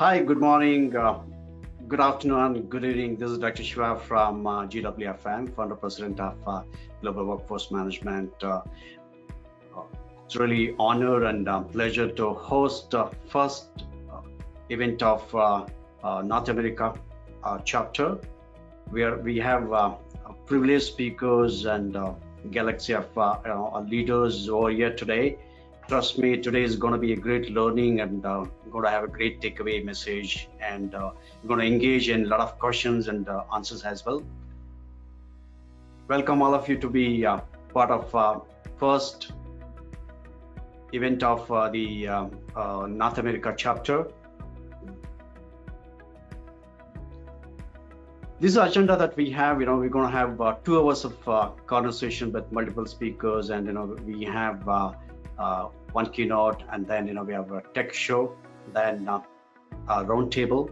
Hi, good morning, good afternoon, good evening. This is Dr. Shiva from GWFM, founder president of Global Workforce Management. It's really honor and pleasure to host first event of North America chapter, where we have privileged speakers and galaxy of leaders over here today. Trust me, today is going to be a great learning and going to have a great takeaway message, and we're going to engage in a lot of questions and answers as well. Welcome all of you to be part of first event of the North America chapter. This is the agenda that we have. We're going to have 2 hours of conversation with multiple speakers, and we have one keynote, and then we have a tech show, then a round table,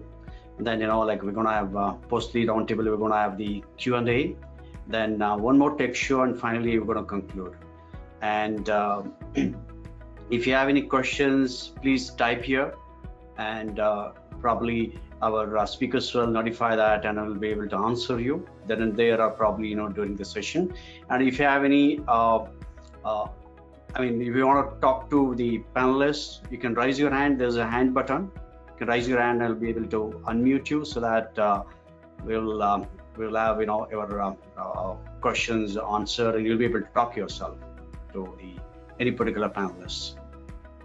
and then we're going to have post the round table, we're going to have the Q&A, then one more tech show, and finally we're going to conclude. And if you have any questions, please type here, and probably our speakers will notify that, and I will be able to answer you then and there, or probably during the session. And if you have any if you want to talk to the panelists, you can raise your hand. There's a hand button. You can raise your hand. I'll be able to unmute you so that we'll have your questions answered, and you'll be able to talk yourself to any particular panelists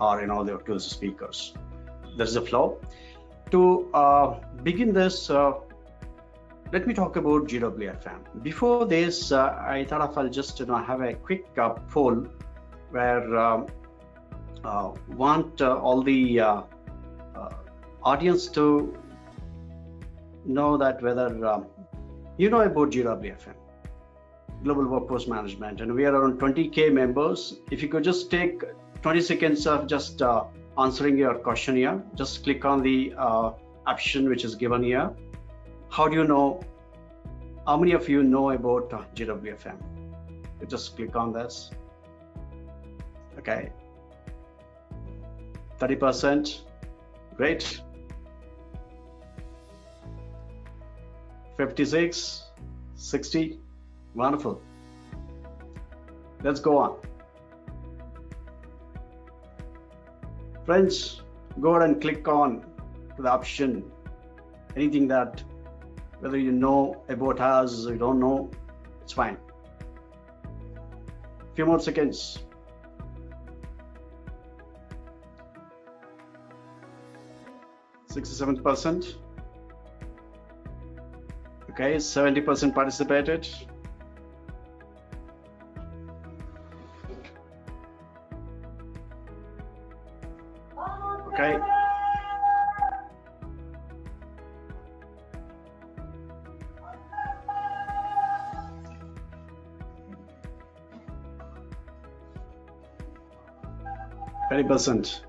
or to the speakers. There's a flow. To begin this, let me talk about GWFM. Before this, I thought I'll just have a quick poll where want all the audience to know that whether about GWFM, Global Workforce Management, and we are around 20K members. If you could just take 20 seconds of just answering your question here, just click on the option which is given here. How do you know? How many of you know about GWFM? You just click on this. Okay, 30%, great. 56, 60, wonderful. Let's go on. Friends, go ahead and click on to the option, anything that, whether you know about us or you don't know, it's fine. Few more seconds. 67%. Okay, 70% participated. Okay. %.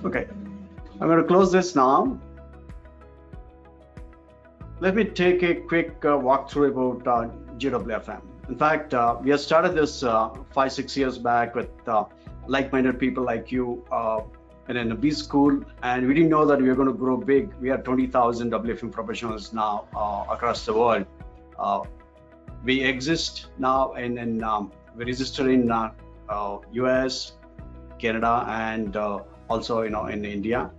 Okay, I'm going to close this now. Let me take a quick walkthrough about GWFM. In fact, we have started this 5-6 years back with like-minded people like you in a B school, and we didn't know that we were going to grow big. We are 20,000 WFM professionals now across the world. We exist now we register in US, Canada, and also in India.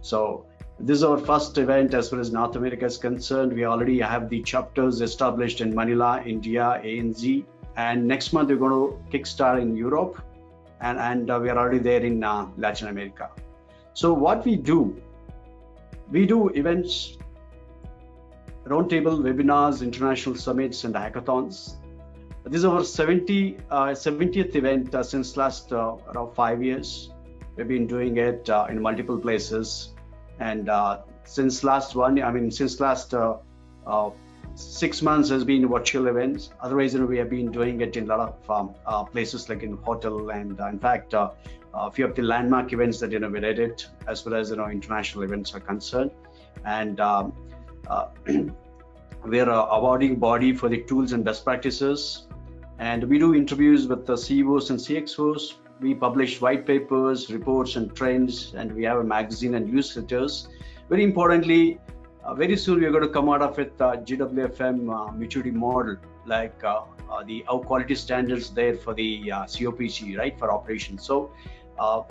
So this is our first event as far as North America is concerned. We already have the chapters established in Manila, India, ANZ, and next month we're going to kickstart in Europe, and we are already there in Latin America. So what we do events, roundtable, webinars, international summits, and hackathons. This is our 70th event since last around 5 years. We've been doing it in multiple places, and since last 6 months has been virtual events. Otherwise, we have been doing it in a lot of places like in hotel, and in fact, a few of the landmark events that we did it, as well as international events are concerned. And we're an awarding body for the tools and best practices, and we do interviews with the CEOs and CXOs. we publish white papers, reports, and trends, and we have a magazine and newsletters. Very importantly, very soon we're going to come out of with GWFM maturity model, like the our quality standards there for the COPC, right, for operations. So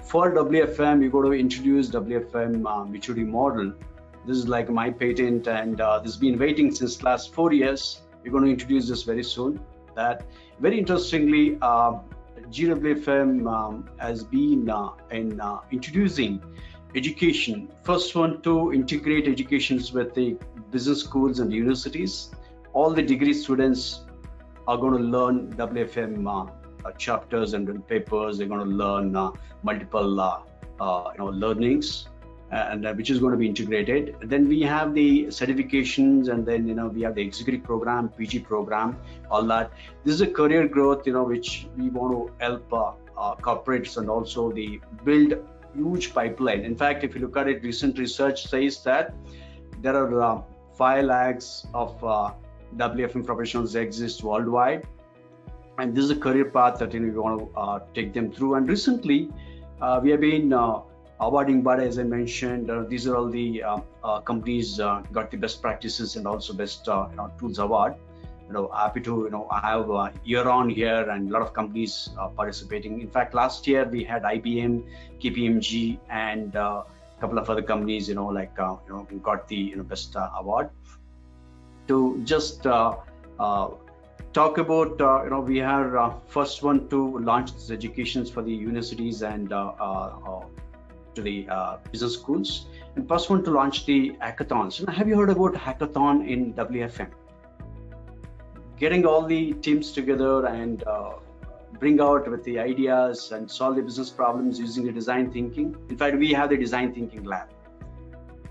for WFM, we're going to introduce WFM maturity model. This is like my patent, and this has been waiting since last 4 years. We're going to introduce this very soon. That very interestingly, GWFM has been in introducing education. First one to integrate educations with the business schools and universities. All the degree students are going to learn WFM chapters and papers. They're going to learn multiple learnings, and which is going to be integrated. Then we have the certifications, and then we have the executive program, PG program, all that. This is a career growth, which we want to help corporates and also the build huge pipeline. In fact, if you look at it, recent research says that there are 5 lakhs of WFM professionals exist worldwide, and this is a career path that we want to take them through. And recently, we have been awarding BADA, as I mentioned. These are all the companies got the best practices and also best tools award. Happy to have year on here, and a lot of companies participating. In fact, last year we had IBM, KPMG, and a couple of other companies got the best award. To just talk about we are first one to launch these educations for the universities and to the business schools, and first one to launch the hackathons. Have you heard about hackathon in WFM? Getting all the teams together and bring out with the ideas and solve the business problems using the design thinking. In fact, we have the design thinking lab.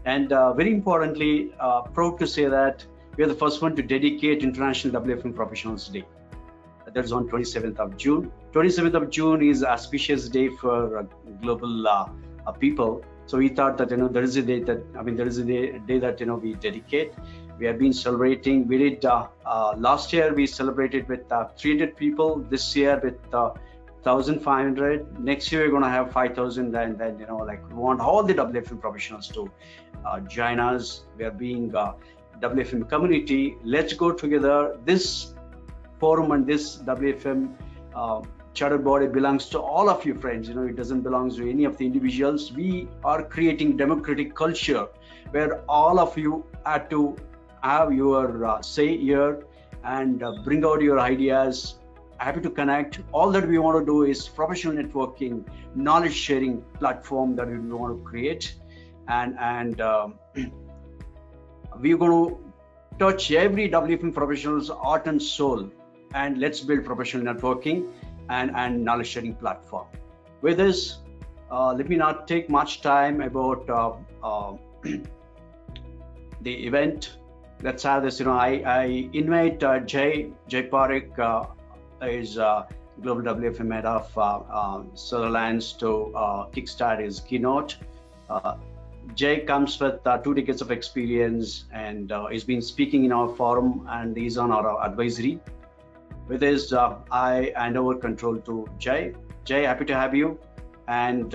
And very importantly, proud to say that we are the first one to dedicate International WFM Professionals Day. That is on 27th of June. 27th of June is an auspicious day for global people. So we thought that there is a day that we dedicate. We have been celebrating. We did last year. We celebrated with 300 people. This year with 1,500. Next year we're going to have 5,000. And then we want all the WFM professionals to join us. We are being WFM community. Let's go together. This forum and this WFM chartered body belongs to all of you friends. It doesn't belong to any of the individuals. We are creating democratic culture where all of you have to have your say here and bring out your ideas. Happy to connect. All that we want to do is professional networking, knowledge sharing platform that we want to create, and we're going to touch every WFM professional's heart and soul, and let's build professional networking and knowledge sharing platform. With this, let me not take much time about the event. Let's have this. I invite Jay Parekh, is Global WFM head of Sutherlands, to kickstart his keynote. Jay comes with 2 decades of experience, and he's been speaking in our forum, and he's on our advisory. With this, I hand over control to Jay. Jay, happy to have you, and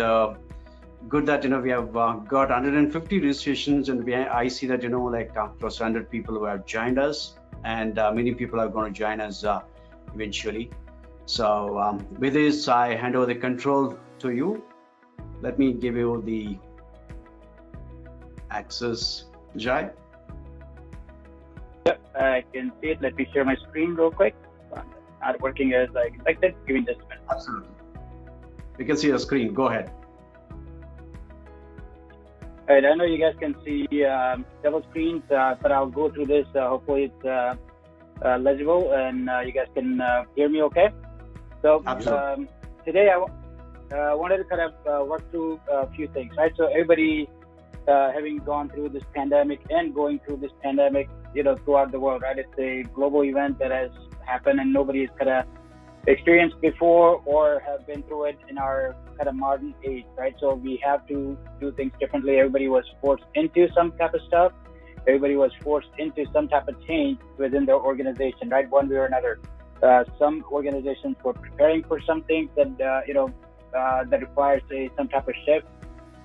good that we have got 150 registrations, and I see that close to 100 people who have joined us, and many people are going to join us eventually. So with this, I hand over the control to you. Let me give you the access, Jay. Yep, I can see it. Let me share my screen real quick. Not working as I expected. Give me just a minute. Absolutely. We can see your screen. Go ahead. All right, I know you guys can see double screens, but I'll go through this. Hopefully it's legible and you guys can hear me okay. So today I wanted to kind of work through a few things, right? So everybody having gone through this pandemic and going through this pandemic, throughout the world, right? It's a global event that has happened and nobody has kind of experienced before or have been through it in our kind of modern age, right? So we have to do things differently. Everybody was forced into some type of stuff. Everybody was forced into some type of change within their organization, right? One way or another. Some organizations were preparing for something that, that requires some type of shift.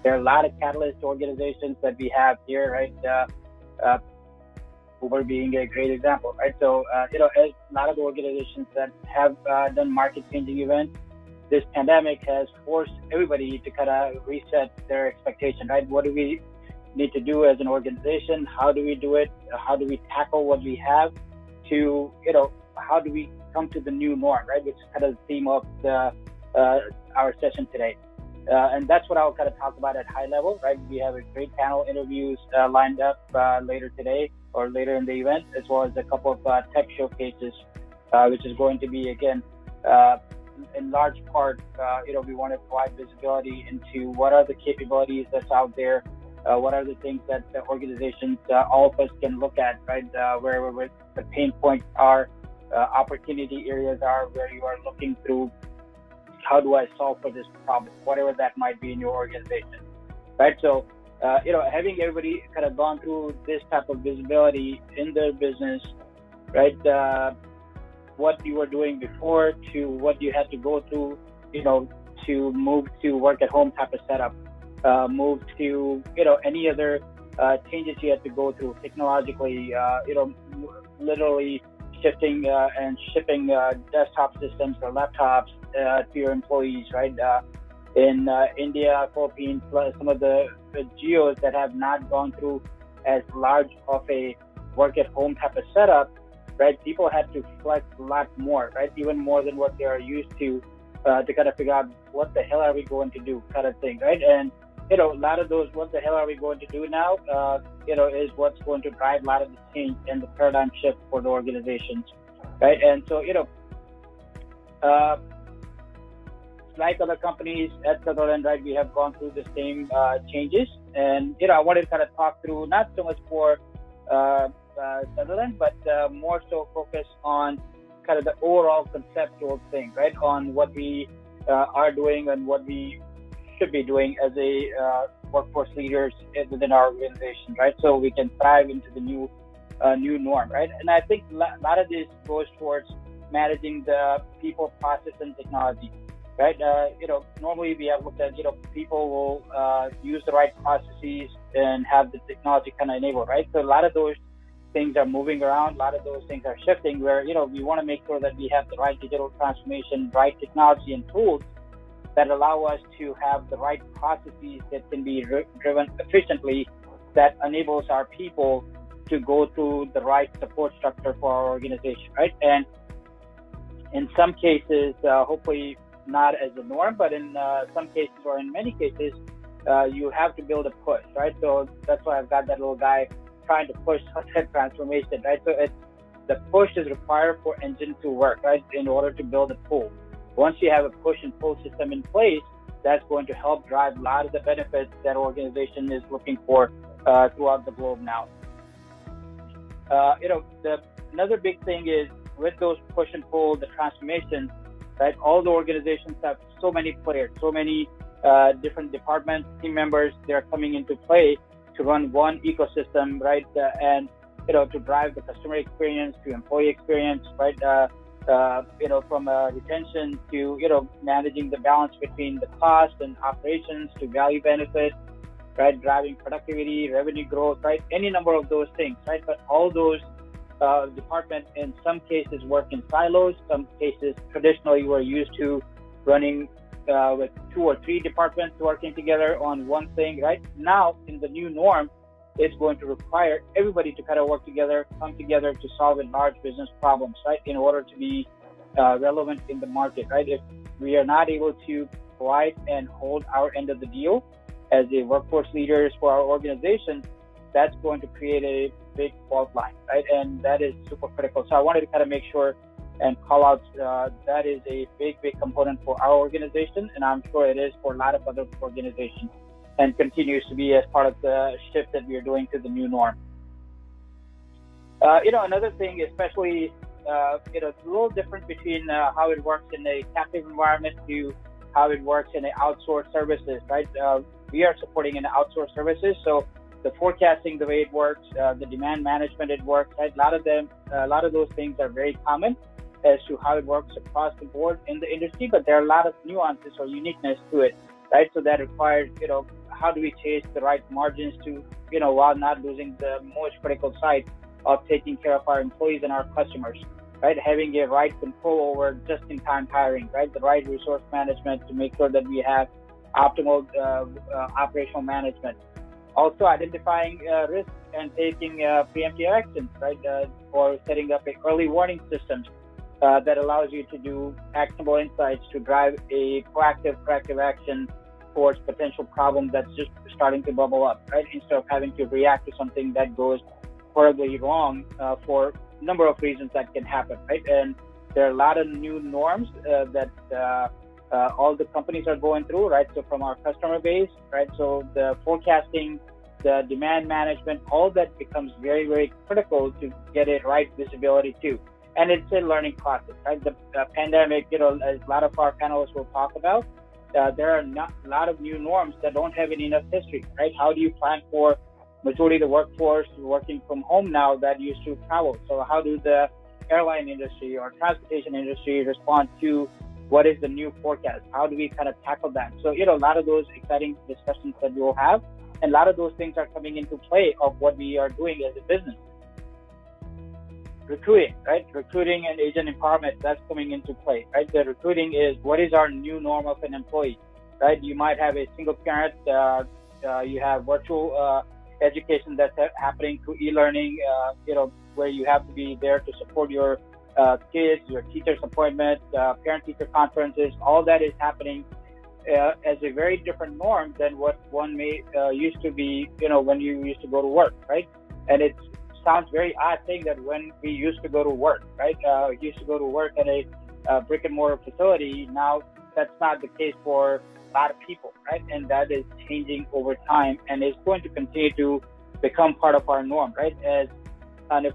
There are a lot of catalyst organizations that we have here, right? Uber being a great example, right? So, as a lot of the organizations that have done market-changing events, this pandemic has forced everybody to kind of reset their expectation, right? What do we need to do as an organization? How do we do it? How do we tackle what we have to, how do we come to the new norm, right? Which is kind of the theme of our session today. And that's what I'll kind of talk about at high level, right? We have a great panel interviews lined up later today or later in the event, as well as a couple of tech showcases, which is going to be, again, in large part, we want to provide visibility into what are the capabilities that's out there, what are the things that the organizations, all of us can look at, right? Where the pain points are, opportunity areas are, where you are looking through, how do I solve for this problem, whatever that might be in your organization, right? So, having everybody kind of gone through this type of visibility in their business, right? What you were doing before to what you had to go through, to move to work at home type of setup, move to, any other changes you had to go through technologically, literally shifting and shipping desktop systems or laptops to your employees, right? In India, Philippines, plus some of the geos that have not gone through as large of a work at home type of setup, right? People had to flex a lot more, right? Even more than what they are used to kind of figure out what the hell are we going to do kind of thing, right? And, a lot of those, what the hell are we going to do now, is what's going to drive a lot of the change and the paradigm shift for the organizations, right? And so, like other companies at Sutherland, right, we have gone through the same changes. And, I wanted to kind of talk through, not so much for Sutherland, but more so focus on kind of the overall conceptual thing, right, on what we are doing and what we should be doing as a workforce leaders within our organization, right? So we can thrive into the new norm, right? And I think a lot of this goes towards managing the people, process, and technology, right? Normally we have looked at, people will use the right processes and have the technology kind of enabled, right? So a lot of those things are moving around, a lot of those things are shifting where, we want to make sure that we have the right digital transformation, right technology and tools that allow us to have the right processes that can be driven efficiently, that enables our people to go through the right support structure for our organization, right? And in some cases, hopefully not as a norm, but in some cases or in many cases, you have to build a push, right? So that's why I've got that little guy trying to push that transformation, right? So the push is required for engine to work, right? In order to build a pull. Once you have a push and pull system in place, that's going to help drive a lot of the benefits that organization is looking for throughout the globe now. Another big thing is with those push and pull, the transformation, right? All the organizations have so many players, so many different departments, team members, they're coming into play to run one ecosystem, right? And, to drive the customer experience to employee experience, right? From retention to, managing the balance between the cost and operations to value benefit, right? Driving productivity, revenue growth, right? Any number of those things, right? But all those departments in some cases work in silos. Some cases traditionally we're used to running with 2 or 3 departments working together on one thing, right? Now in the new norm, it's going to require everybody to kind of work together, come together to solve large business problems, right? In order to be relevant in the market, right? If we are not able to provide and hold our end of the deal as a workforce leaders for our organization, that's going to create a big fault line, right? And that is super critical. So I wanted to kind of make sure and call out that is a big component for our organization, and I'm sure it is for a lot of other organizations, and continues to be as part of the shift that we are doing to the new norm. Another thing, especially, it's a little different between how it works in a captive environment to how it works in an outsourced services, right? We are supporting an outsourced services, so the forecasting, the way it works, the demand management, it works, right? A lot of those things are very common, as to how it works across the board in the industry, but there are a lot of nuances or uniqueness to it, right? So that requires, how do we chase the right margins to, while not losing the most critical side of taking care of our employees and our customers, right? Having a right control over just-in-time hiring, right? The right resource management to make sure that we have optimal operational management. Also identifying risks and taking preemptive actions, right? Or setting up early warning systems that allows you to do actionable insights to drive a proactive, corrective action towards potential problems that's just starting to bubble up, right? Instead of having to react to something that goes horribly wrong for a number of reasons that can happen, right? And there are a lot of new norms that all the companies are going through, right? So from our customer base, right? So the forecasting, the demand management, all that becomes very, very critical to get a right visibility too. And it's a learning process, right? The pandemic, as a lot of our panelists will talk about, there are a lot of new norms that don't have any enough history, right? How do you plan for majority of the workforce working from home now that used to travel? So how do the airline industry or transportation industry respond to what is the new forecast? How do we kind of tackle that? So, a lot of those exciting discussions that we will have, and a lot of those things are coming into play of what we are doing as a business. Recruiting, right? Recruiting and agent empowerment, that's coming into play, right? The recruiting is what is our new norm of an employee, right? You might have a single parent, you have virtual education that's happening through e-learning, where you have to be there to support your kids, your teacher's appointment, parent-teacher conferences. All that is happening as a very different norm than what one may used to be, when you used to go to work, right? And it sounds very odd saying that when we used to go to work, right? Used to go to work at a brick and mortar facility. Now that's not the case for a lot of people, right? And that is changing over time and is going to continue to become part of our norm, right? As on the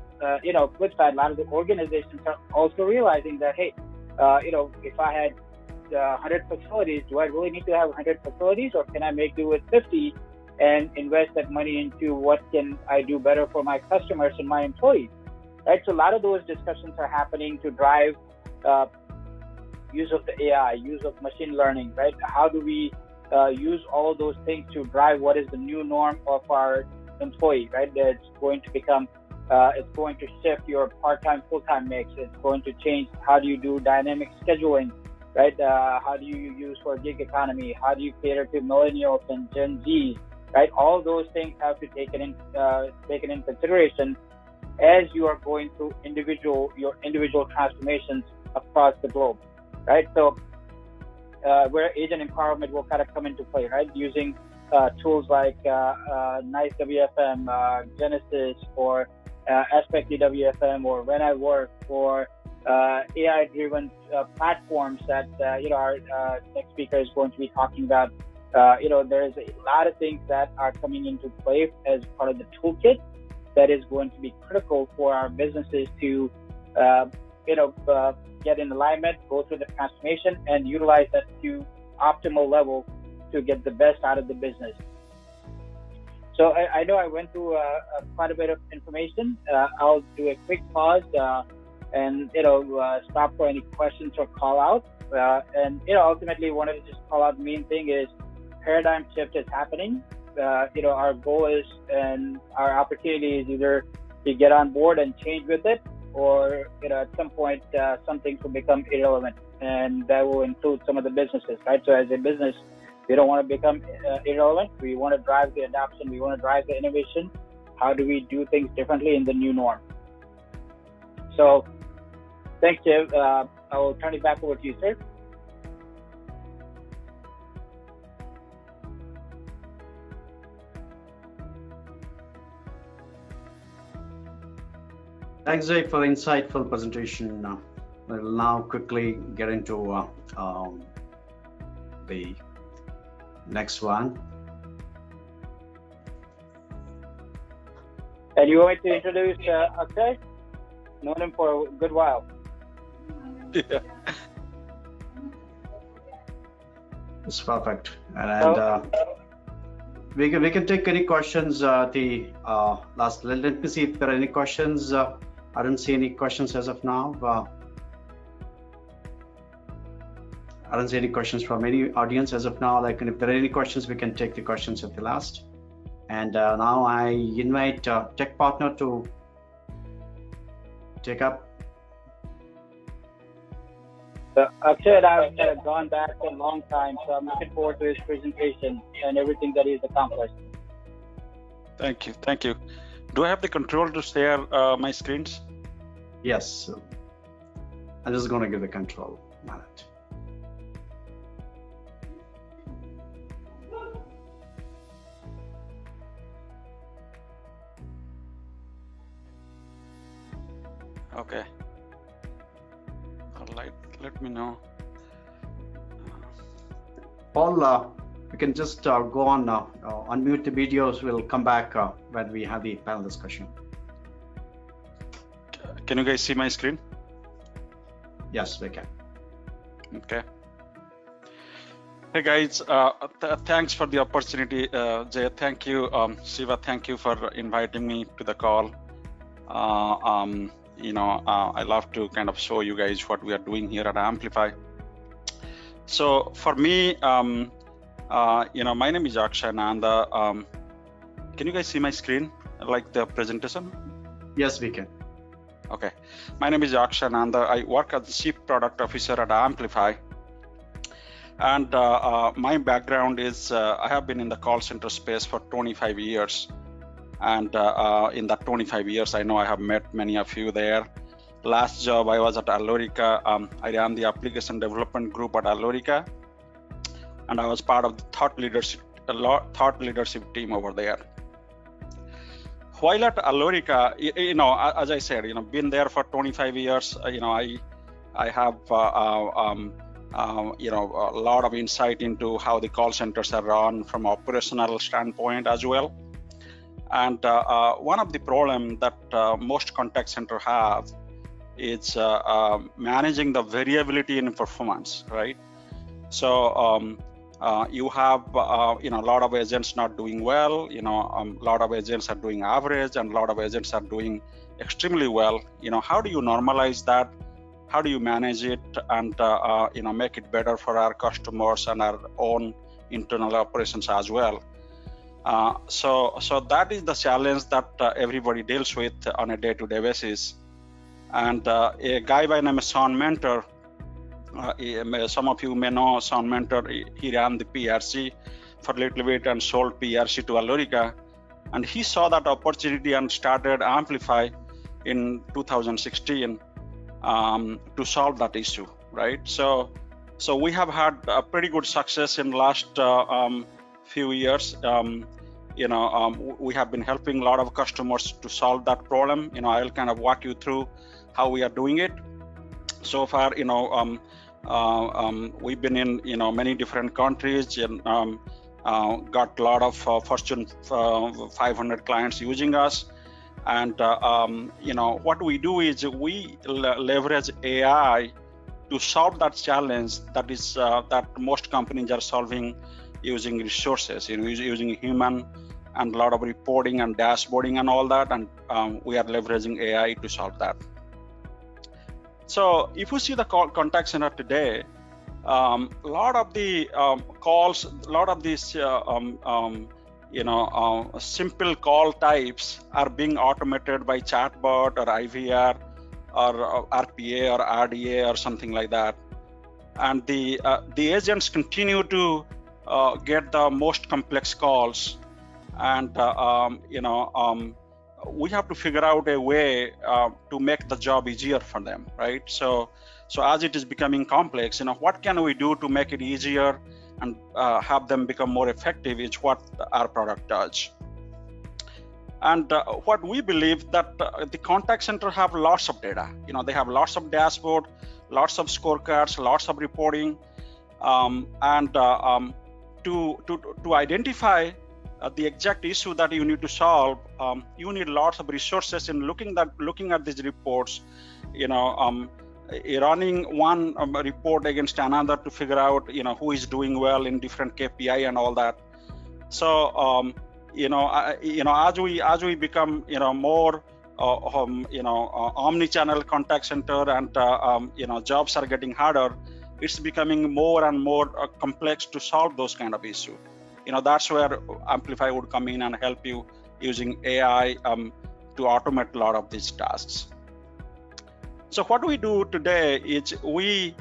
flip side, a lot of the organizations are also realizing that, hey, if I had 100 facilities, do I really need to have 100 facilities, or can I make do with 50 and invest that money into what can I do better for my customers and my employees, right? So a lot of those discussions are happening to drive use of the AI, use of machine learning, right? How do we use all of those things to drive what is the new norm of our employee, right? It's going to become, it's going to shift your part-time, full-time mix. It's going to change how do you do dynamic scheduling, right? How do you use for gig economy? How do you cater to millennials and Gen Z, right? All those things have to be taken in consideration as you are going through your individual transformations across the globe, right? So where agent empowerment will kind of come into play, right? Using tools like NICE WFM, Genesis, or Aspect WFM, or When I Work, or AI-driven platforms that our next speaker is going to be talking about. There's a lot of things that are coming into play as part of the toolkit that is going to be critical for our businesses to, get in alignment, go through the transformation, and utilize that to optimal level to get the best out of the business. So I know I went through quite a bit of information. I'll do a quick pause and stop for any questions or call out. And ultimately, wanted to just call out the main thing is paradigm shift is happening. Our goal is and our opportunity is either to get on board and change with it, or at some point some things will become irrelevant, and that will include some of the businesses, right? So as a business, we don't want to become irrelevant. We want to drive the adoption. We want to drive the innovation. How do we do things differently in the new norm? So thanks, Jeff. I will turn it back over to you, sir. Thanks, Jay, for the insightful presentation. We'll now quickly get into the next one. And you want me to introduce Akshay? Known him for a good while. Yeah. It's perfect. And we can take any questions the last. Let me see if there are any questions. I don't see any questions as of now. I don't see any questions from any audience as of now. Like, and if there are any questions, we can take the questions at the last. And now I invite Tech Partner to take up. Akshay and I have gone back a long time, so I'm looking forward to his presentation and everything that he's accomplished. Thank you. Thank you. Do I have the control to share my screens? Yes. I'm just going to give the control. Okay. All right. Let me know. Paul, we can just go on unmute the videos. We'll come back when we have the panel discussion. Can you guys see my screen? Yes, we can. Okay. Hey guys, thanks for the opportunity. Jay, thank you. Siva, thank you for inviting me to the call. I love to kind of show you guys what we are doing here at Amplify. So for me, my name is Akshay Nanda. Can you guys see my screen, like the presentation? Yes, we can. Okay. My name is Akshay Nanda. I work as Chief Product Officer at Amplify. And my background is I have been in the call center space for 25 years. And in that 25 years, I know I have met many of you there. Last job, I was at Alorica. I ran the application development group at Alorica. And I was part of the thought leadership team over there. While at Alorica, as I said, been there for 25 years. I have a lot of insight into how the call centers are run from an operational standpoint as well. And one of the problems that most contact center have is managing the variability in performance, right? So you have a lot of agents not doing well, a lot of agents are doing average, and a lot of agents are doing extremely well. How do you normalize that? How do you manage it and make it better for our customers and our own internal operations as well? So that is the challenge that everybody deals with on a day-to-day basis. And a guy by the name of Sean Mentor, some of you may know Sean Mentor. He ran the PRC for a little bit and sold PRC to Alorica. And he saw that opportunity and started Amplify in 2016 to solve that issue, right? So we have had a pretty good success in the last few years. We have been helping a lot of customers to solve that problem. I'll kind of walk you through how we are doing it. So far, we've been in many different countries and got a lot of Fortune 500 clients using us. And what we do is we leverage AI to solve that challenge that is that most companies are solving using resources, using human and a lot of reporting and dashboarding and all that, and we are leveraging AI to solve that. So if you see the contact center today, a lot of the calls, a lot of these simple call types are being automated by chatbot or IVR or RPA or RDA or something like that, and the agents continue to get the most complex calls, and we have to figure out a way to make the job easier for them, right? So as it is becoming complex, what can we do to make it easier and have them become more effective is what our product does. And what we believe that the contact center have lots of data. They have lots of dashboard, lots of scorecards, lots of reporting, and to identify the exact issue that you need to solve, you need lots of resources in looking at these reports, running one report against another to figure out who is doing well in different KPI and all that. So as we become more omni-channel contact center and jobs are getting harder, it's becoming more and more complex to solve those kind of issues. That's where Amplify would come in and help you using AI to automate a lot of these tasks. So what we do today is we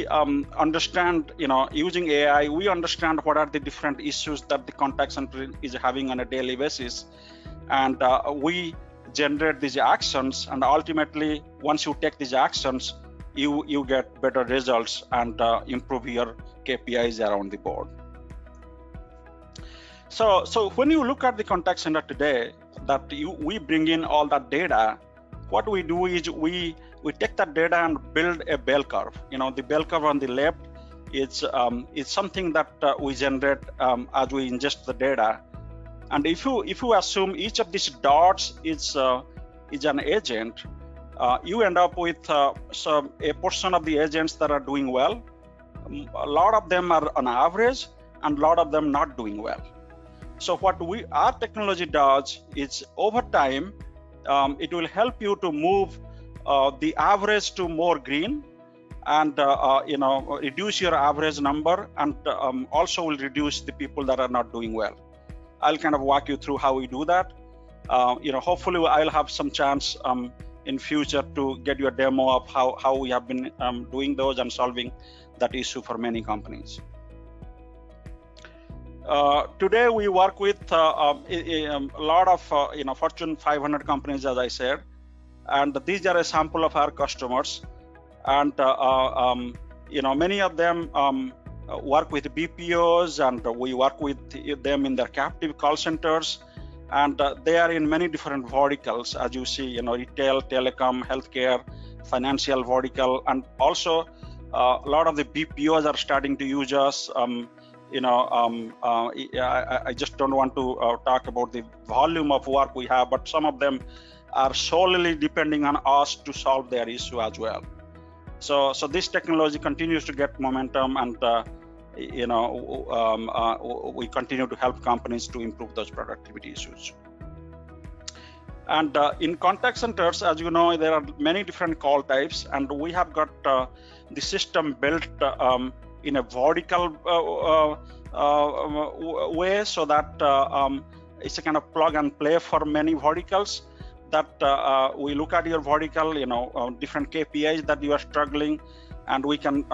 understand, using AI, we understand what are the different issues that the contact center is having on a daily basis, and we generate these actions, and ultimately once you take these actions, you get better results and improve your KPIs around the board. So when you look at the contact center today, we bring in all that data. What we do is we take that data and build a bell curve. The bell curve on the left is something that we generate as we ingest the data. And if you assume each of these dots is an agent, you end up with a portion of the agents that are doing well. A lot of them are on average, and a lot of them not doing well. So what our technology does is, over time, it will help you to move the average to more green, and reduce your average number, and also will reduce the people that are not doing well. I'll kind of walk you through how we do that. Hopefully I'll have some chance in future to get you a demo of how we have been doing those and solving that issue for many companies. Today we work with a lot of Fortune 500 companies, as I said, and these are a sample of our customers. And many of them work with BPOs, and we work with them in their captive call centers, and they are in many different verticals, as you see, retail, telecom, healthcare, financial vertical, and also a lot of the BPOs are starting to use us. I just don't want to talk about the volume of work we have, but some of them are solely depending on us to solve their issue as well. So this technology continues to get momentum, and we continue to help companies to improve those productivity issues. And in contact centers, as you know, there are many different call types, and we have got the system built in a vertical way, so that it's a kind of plug and play for many verticals. That we look at your vertical, different KPIs that you are struggling, and we can,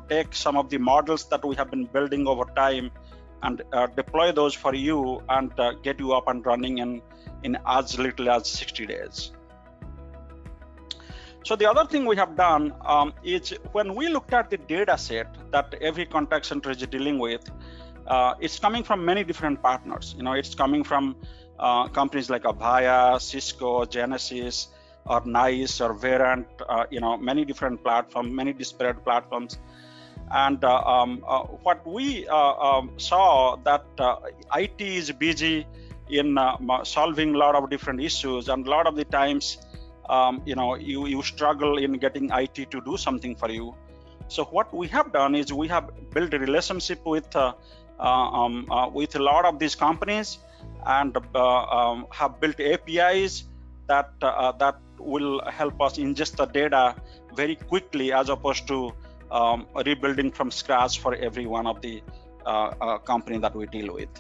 take some of the models that we have been building over time and deploy those for you, and get you up and running in as little as 60 days. So the other thing we have done is, when we looked at the data set that every contact center is dealing with, it's coming from many different partners. It's coming from companies like Avaya, Cisco, Genesys, or NICE, or Verint, many different platforms, many disparate platforms. And what we saw that IT is busy in solving a lot of different issues, and a lot of the times, you struggle in getting IT to do something for you. So what we have done is we have built a relationship with a lot of these companies, and have built APIs that will help us ingest the data very quickly, as opposed to rebuilding from scratch for every one of the company that we deal with.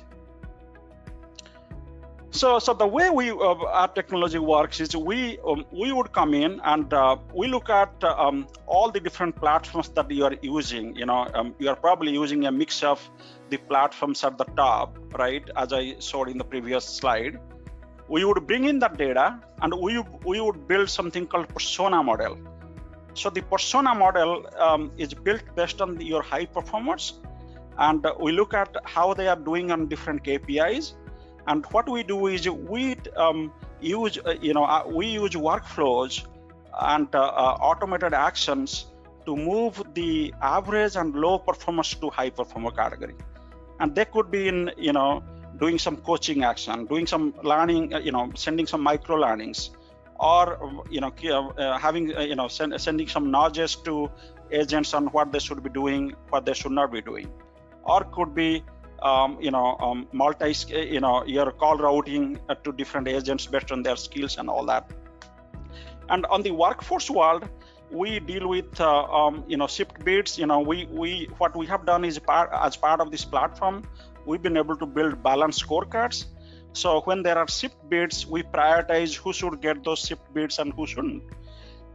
So the way our technology works is we would come in and we look at all the different platforms that you are using. You are probably using a mix of the platforms at the top, right? As I showed in the previous slide. We would bring in that data, and we would build something called persona model. So the persona model is built based on your high performers, and we look at how they are doing on different KPIs. And what we do is we use workflows and automated actions to move the average and low performers to high performer category. And they could be in doing some coaching action, doing some learning, sending some micro learnings, or sending some nudges to agents on what they should be doing, what they should not be doing, or could be your call routing to different agents based on their skills and all that. And on the workforce world, we deal with shipped bids. What we have done is as part of this platform, we've been able to build balanced scorecards. So when there are shipped bids, we prioritize who should get those shipped bids and who shouldn't.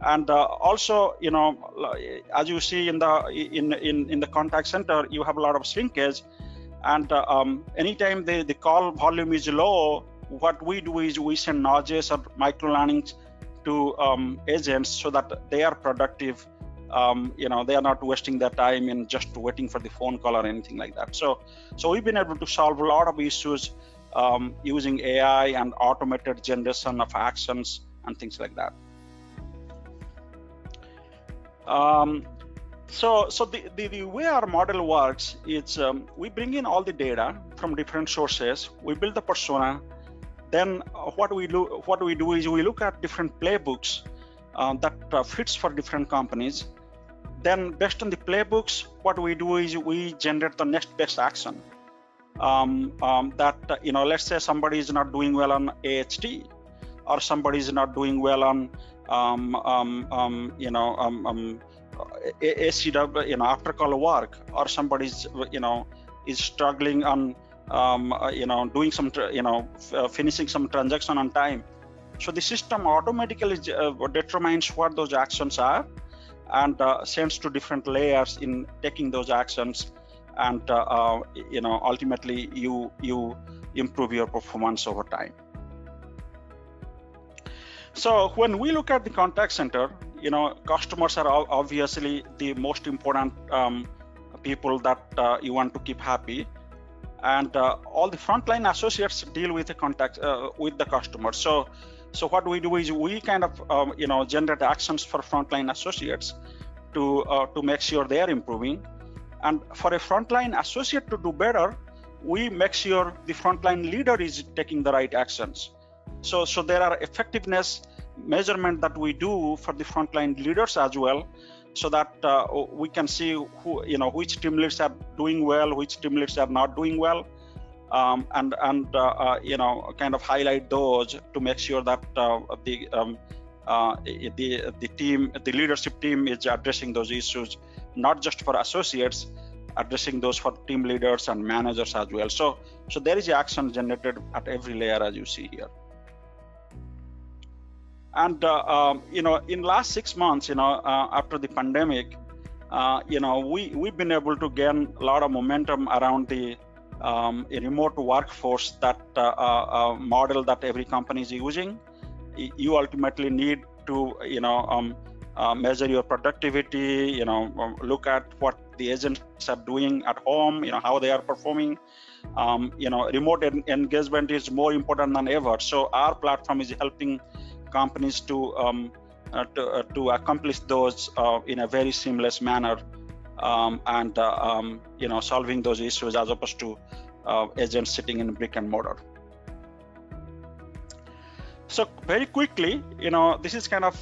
And also, as you see in the contact center, you have a lot of shrinkage. And anytime the call volume is low, what we do is we send nudges or micro learnings to agents so that they are productive. They are not wasting their time in just waiting for the phone call or anything like that. So we've been able to solve a lot of issues using AI and automated generation of actions and things like that. So the way our model works is we bring in all the data from different sources. We build the persona. Then what we do is we look at different playbooks that fits for different companies. Then based on the playbooks, what we do is we generate the next best action. Let's say somebody is not doing well on AHT, or somebody is not doing well on ACW, after call work, or somebody's is struggling on doing some finishing some transaction on time. So the system automatically determines what those actions are and sends to different layers in taking those actions, and ultimately you improve your performance over time. So when we look at the contact center, customers are obviously the most important people that you want to keep happy, and all the frontline associates deal with the contact with the customer. So what we do is we kind of generate actions for frontline associates to make sure they are improving, and for a frontline associate to do better, we make sure the frontline leader is taking the right actions. So there are effectiveness measurement that we do for the frontline leaders as well, so that we can see which team leads are doing well, which team leads are not doing well, and kind of highlight those to make sure that the leadership team is addressing those issues, not just for associates, addressing those for team leaders and managers as well. So there is action generated at every layer, as you see here. And in last 6 months, after the pandemic, we've been able to gain a lot of momentum around the remote workforce, that model that every company is using. You ultimately need to measure your productivity, look at what the agents are doing at home, how they are performing. Remote engagement is more important than ever. So our platform is helping companies to accomplish those in a very seamless manner, and solving those issues as opposed to agents sitting in brick and mortar. So very quickly, this is kind of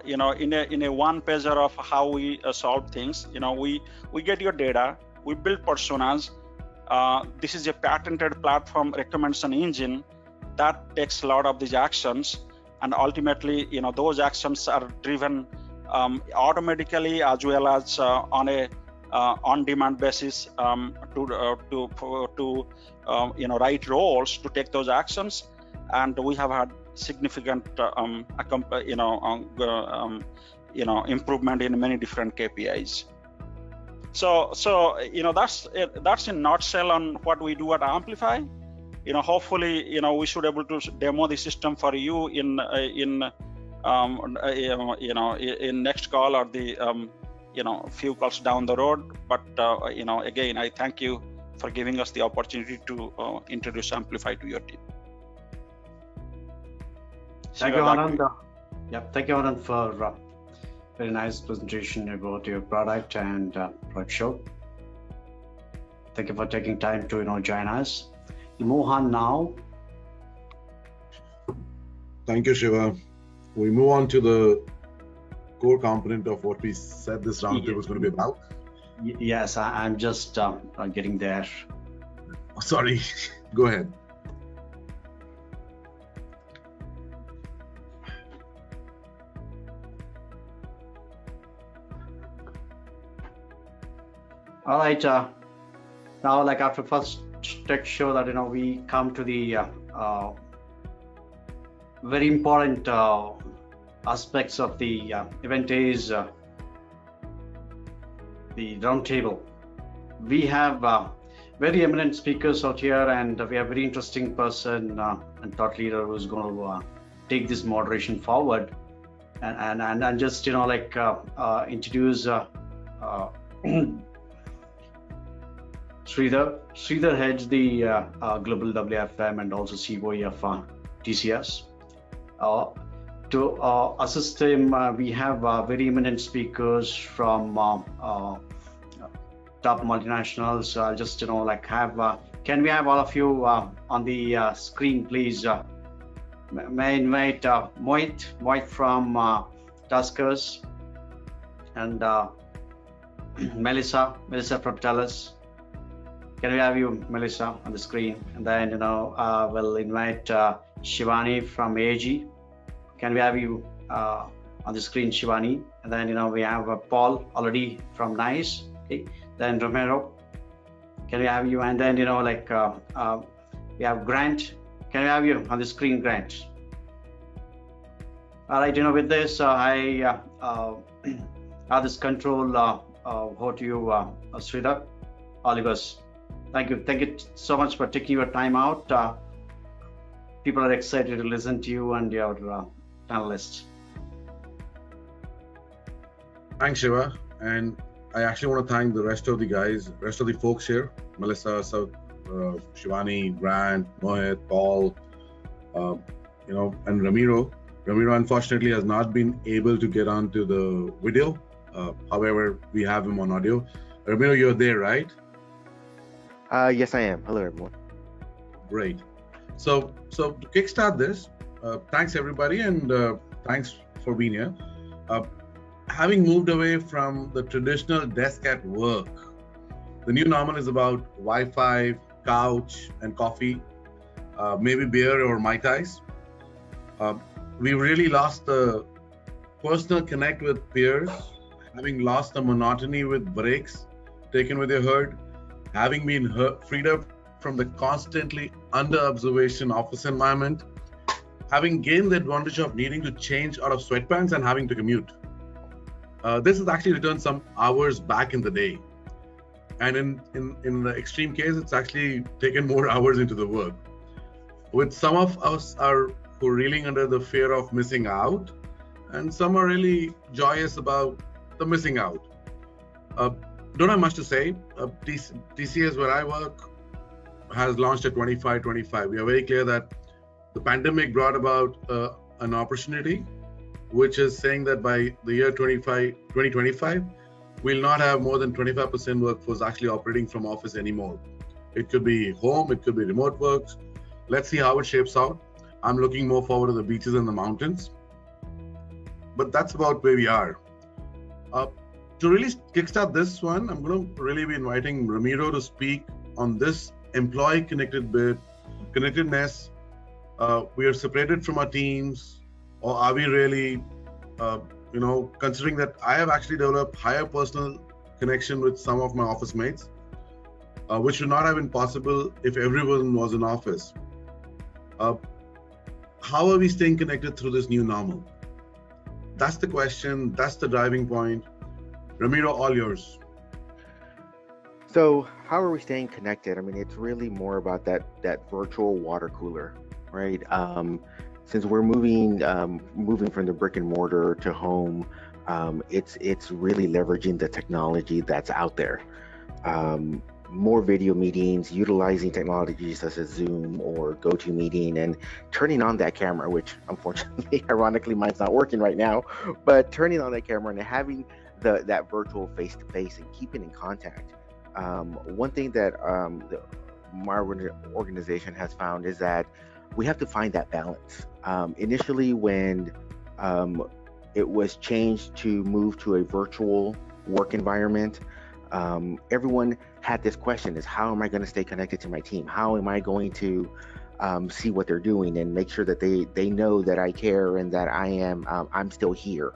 in a one pager of how we solve things. We get your data, we build personas. This is a patented platform recommendation engine that takes a lot of these actions, and ultimately, those actions are driven automatically as well as on a on-demand basis to write roles to take those actions. And we have had significant improvement in many different KPIs. So that's in nutshell on what we do at Amplify. Hopefully, we should able to demo the system for you in next call or the few calls down the road. But again, I thank you for giving us the opportunity to introduce Amplify to your team. Thank you, Anand. Thank you, Anand, for very nice presentation about your product and product show. Thank you for taking time to join us. Mohan now. Thank you, Shiva. We move on to the core component of what we said this roundtable was going to be about. Yes, I'm just getting there. Oh, sorry, go ahead. All right. Now, like after first tech show, that we come to the very important aspects of the event is the roundtable. We have very eminent speakers out here, and we have a very interesting person and thought leader who's going to take this moderation forward and just introduce Sridhar. Sridhar heads the global WFM and also COE of TCS. To assist him, we have very eminent speakers from top multinationals. I'll just can we have all of you on the screen, please? May I invite Mohit from Tuskers, and Melissa from TELUS. Can we have you, Melissa, on the screen? And then we'll invite Shivani from AG. Can we have you on the screen, Shivani? And then we have Paul already from NICE. Okay. Then Romero. Can we have you? And then we have Grant. Can we have you on the screen, Grant? All right. With this, I have this control. Over to you, Sridhar. All of us. Thank you. Thank you so much for taking your time out. People are excited to listen to you and your panelists. Thanks, Shiva. And I actually want to thank the rest of the folks here, Melissa, Shivani, Grant, Mohit, Paul, and Ramiro. Ramiro, unfortunately, has not been able to get onto the video. However, we have him on audio. Ramiro, you're there, right? Yes, I am. Hello, everyone. Great. So to kickstart this, thanks everybody, and thanks for being here. Having moved away from the traditional desk at work, the new normal is about Wi-Fi, couch, and coffee, maybe beer or Mai Tais. We really lost the personal connect with peers, having lost the monotony with breaks taken with your herd, having been freed up from the constantly under observation office environment, having gained the advantage of needing to change out of sweatpants and having to commute. This has actually returned some hours back in the day. And in the extreme case, it's actually taken more hours into the work. With some of us who are reeling under the fear of missing out, and some are really joyous about the missing out. Don't have much to say. TCS, where I work, has launched a 25-25. We are very clear that the pandemic brought about an opportunity, which is saying that by the year 2025, we'll not have more than 25% workforce actually operating from office anymore. It could be home, it could be remote works. Let's see how it shapes out. I'm looking more forward to the beaches and the mountains. But that's about where we are. To really kickstart this one, I'm going to really be inviting Ramiro to speak on this employee connectedness. We are separated from our teams, or are we really, considering that I have actually developed higher personal connection with some of my office mates, which would not have been possible if everyone was in office. How are we staying connected through this new normal? That's the question. That's the driving point. Ramiro, all yours. So how are we staying connected? I mean, it's really more about that virtual water cooler, right? Since we're moving from the brick and mortar to home, it's really leveraging the technology that's out there. More video meetings, utilizing technologies such as Zoom or GoToMeeting, and turning on that camera, which unfortunately, ironically, mine's not working right now, but turning on that camera and having that virtual face-to-face and keeping in contact. One thing that my organization has found is that we have to find that balance. Initially, when it was changed to move to a virtual work environment, everyone had this question: is how am I going to stay connected to my team? How am I going to see what they're doing and make sure that they know that I care and that I'm still here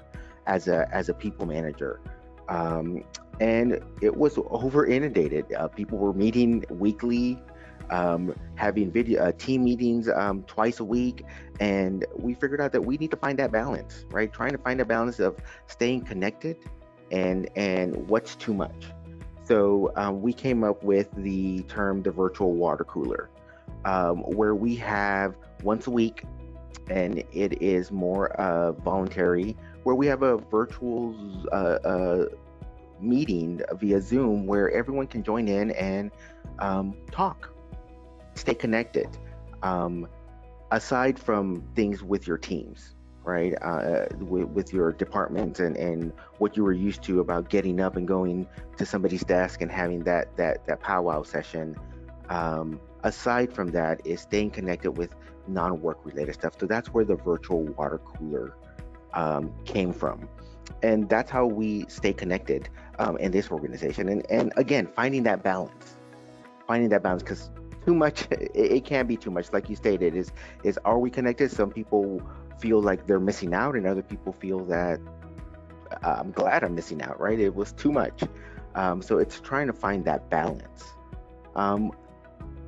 as a people manager? And it was over inundated. People were meeting weekly, having video team meetings twice a week, and we figured out that we need to find that balance, right? Trying to find a balance of staying connected and what's too much. So we came up with the term the virtual water cooler, where we have once a week, and it is more voluntary, where we have a virtual meeting via Zoom where everyone can join in and talk, stay connected, aside from things with your teams, right? With your departments and what you were used to about getting up and going to somebody's desk and having that powwow session. Aside from that is staying connected with non-work related stuff. So that's where the virtual water cooler came from. And that's how we stay connected in this organization. And again, finding that balance, because too much, it can be too much. Like you stated, is are we connected? Some people feel like they're missing out, and other people feel that I'm glad I'm missing out, right? It was too much. So it's trying to find that balance.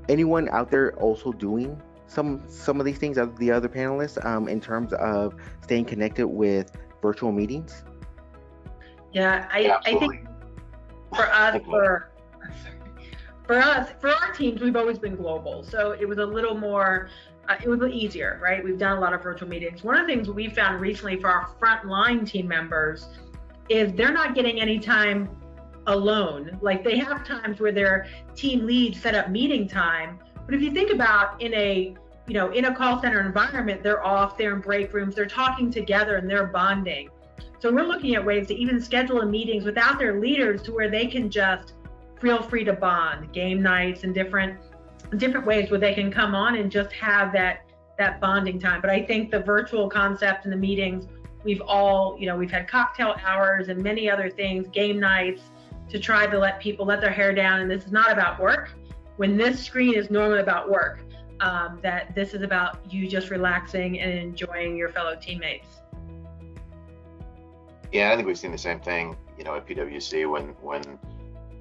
Anyone out there also doing some of these things, the other panelists, in terms of staying connected with virtual meetings? Yeah, I think for our teams, we've always been global, so it was a little more, it was a little easier, right? We've done a lot of virtual meetings. One of the things we found recently for our frontline team members is they're not getting any time alone. Like, they have times where their team leads set up meeting time, but if you think about in a call center environment, they're off, they're in break rooms, they're talking together and they're bonding. So we're looking at ways to even schedule meetings without their leaders to where they can just feel free to bond, game nights and different ways where they can come on and just have that bonding time. But I think the virtual concept and the meetings, we've had cocktail hours and many other things, game nights, to try to let people let their hair down. And this is not about work. When this screen is normally about work, that this is about you just relaxing and enjoying your fellow teammates. Yeah, I think we've seen the same thing, at PwC when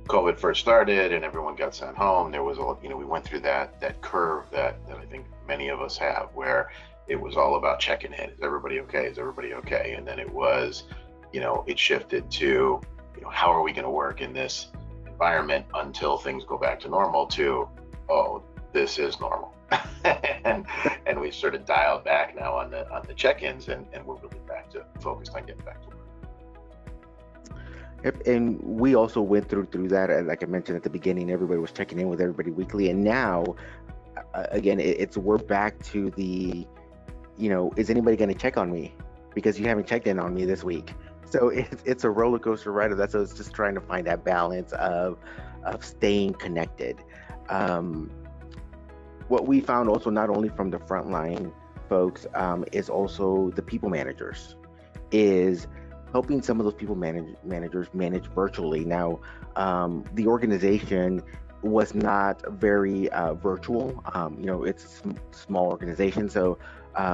COVID first started and everyone got sent home. There was we went through that curve that I think many of us have, where it was all about checking in. Is everybody okay? Is everybody okay? And then it was, it shifted to, how are we going to work in this environment until things go back to normal, to, oh, this is normal. and we sort of dialed back now on the check-ins, and we're really focused on getting back to work. Yep, and we also went through that, and like I mentioned at the beginning, everybody was checking in with everybody weekly, and now, again, we're back to the, is anybody going to check on me? Because you haven't checked in on me this week. So it's a roller coaster ride of that. So it's just trying to find that balance of staying connected. What we found also, not only from the frontline folks, is also the people managers, is helping some of those people managers manage virtually. Now, the organization was not very virtual. It's a small organization, so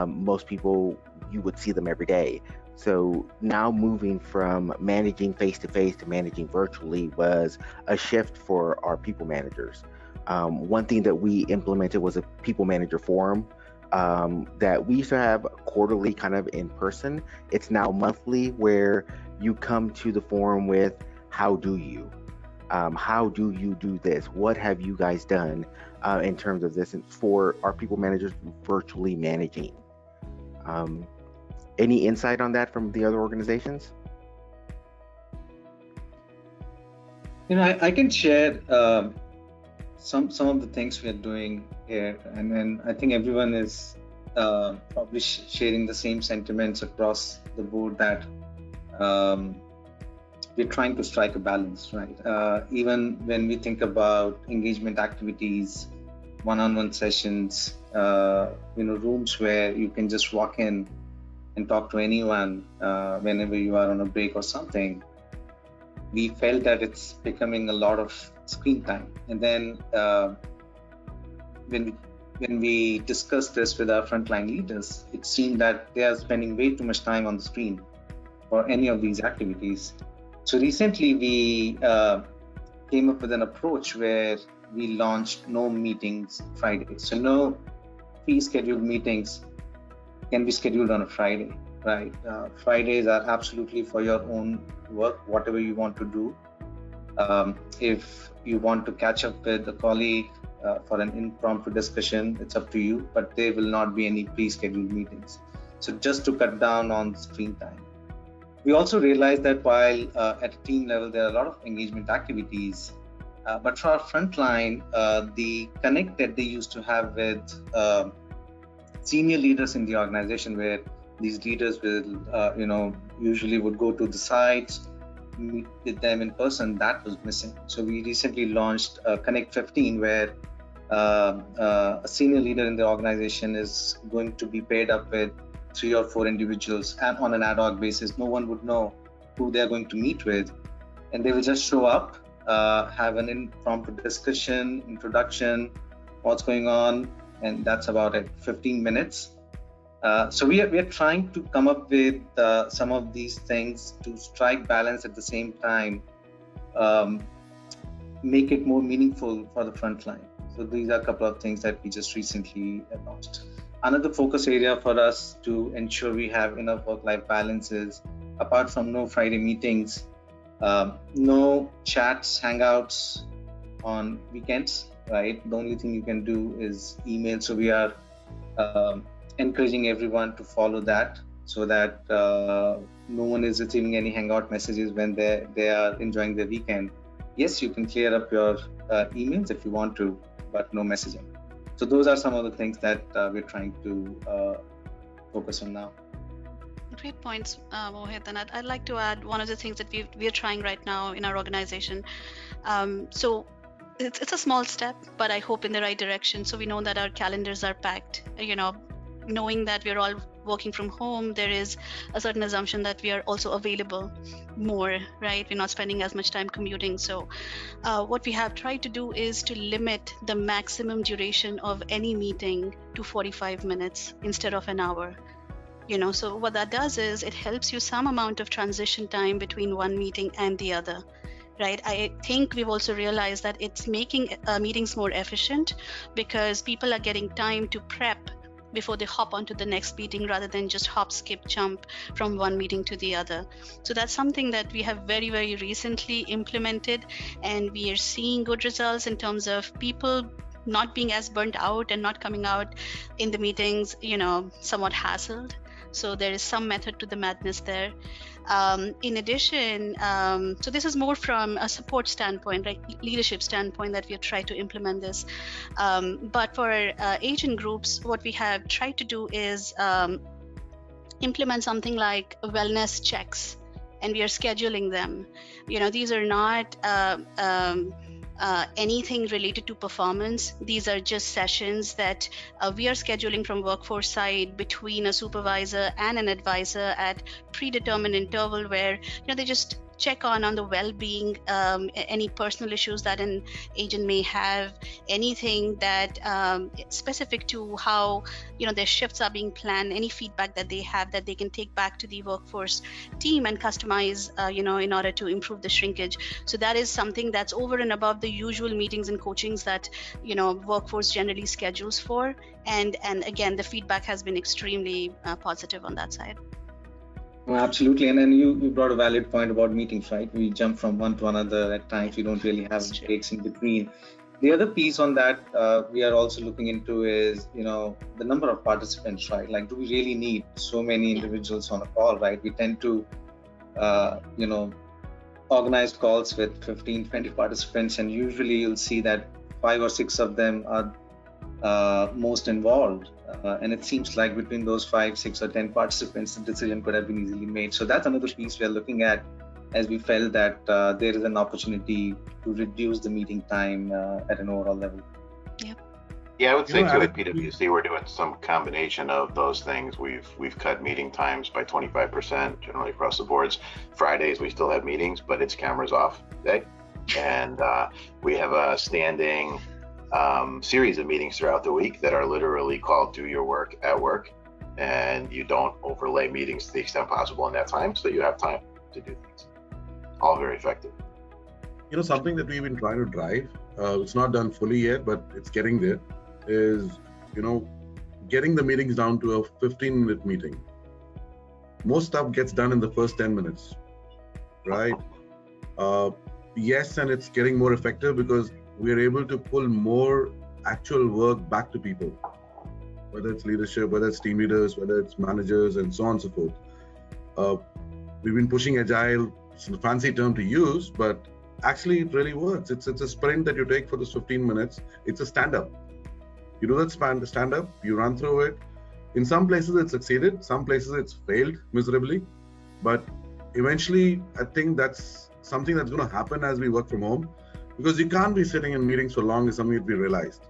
most people, you would see them every day. So now moving from managing face-to-face to managing virtually was a shift for our people managers. One thing that we implemented was a people manager forum that we used to have quarterly, kind of in person. It's now monthly, where you come to the forum with, how do you do this? What have you guys done in terms of this? And for our people managers virtually managing. Any insight on that from the other organizations? I can share some of the things we are doing here, and then I think everyone is probably sharing the same sentiments across the board, that we're trying to strike a balance, right? Even when we think about engagement activities, one-on-one sessions, rooms where you can just walk in and talk to anyone whenever you are on a break or something, we felt that it's becoming a lot of screen time. And then when we discussed this with our frontline leaders, it seemed that they are spending way too much time on the screen for any of these activities. So recently we came up with an approach where we launched no meetings Fridays. So no pre-scheduled meetings can be scheduled on a Friday, right? Fridays are absolutely for your own work, whatever you want to do. If you want to catch up with a colleague for an impromptu discussion, it's up to you, but there will not be any pre-scheduled meetings. So just to cut down on screen time. We also realized that while at a team level, there are a lot of engagement activities, but for our frontline, the connect that they used to have with senior leaders in the organization, where these leaders will, usually would go to the sites, meet with them in person, that was missing. So we recently launched Connect 15, where a senior leader in the organization is going to be paired up with 3 or 4 individuals, and on an ad hoc basis. No one would know who they're going to meet with, and they will just show up, have an impromptu discussion, introduction, what's going on, and that's about it, 15 minutes. So we are trying to come up with some of these things to strike balance at the same time, make it more meaningful for the frontline. So these are a couple of things that we just recently launched. Another focus area for us to ensure we have enough work-life balance is, apart from no Friday meetings, no chats, hangouts on weekends, right? The only thing you can do is email. So we are encouraging everyone to follow that, so that no one is receiving any hangout messages when they are enjoying their weekend. Yes, you can clear up your emails if you want to, but no messaging. So those are some of the things that we're trying to focus on now. Great points, Mohit. And I'd like to add one of the things that we're trying right now in our organization. So it's a small step, but I hope in the right direction. So we know that our calendars are packed. Knowing that we're all working from home, there is a certain assumption that we are also available more, right? We're not spending as much time commuting. So what we have tried to do is to limit the maximum duration of any meeting to 45 minutes instead of an hour. So what that does is it helps you some amount of transition time between one meeting and the other. Right. I think we've also realized that it's making meetings more efficient, because people are getting time to prep before they hop onto the next meeting, rather than just hop, skip, jump from one meeting to the other. So that's something that we have very, very recently implemented, and we are seeing good results in terms of people not being as burnt out and not coming out in the meetings, somewhat hassled. So there is some method to the madness there. In addition, so this is more from a support standpoint, right, leadership standpoint, that we have tried to implement this. But for agent groups, what we have tried to do is implement something like wellness checks, and we are scheduling them. These are not anything related to performance. These are just sessions that we are scheduling from workforce side between a supervisor and an advisor at predetermined interval, where they just check on the well-being, any personal issues that an agent may have, anything that specific to how their shifts are being planned, any feedback that they have that they can take back to the workforce team and customize in order to improve the shrinkage. So that is something that's over and above the usual meetings and coachings that workforce generally schedules for, and again, the feedback has been extremely positive on that side. Absolutely, and then you brought a valid point about meetings, right? We jump from one to another at times. We don't really have breaks in between. The other piece on that we are also looking into is, the number of participants, right? Like, do we really need so many individuals on a call, right? We tend to, organize calls with 15, 20 participants, and usually you'll see that 5 or 6 of them are most involved, and it seems like between those 5, 6 or 10 participants, the decision could have been easily made. So that's another piece we are looking at, as we felt that there is an opportunity to reduce the meeting time at an overall level. Yeah, I would say too at PwC we're doing some combination of those things. We've cut meeting times by 25% generally across the boards. Fridays we still have meetings, but it's cameras off day, and we have a standing series of meetings throughout the week that are literally called "Do Your Work at Work," and you don't overlay meetings to the extent possible in that time, so you have time to do things. all very effective. You know, something that we've been trying to drive, it's not done fully yet, but it's getting there, is, you know, getting the meetings down to a 15-minute meeting. Most stuff gets done in the first 10 minutes, right? Yes, and it's getting more effective because we're able to pull more actual work back to people, whether it's leadership, whether it's team leaders, whether it's managers, and so on and so forth. We've been pushing Agile. It's a fancy term to use, but actually it really works. It's a sprint that you take for this 15 minutes. It's a stand-up. You do that stand-up, you run through it. In some places it's succeeded, some places it's failed miserably, but eventually I think that's something that's going to happen as we work from home, because you can't be sitting in meetings for long is something that we realized.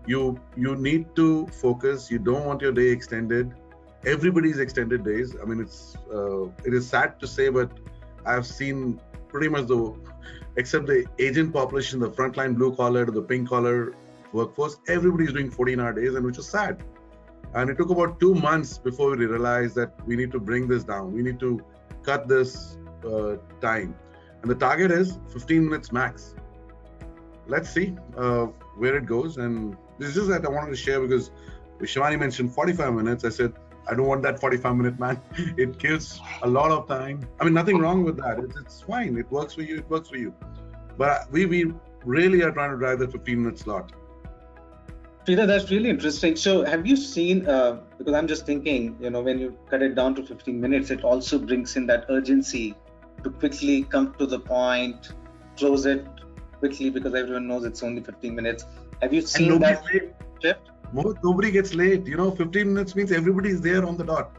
You need to focus. You don't want your day extended. Everybody's extended days. I mean, it is sad to say, but I've seen pretty much except the agent population, the frontline blue collar to the pink collar workforce, everybody's doing 14-hour days, and which is sad. And it took about 2 months before we realized that we need to bring this down. We need to cut this time. And the target is 15 minutes max. Let's see where it goes. And this is that I wanted to share because Shivani mentioned 45 minutes. I said, I don't want that 45-minute man. It kills a lot of time. I mean, nothing wrong with that. It's fine. It works for you. It works for you. But we really are trying to drive the 15-minute slot. Sridhar, that's really interesting. So have you seen, because I'm just thinking, you know, when you cut it down to 15 minutes, it also brings in that urgency to quickly come to the point, close it quickly because everyone knows it's only 15 minutes. Have you seen that shift? Nobody gets late. You know, 15 minutes means everybody is there on the dot.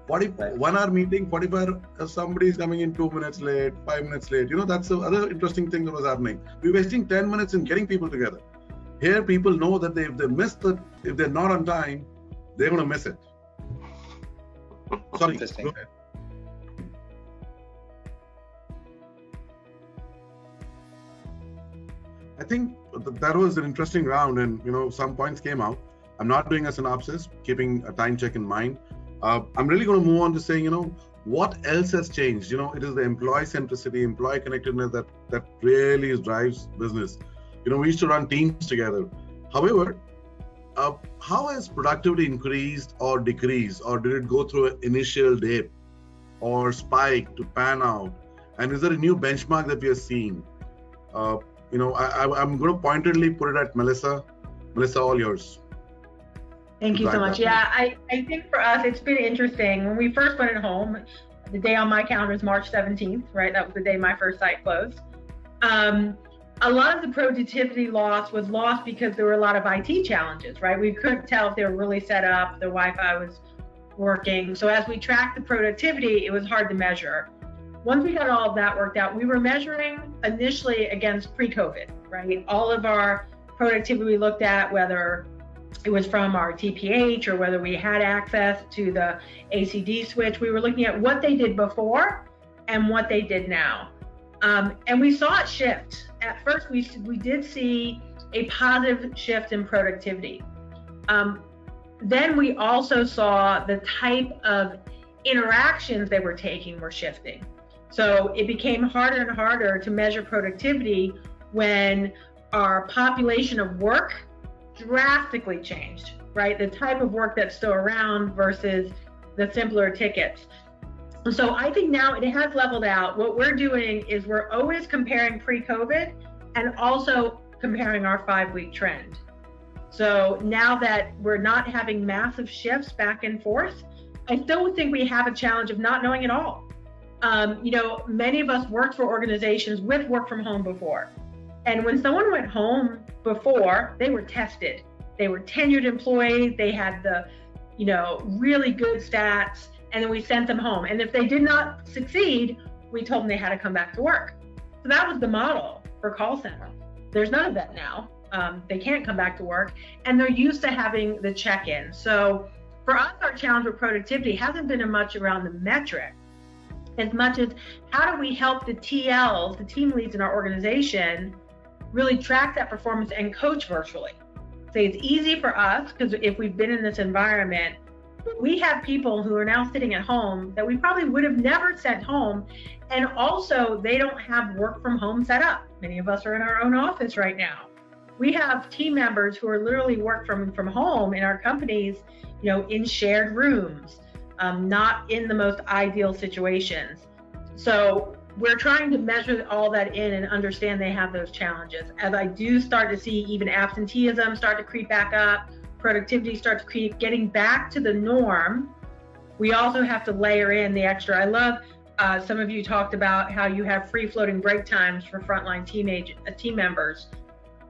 1 hour meeting, 45, somebody is coming in 2 minutes late, 5 minutes late. You know, that's the other interesting thing that was happening. We're wasting 10 minutes in getting people together. Here, people know that if they're not on time, they're going to miss it. Sorry, go ahead. I think that was an interesting round, and you know, some points came out. I'm not doing a synopsis, keeping a time check in mind. I'm really going to move on to saying, you know, what else has changed? You know, it is the employee centricity, employee connectedness that really drives business. You know, we used to run teams together. However, how has productivity increased or decreased, or did it go through an initial dip or spike to pan out? And is there a new benchmark that we are seeing? You know, I'm going to pointedly put it at Melissa. Melissa, all yours. Thank you so much. Yeah, I think for us, it's been interesting. When we first went at home, the day on my calendar is March 17th, right? That was the day my first site closed. A lot of the productivity loss was lost because there were a lot of IT challenges, right? We couldn't tell if they were really set up, the Wi-Fi was working. So as we tracked the productivity, it was hard to measure. Once we got all of that worked out, we were measuring initially against pre-COVID, right? All of our productivity we looked at, whether it was from our TPH or whether we had access to the ACD switch, we were looking at what they did before and what they did now. And we saw it shift. At first, we did see a positive shift in productivity. Then we also saw the type of interactions they were taking were shifting. So it became harder and harder to measure productivity when our population of work drastically changed, right? The type of work that's still around versus the simpler tickets. So I think now it has leveled out. What we're doing is we're always comparing pre-COVID and also comparing our 5-week trend. So now that we're not having massive shifts back and forth, I still think we have a challenge of not knowing it all. You know, many of us worked for organizations with work from home before. And when someone went home before, they were tested. They were tenured employees. They had the, you know, really good stats. And then we sent them home. And if they did not succeed, we told them they had to come back to work. So that was the model for call center. There's none of that now. They can't come back to work, and they're used to having the check-in. So for us, our challenge with productivity hasn't been much around the metric, as much as how do we help the TLs, the team leads in our organization, really track that performance and coach virtually. Say it's easy for us, because if we've been in this environment, We have people who are now sitting at home that we probably would have never sent home. And also, they don't have work from home set up. Many of us are in our own office right now. We have team members who are literally work from home in our companies, in shared rooms, not in the most ideal situations. So we're trying to measure all that in and understand they have those challenges. As I do start to see even absenteeism start to creep back up, productivity starts to creep, getting back to the norm, we also have to layer in the extra. I love some of you talked about how you have free floating break times for frontline team members.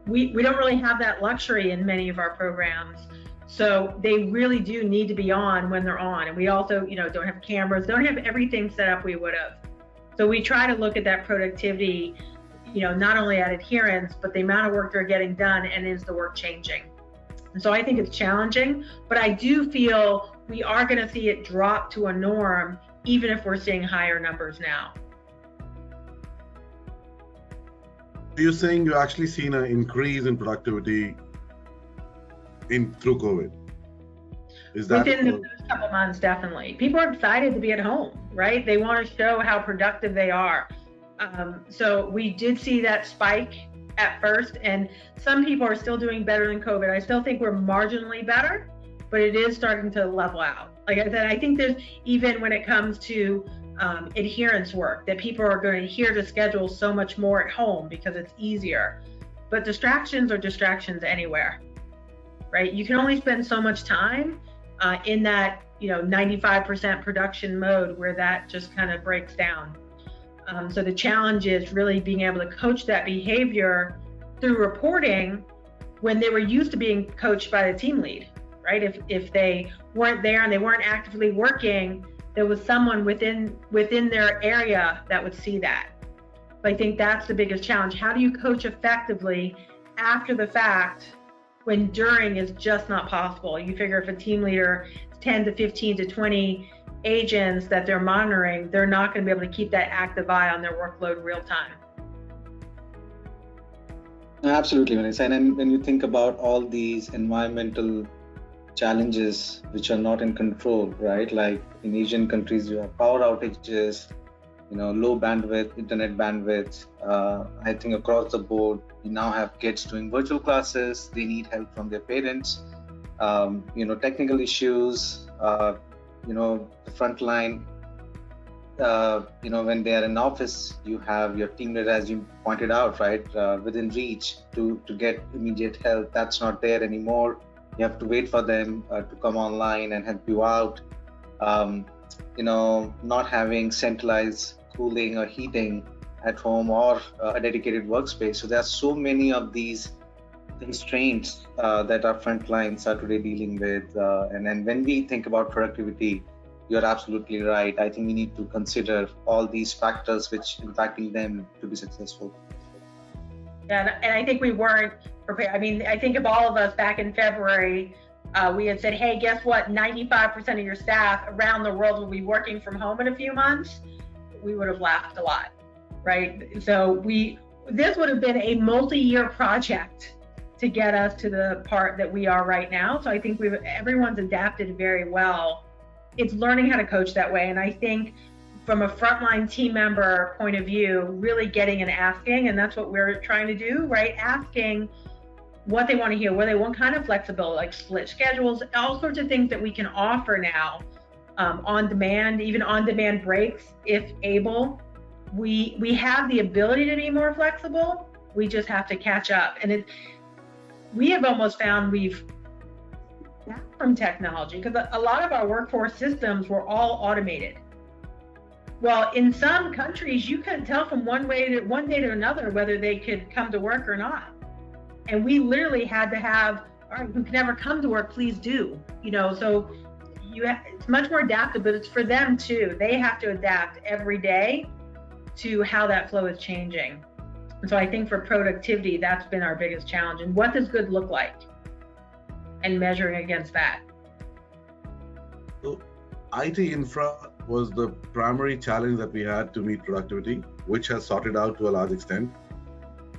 We don't really have that luxury in many of our programs. So they really do need to be on when they're on. And we also, don't have cameras, don't have everything set up we would have. So we try to look at that productivity, not only at adherence, but the amount of work they're getting done, and is the work changing? And so I think it's challenging, but I do feel we are going to see it drop to a norm, even if we're seeing higher numbers now. You're saying you're actually seen an increase in productivity through COVID? Is that within the first couple months? Definitely. People are excited to be at home, right? They want to show how productive they are. So we did see that spike at first, and some people are still doing better than COVID. I still think we're marginally better, but it is starting to level out. Like I said, I think there's, even when it comes to adherence work, that people are going to adhere to schedules so much more at home because it's easier. But distractions are distractions anywhere, right? You can only spend so much time in that 95% production mode where that just kind of breaks down. So the challenge is really being able to coach that behavior through reporting when they were used to being coached by the team lead, right? If they weren't there and they weren't actively working, there was someone within their area that would see that. But I think that's the biggest challenge. How do you coach effectively after the fact when during is just not possible? You figure if a team leader is 10 to 15 to 20 agents that they're monitoring, they're not going to be able to keep that active eye on their workload real time. Absolutely, Vanessa. And when you think about all these environmental challenges which are not in control, right? Like in Asian countries, you have power outages, low bandwidth, internet bandwidth. I think across the board, you now have kids doing virtual classes. They need help from their parents. Technical issues. The front line, when they are in office, you have your team leader, as you pointed out, right, within reach to get immediate help. That's not there anymore. You have to wait for them to come online and help you out. Not having centralized cooling or heating at home or a dedicated workspace. So there are so many of these constraints that our front lines are today dealing with. And when we think about productivity, you're absolutely right. I think we need to consider all these factors which impacting them to be successful. Yeah, and I think we weren't prepared. I mean, I think of all of us back in February, we had said, hey, guess what? 95% of your staff around the world will be working from home in a few months. We would have laughed a lot, right? So this would have been a multi-year project to get us to the part that we are right now. So I think everyone's adapted very well. It's learning how to coach that way. And I think from a frontline team member point of view, really getting and asking, and that's what we're trying to do, right? Asking what they want to hear, what they want, kind of flexibility, like split schedules, all sorts of things that we can offer now on demand, even on demand breaks, if able. We have the ability to be more flexible. We just have to catch up. And we have almost found we've from technology, because a lot of our workforce systems were all automated. Well, in some countries, you couldn't tell from one day to another whether they could come to work or not. And we literally had to have, all right, who can never come to work, please do. So it's much more adaptive, but it's for them too. They have to adapt every day to how that flow is changing. And so I think for productivity, that's been our biggest challenge. And what does good look like? And measuring against that. So IT infra was the primary challenge that we had to meet productivity, which has sorted out to a large extent,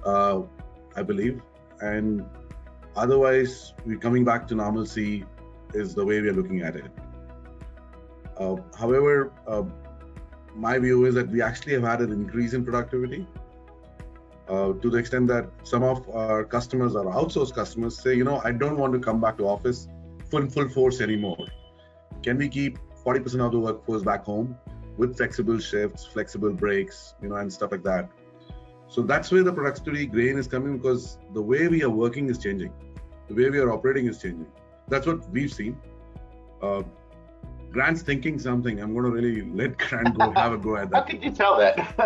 I believe. And otherwise, we're coming back to normalcy is the way we are looking at it. However, my view is that we actually have had an increase in productivity to the extent that some of our customers, our outsourced customers, say, I don't want to come back to office full force anymore. Can we keep 40% of the workforce back home with flexible shifts, flexible breaks, and stuff like that? So that's where the productivity gain is coming, because the way we are working is changing. The way we are operating is changing. That's what we've seen. Grant's thinking something. I'm going to really let Grant go have a go at that. How could you tell that?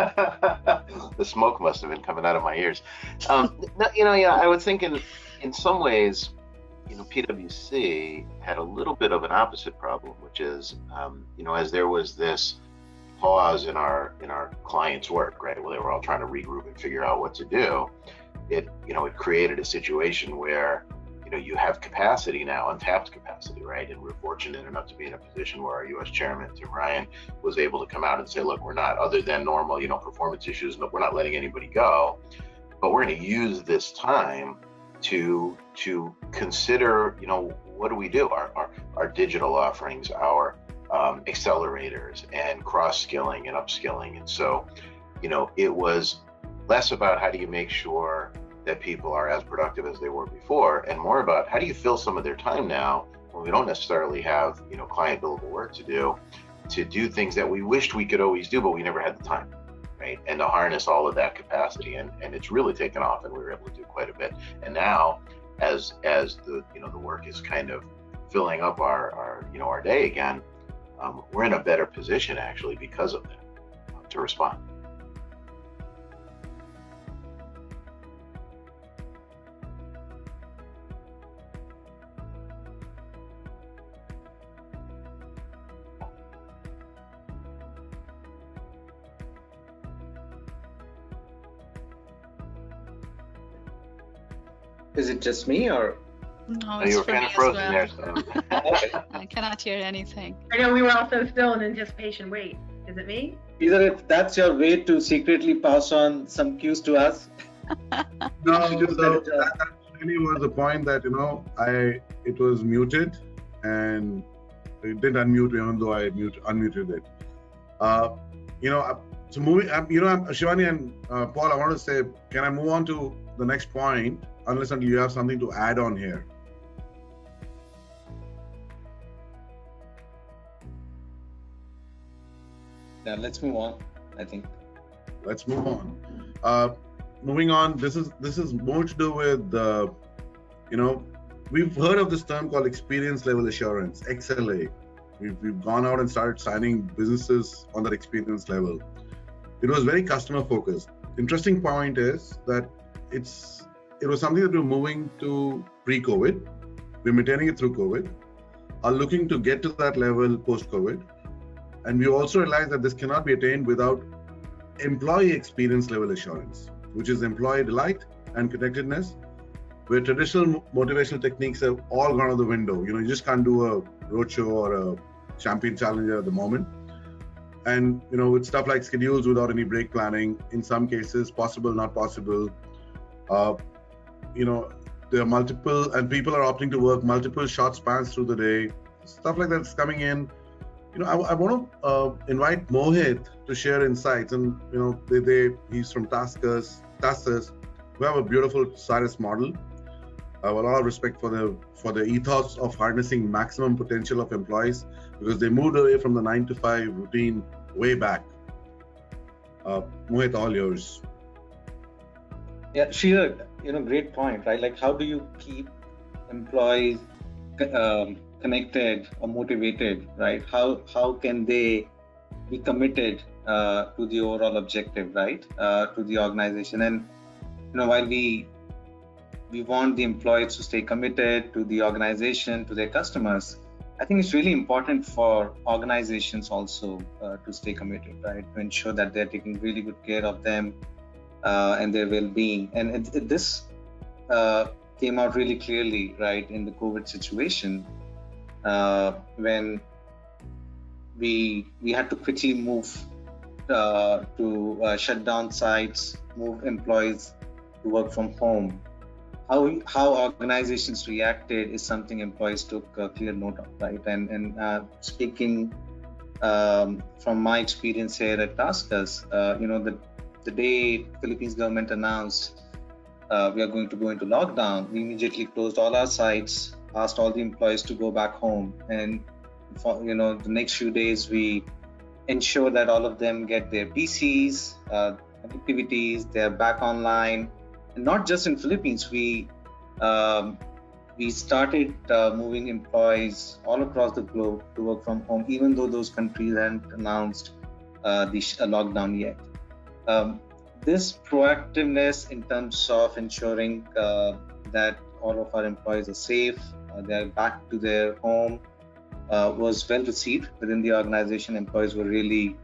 The smoke must have been coming out of my ears. I was thinking in some ways, PwC had a little bit of an opposite problem, which is, as there was this pause in our clients' work, right? Well, they were all trying to regroup and figure out what to do. It created a situation where, you have capacity now, untapped capacity, right? And we're fortunate enough to be in a position where our U.S. chairman, Tim Ryan, was able to come out and say, look, we're not, other than normal, performance issues, we're not letting anybody go, but we're going to use this time to consider, what do we do? Our digital offerings, our accelerators, and cross-skilling and upskilling. And so, it was less about how do you make sure that people are as productive as they were before, and more about how do you fill some of their time now when we don't necessarily have, client billable work to do things that we wished we could always do, but we never had the time, right? And to harness all of that capacity, and it's really taken off, and we were able to do quite a bit. And now, as the the work is kind of filling up our day again, we're in a better position actually because of that to respond. Is it just me, or? No, you were kind of frozen there. So. I cannot hear anything. I know we were also still in anticipation. Wait, is it me? Either if that's your way to secretly pass on some cues to us. No, so that really was the point that, it was muted and it didn't unmute even though I unmuted it. So moving, Shivani and Paul, I want to say, can I move on to the next point, unless until you have something to add on here? Yeah, let's move on, I think. Let's move on. Moving on, this is more to do with, we've heard of this term called experience level assurance, XLA. We've gone out and started signing businesses on that experience level. It was very customer focused. Interesting point is that it was something that we're moving to pre-COVID. We're maintaining it through COVID, are looking to get to that level post-COVID. And we also realize that this cannot be attained without employee experience level assurance, which is employee delight and connectedness, where traditional motivational techniques have all gone out the window. You just can't do a roadshow or a champion challenger at the moment. And, with stuff like schedules without any break planning, in some cases, possible, not possible. There are multiple, and people are opting to work multiple short spans through the day. Stuff like that's coming in. I want to invite Mohit to share insights, and he's from TaskUs, who have a beautiful Cyrus model. I have a lot of respect for the ethos of harnessing maximum potential of employees, because they moved away from the 9-to-5 routine way back. Mohit, all yours. Yeah, Sridhar, great point, right? Like, how do you keep employees connected or motivated, right? How can they be committed to the overall objective, right? To the organization. And while we want the employees to stay committed to the organization, to their customers, I think it's really important for organizations also to stay committed, right? To ensure that they're taking really good care of them and their well-being. And this came out really clearly, right, in the COVID situation, when we had to quickly move to shut down sites, move employees to work from home. How organizations reacted is something employees took clear note of, right? And speaking from my experience here at TaskUs, the day Philippines government announced we are going to go into lockdown, we immediately closed all our sites, asked all the employees to go back home, and for the next few days we ensure that all of them get their PCs, activities, they're back online. And not just in Philippines, we started moving employees all across the globe to work from home, even though those countries hadn't announced the lockdown yet. This proactiveness in terms of ensuring that all of our employees are safe, they're back to their home, was well received within the organization. Employees were really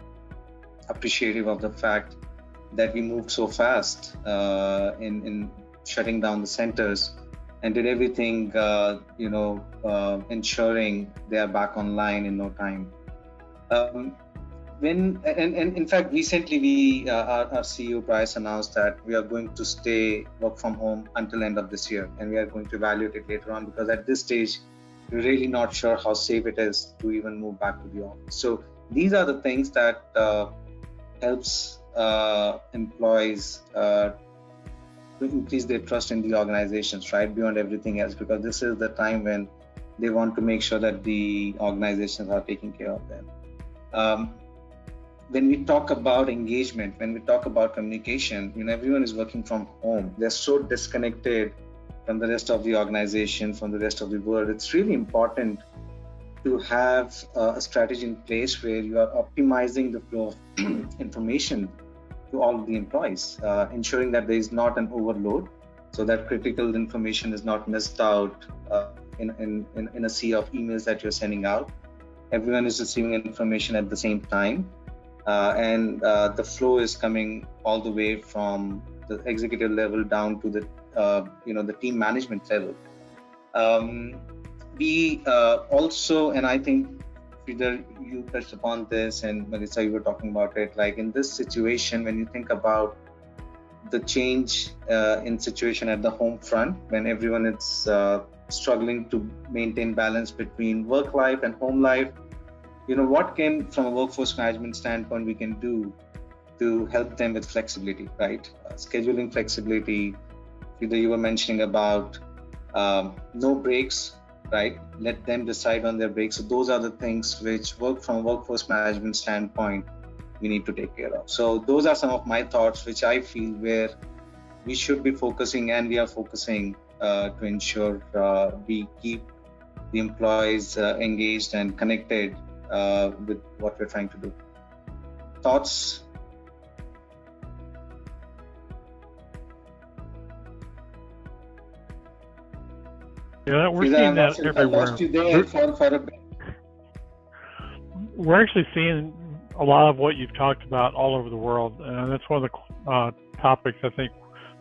appreciative of the fact that we moved so fast in shutting down the centers and did everything, ensuring they are back online in no time. In fact, recently our CEO Bryce announced that we are going to stay work from home until end of this year, and we are going to evaluate it later on, because at this stage we're really not sure how safe it is to even move back to the office. So these are the things that helps employees to increase their trust in the organizations, right, beyond everything else, because this is the time when they want to make sure that the organizations are taking care of them. When we talk about engagement, when we talk about communication, everyone is working from home. They're so disconnected from the rest of the organization, from the rest of the world. It's really important to have a strategy in place where you are optimizing the flow of information to all of the employees, ensuring that there is not an overload, so that critical information is not missed out in a sea of emails that you're sending out. Everyone is receiving information at the same time, and the flow is coming all the way from the executive level down to the team management level. We also, and I think Sridhar, you touched upon this, and Melissa, you were talking about it, like in this situation, when you think about the change in situation at the home front, when everyone is struggling to maintain balance between work life and home life, what can, from a workforce management standpoint, we can do to help them with flexibility, right? Scheduling flexibility. Sridhar, you were mentioning about no breaks, right? Let them decide on their breaks. So those are the things which from a workforce management standpoint, we need to take care of. So those are some of my thoughts, which I feel where we should be focusing, and we are focusing to ensure we keep the employees engaged and connected with what we're trying to do. Thoughts? Yeah, we're seeing that everywhere. We're actually seeing a lot of what you've talked about all over the world, and that's one of the topics I think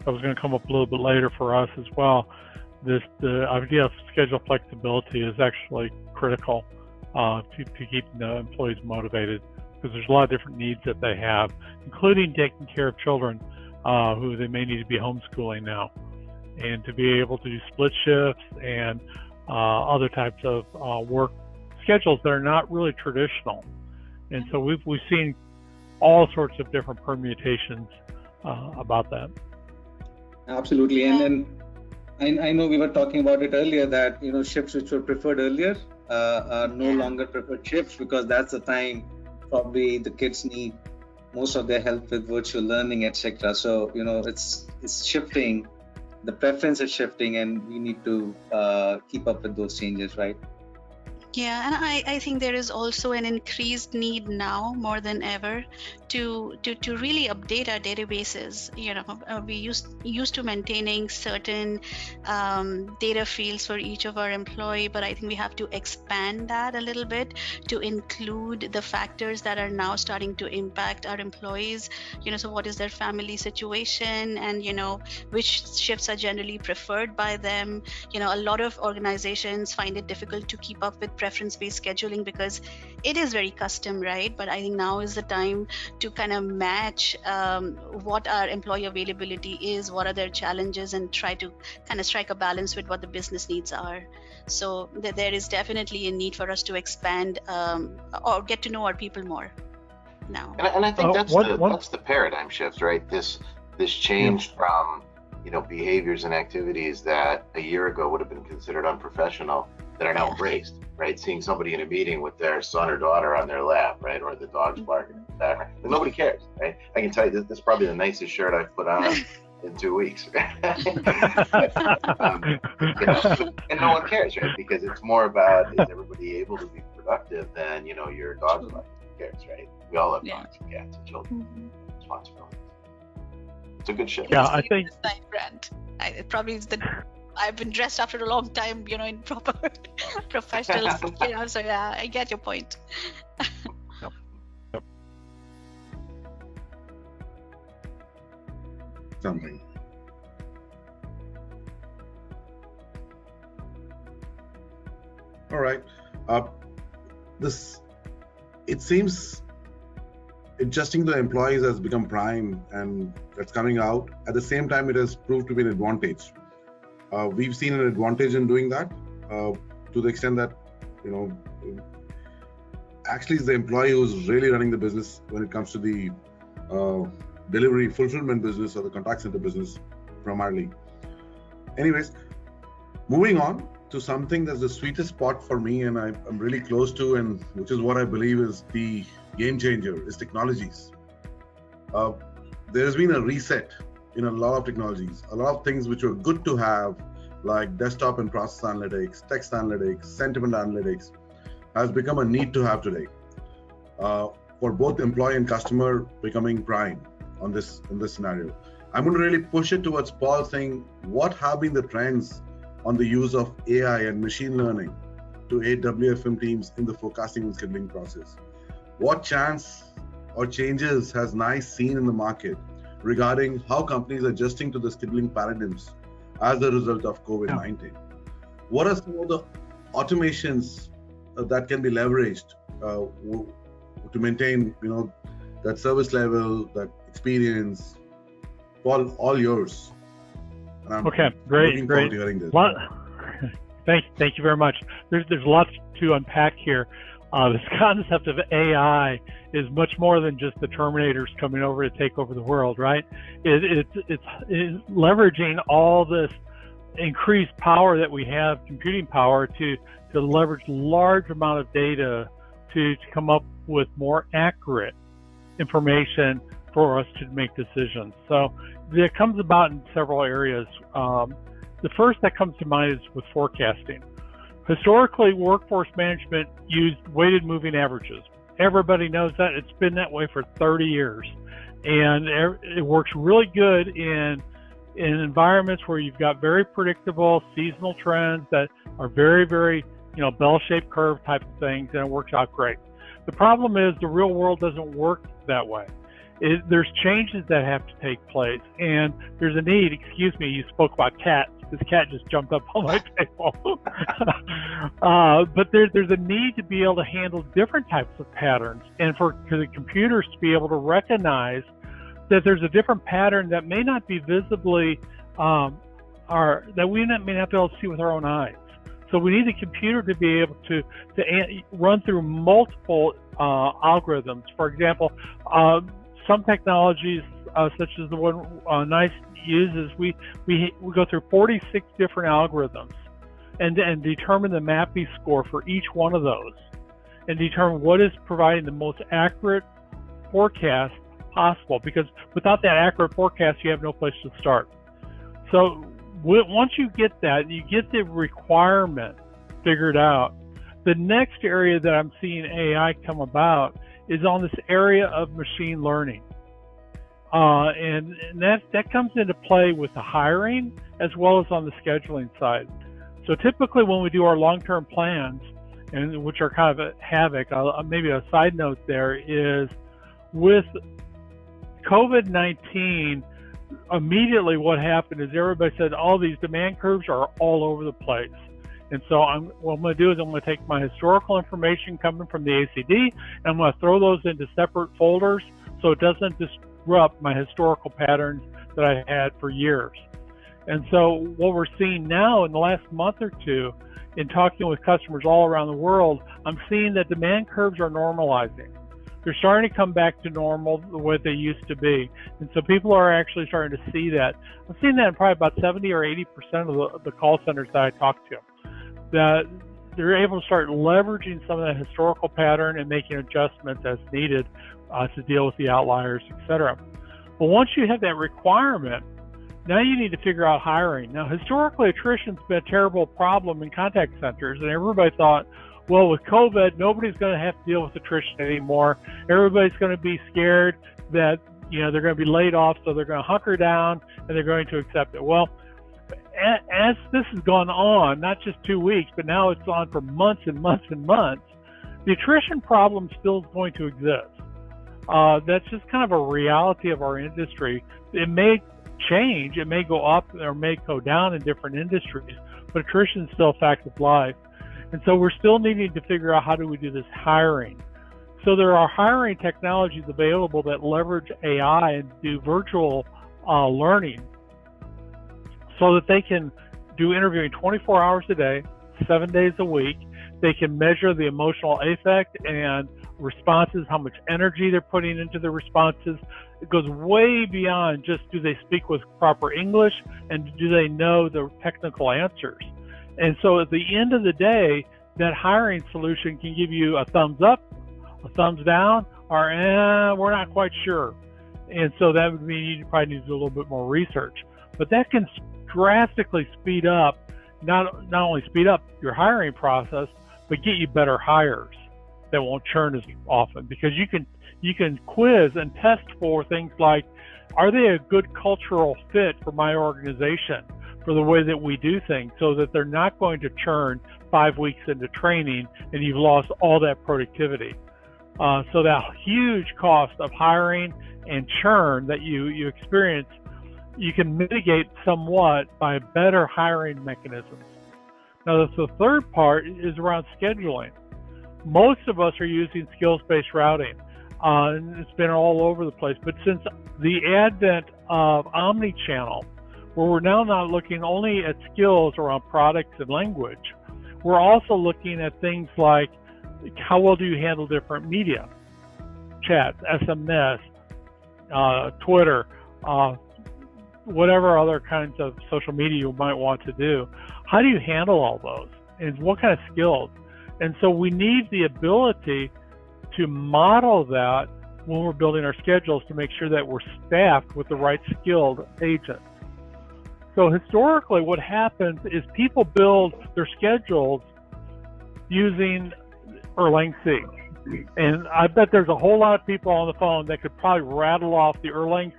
that was going to come up a little bit later for us as well. The idea of schedule flexibility is actually critical to keeping the employees motivated, because there's a lot of different needs that they have, including taking care of children who they may need to be homeschooling now. And to be able to do split shifts and other types of work schedules that are not really traditional. And so we've seen all sorts of different permutations about that. Absolutely. And then I know we were talking about it earlier that shifts which were preferred earlier are no longer preferred shifts, because that's the time probably the kids need most of their help with virtual learning, etc. So it's shifting. The preference is shifting, and we need to keep up with those changes, right? Yeah, and I think there is also an increased need now more than ever to really update our databases. We used to maintaining certain data fields for each of our employee, but I think we have to expand that a little bit to include the factors that are now starting to impact our employees. So what is their family situation, and which shifts are generally preferred by them. A lot of organizations find it difficult to keep up with preference-based scheduling because it is very custom, right? But I think now is the time to kind of match what our employee availability is, what are their challenges, and try to kind of strike a balance with what the business needs are. So there is definitely a need for us to expand or get to know our people more now. And I think that's the paradigm shift, right? This change from behaviors and activities that a year ago would have been considered unprofessional that are now embraced, right? Seeing somebody in a meeting with their son or daughter on their lap, right? Or the dog's barking, whatever. And nobody cares, right? I can tell you this is probably the nicest shirt I've put on in 2 weeks. And no one cares, right? Because it's more about, is everybody able to be productive than, your dog's barking. Who cares, right? We all have dogs and cats and children. Responsibilities. It's a good shift. Yeah, I think it probably is I've been dressed after a long time, in proper professional, so yeah, I get your point. Yep. Something. All right. It seems adjusting the employees has become prime, and that's coming out. At the same time, it has proved to be an advantage. We've seen an advantage in doing that to the extent that, actually it's the employee who's really running the business when it comes to the delivery fulfillment business or the contact center business primarily. Anyways, moving on to something that's the sweetest spot for me and I'm really close to, and which is what I believe is the game changer, is technologies. There's been a reset in a lot of technologies. A lot of things which were good to have, like desktop and process analytics, text analytics, sentiment analytics, has become a need to have today. For both employee and customer becoming prime in this scenario. I'm going to really push it towards Paul saying, what have been the trends on the use of AI and machine learning to aid WFM teams in the forecasting and scheduling process? What chance or changes has NICE seen in the market regarding how companies are adjusting to the scheduling paradigms as a result of COVID-19? What are some of the automations that can be leveraged to maintain, that service level, that experience? All yours. And I'm great. Looking forward to hearing this. Thank you very much. There's lots to unpack here. This concept of AI is much more than just the Terminators coming over to take over the world, right? It's leveraging all this increased power that we have, computing power, to leverage large amount of data to come up with more accurate information for us to make decisions. So it comes about in several areas. The first that comes to mind is with forecasting. Historically, workforce management used weighted moving averages. Everybody knows that. It's been that way for 30 years. And it works really good in environments where you've got very predictable seasonal trends that are very, very, bell-shaped curve type of things, and it works out great. The problem is the real world doesn't work that way. There's changes that have to take place, and there's a need. Excuse me, you spoke about cats. This cat just jumped up on my table. But there's a need to be able to handle different types of patterns, and for the computers to be able to recognize that there's a different pattern that may not be visibly, that we may not be able to see with our own eyes. So we need the computer to be able to run through multiple algorithms. For example, some technologies, such as the one NICE uses, we go through 46 different algorithms and determine the MAPI score for each one of those, and determine what is providing the most accurate forecast possible. Because without that accurate forecast, you have no place to start. So once you get that, you get the requirement figured out. The next area that I'm seeing AI come about is on this area of machine learning. And that comes into play with the hiring as well as on the scheduling side. So typically when we do our long-term plans, and which are kind of a havoc, maybe a side note there is, with COVID-19, immediately what happened is everybody said, all these demand curves are all over the place. And so what I'm going to do is I'm going to take my historical information coming from the ACD, and I'm going to throw those into separate folders so it doesn't disrupt my historical patterns that I had for years. And so what we're seeing now in the last month or two in talking with customers all around the world, I'm seeing that demand curves are normalizing. They're starting to come back to normal the way they used to be. And so people are actually starting to see that. I've seen that in probably about 70 or 80% of the call centers that I talk to, that they're able to start leveraging some of that historical pattern and making adjustments as needed to deal with the outliers, et cetera. But once you have that requirement, now you need to figure out hiring. Now, historically, attrition's been a terrible problem in contact centers, and everybody thought, well, with COVID, nobody's going to have to deal with attrition anymore. Everybody's going to be scared that, they're going to be laid off, so they're going to hunker down and they're going to accept it. Well, as this has gone on, not just 2 weeks, but now it's on for months and months and months, the attrition problem still is going to exist. That's just kind of a reality of our industry. It may change, it may go up or may go down in different industries, but attrition is still a fact of life. And so we're still needing to figure out how do we do this hiring. So there are hiring technologies available that leverage AI and do virtual learning so that they can do interviewing 24 hours a day, 7 days a week. They can measure the emotional affect and responses, how much energy they're putting into the responses. It goes way beyond just do they speak with proper English and do they know the technical answers. And so at the end of the day, that hiring solution can give you a thumbs up, a thumbs down, or we're not quite sure. And so that would mean you probably need to do a little bit more research. But that can drastically speed up, not only speed up your hiring process, but get you better hires that won't churn as often, because you can quiz and test for things like, are they a good cultural fit for my organization, for the way that we do things, so that they're not going to churn 5 weeks into training and you've lost all that productivity. So that huge cost of hiring and churn that you experience, you can mitigate somewhat by better hiring mechanisms. Now, the third part is around scheduling. Most of us are using skills-based routing, and it's been all over the place. But since the advent of omnichannel, where we're now not looking only at skills around products and language, we're also looking at things like how well do you handle different media, chats, SMS, Twitter, whatever other kinds of social media you might want to do. How do you handle all those? And what kind of skills? And so we need the ability to model that when we're building our schedules to make sure that we're staffed with the right skilled agents. So historically, what happens is people build their schedules using Erlang C. And I bet there's a whole lot of people on the phone that could probably rattle off the Erlang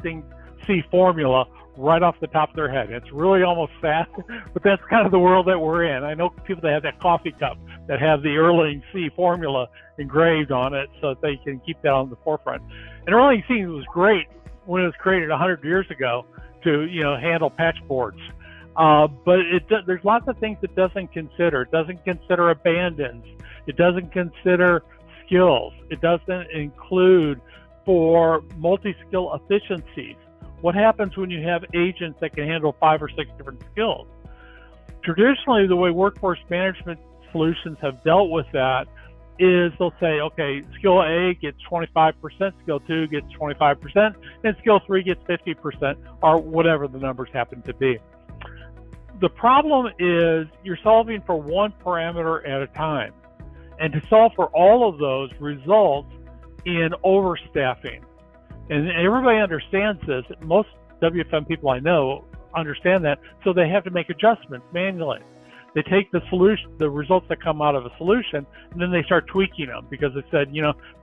C formula right off the top of their head. It's really almost sad, but that's kind of the world that we're in. I know people that have that coffee cup that have the Erlang C formula engraved on it so that they can keep that on the forefront. And Erlang C was great when it was created 100 years ago to handle patch boards. But there's lots of things it doesn't consider. It doesn't consider abandons. It doesn't consider skills. It doesn't include for multi-skill efficiencies. What happens when you have agents that can handle 5 or 6 different skills? Traditionally, the way workforce management solutions have dealt with that is they'll say, okay, skill A gets 25%, skill 2 gets 25%, and skill 3 gets 50%, or whatever the numbers happen to be. The problem is you're solving for one parameter at a time. And to solve for all of those results in overstaffing. And everybody understands this. Most WFM people I know understand that, so they have to make adjustments manually. They take the solution, the results that come out of a solution, and then they start tweaking them because they said,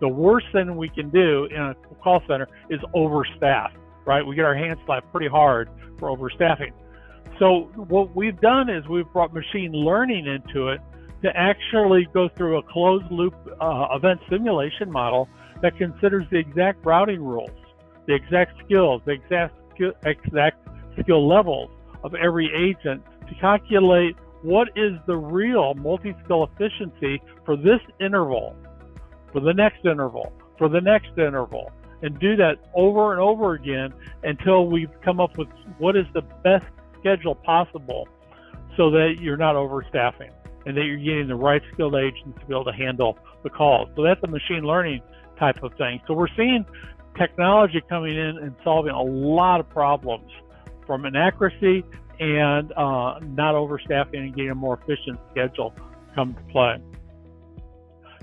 the worst thing we can do in a call center is overstaff, right? We get our hands slapped pretty hard for overstaffing. So what we've done is we've brought machine learning into it to actually go through a closed loop event simulation model that considers the exact routing rules, the exact skills, the exact skill levels of every agent to calculate what is the real multi-skill efficiency for this interval, for the next interval, for the next interval, and do that over and over again until we've come up with what is the best schedule possible so that you're not overstaffing. and that you're getting the right skilled agents to be able to handle the calls. So that's a machine learning type of thing. So we're seeing technology coming in and solving a lot of problems from inaccuracy and not overstaffing and getting a more efficient schedule come to play.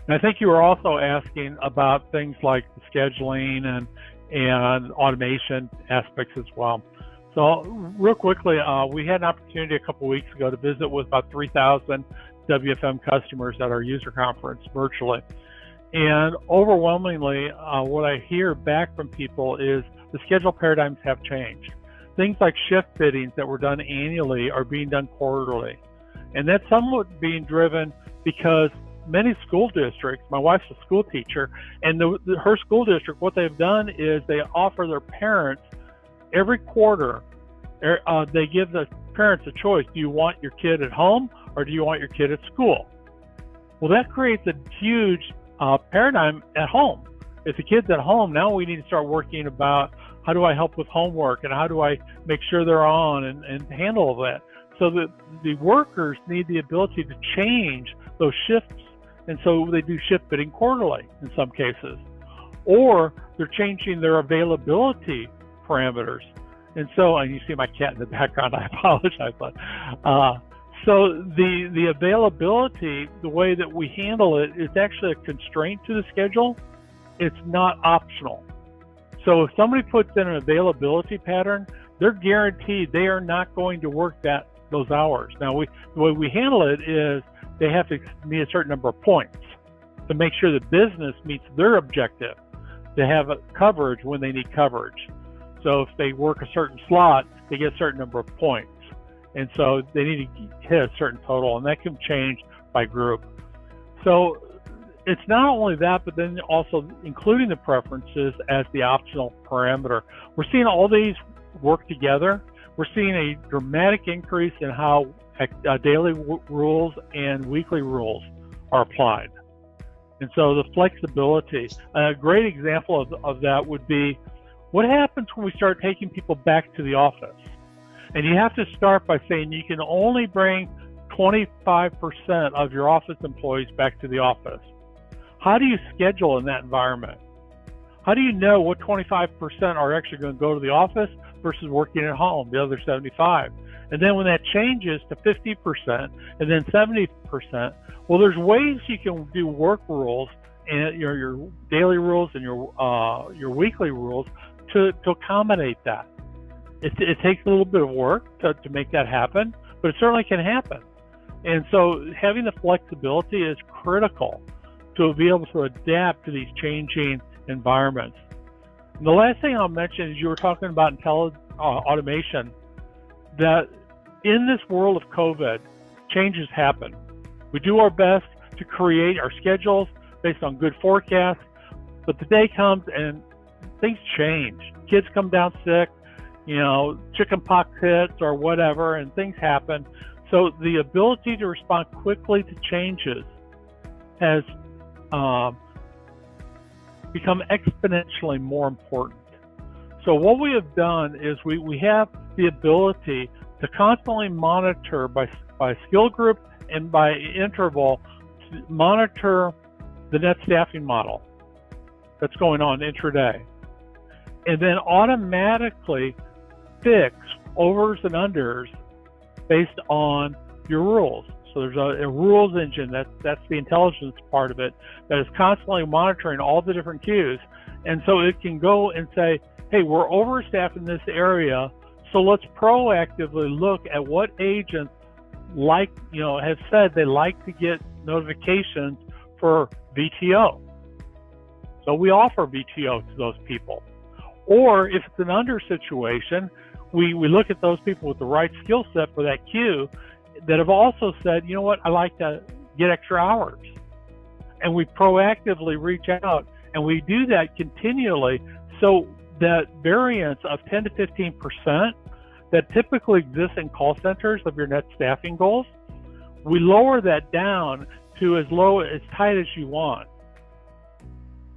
And I think you were also asking about things like the scheduling and automation aspects as well. So real quickly, we had an opportunity a couple weeks ago to visit with about 3,000 WFM customers at our user conference virtually. And overwhelmingly, what I hear back from people is the schedule paradigms have changed. Things like shift fittings that were done annually are being done quarterly. And that's somewhat being driven because many school districts, my wife's a school teacher, and her school district, what they've done is they offer their parents every quarter, they give the parents a choice. Do you want your kid at home or do you want your kid at school? Well, that creates a huge paradigm at home. If the kid's at home, now we need to start working about how do I help with homework and how do I make sure they're on and handle that. So that the workers need the ability to change those shifts, and so they do shift fitting quarterly in some cases. Or they're changing their availability parameters. And so, and you see my cat in the background, I apologize, but so the availability, the way that we handle it, is actually a constraint to the schedule. It's not optional. So if somebody puts in an availability pattern, they're guaranteed they are not going to work those hours. Now, the way we handle it is they have to meet a certain number of points to make sure the business meets their objective to have coverage when they need coverage. So if they work a certain slot, they get a certain number of points. And so they need to hit a certain total, and that can change by group. So it's not only that, but then also including the preferences as the optional parameter. We're seeing all these work together. We're seeing a dramatic increase in how daily rules and weekly rules are applied. And so the flexibility, a great example of that would be what happens when we start taking people back to the office. And you have to start by saying you can only bring 25% of your office employees back to the office. How do you schedule in that environment? How do you know what 25% are actually going to go to the office versus working at home, the other 75%? And then when that changes to 50% and then 70%, well, there's ways you can do work rules and your daily rules and your weekly rules to accommodate that. It takes a little bit of work to make that happen, but it certainly can happen. And so having the flexibility is critical to be able to adapt to these changing environments. And the last thing I'll mention is you were talking about automation, that in this world of COVID, changes happen. We do our best to create our schedules based on good forecasts, but the day comes and things change. Kids come down sick, chicken pox hits or whatever, and things happen. So the ability to respond quickly to changes has become exponentially more important. So what we have done is we have the ability to constantly monitor by skill group and by interval, to monitor the net staffing model that's going on intraday, and then automatically fix overs and unders based on your rules. So there's a rules engine, that's the intelligence part of it, that is constantly monitoring all the different queues. And so it can go and say, hey, we're overstaffed in this area, so let's proactively look at what agents have said they like to get notifications for VTO. So we offer VTO to those people. Or if it's an under situation, we look at those people with the right skill set for that queue that have also said, you know what, I like to get extra hours. And we proactively reach out, and we do that continually. So that variance of 10 to 15% that typically exists in call centers of your net staffing goals, we lower that down to as tight as you want,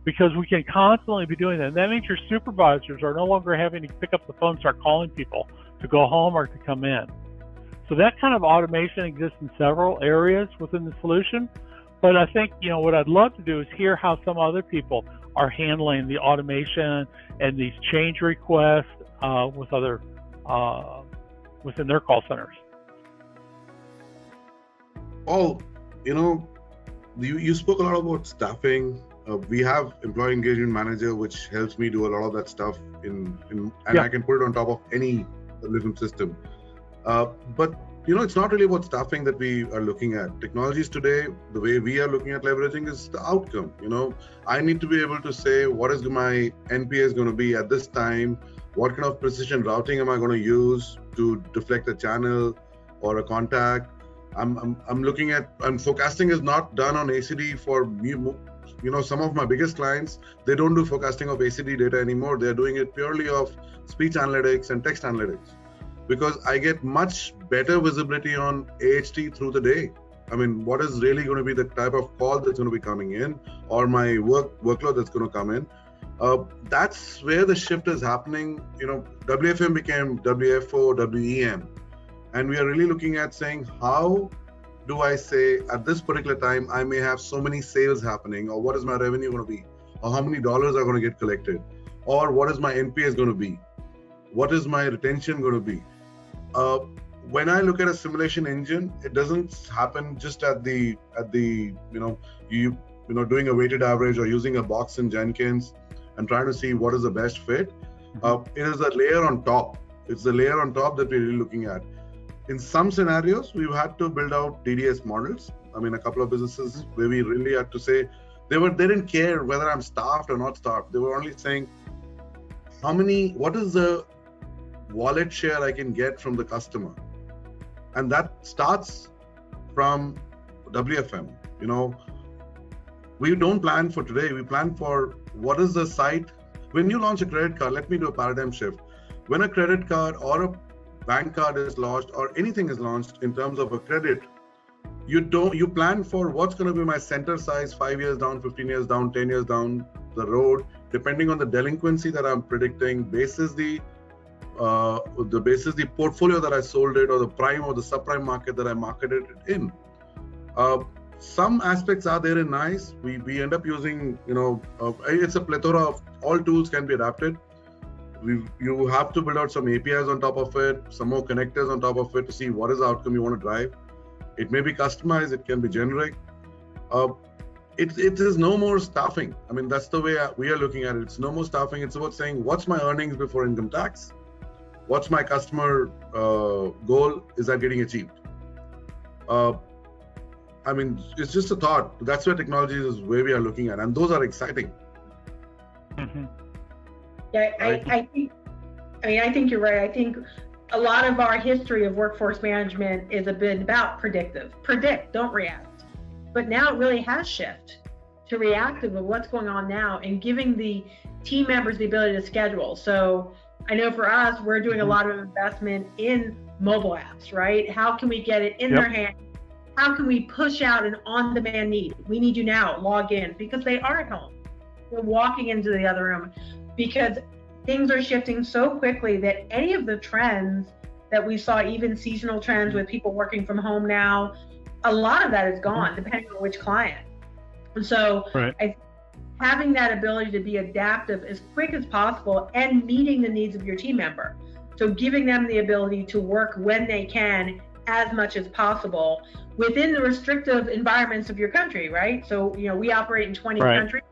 because we can constantly be doing that. And that means your supervisors are no longer having to pick up the phone and start calling people to go home or to come in. So that kind of automation exists in several areas within the solution. But I think, what I'd love to do is hear how some other people are handling the automation and these change requests with other within their call centers. Paul, you spoke a lot about staffing. We have employee engagement manager, which helps me do a lot of that stuff and I can put it on top of any LIFM system. But it's not really about staffing that we are looking at. Technologies today, the way we are looking at leveraging is the outcome. I need to be able to say, what is my NPS going to be at this time? What kind of precision routing am I going to use to deflect a channel or a contact? I'm forecasting is not done on ACD for me. Some of my biggest clients, they don't do forecasting of ACD data anymore. They're doing it purely of speech analytics and text analytics, because I get much better visibility on AHT through the day. What is really going to be the type of call that's going to be coming in, or my workload that's going to come in. That's where the shift is happening. WFM became WFO, WEM. And we are really looking at saying, how do I say at this particular time, I may have so many sales happening, or what is my revenue going to be, or how many dollars are going to get collected, or what is my NPS going to be? What is my retention going to be? When I look at a simulation engine, it doesn't happen just at the doing a weighted average or using a box in Jenkins and trying to see what is the best fit. It is a layer on top. It's the layer on top that we're really looking at. In some scenarios, we've had to build out DDS models. A couple of businesses where we really had to say, they didn't care whether I'm staffed or not staffed. They were only saying, what is the wallet share I can get from the customer? And that starts from WFM. We don't plan for today. We plan for what is the site. When you launch a credit card, let me do a paradigm shift. When a credit card or a bank card is launched, or anything is launched in terms of a credit, you plan for what's going to be my center size 5 years down, 15 years down, 10 years down the road, depending on the delinquency that I'm predicting, basis the portfolio that I sold it, or the prime or the subprime market that I marketed it in. Some aspects are there in NICE. We end up using, it's a plethora of all tools can be adapted. You have to build out some APIs on top of it, some more connectors on top of it to see what is the outcome you want to drive. It may be customized, it can be generic. It is no more staffing. That's the way we are looking at it. It's no more staffing. It's about saying, what's my earnings before income tax? What's my customer goal? Is that getting achieved? It's just a thought. That's where technology is, where we are looking at, and those are exciting. Mm-hmm. Yeah, I think you're right. I think a lot of our history of workforce management is a bit about predictive. Predict, don't react. But now it really has shifted to reactive of what's going on now and giving the team members the ability to schedule. So I know for us, we're doing a lot of investment in mobile apps, right? How can we get it in their hands? How can we push out an on-demand need? We need you now, log in, because they are at home. We're walking into the other room, because things are shifting so quickly that any of the trends that we saw, even seasonal trends with people working from home now, a lot of that is gone, depending on which client. And so having that ability to be adaptive as quick as possible and meeting the needs of your team member. So giving them the ability to work when they can as much as possible within the restrictive environments of your country, right? So, we operate in 20 countries.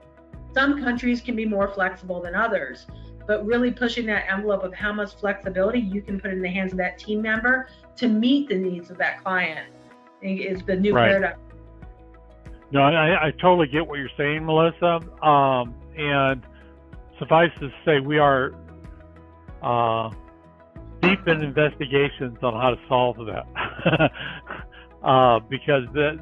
Some countries can be more flexible than others, but really pushing that envelope of how much flexibility you can put in the hands of that team member to meet the needs of that client is the new paradigm. No, I totally get what you're saying, Melissa. And suffice to say, we are deep in investigations on how to solve that. Because the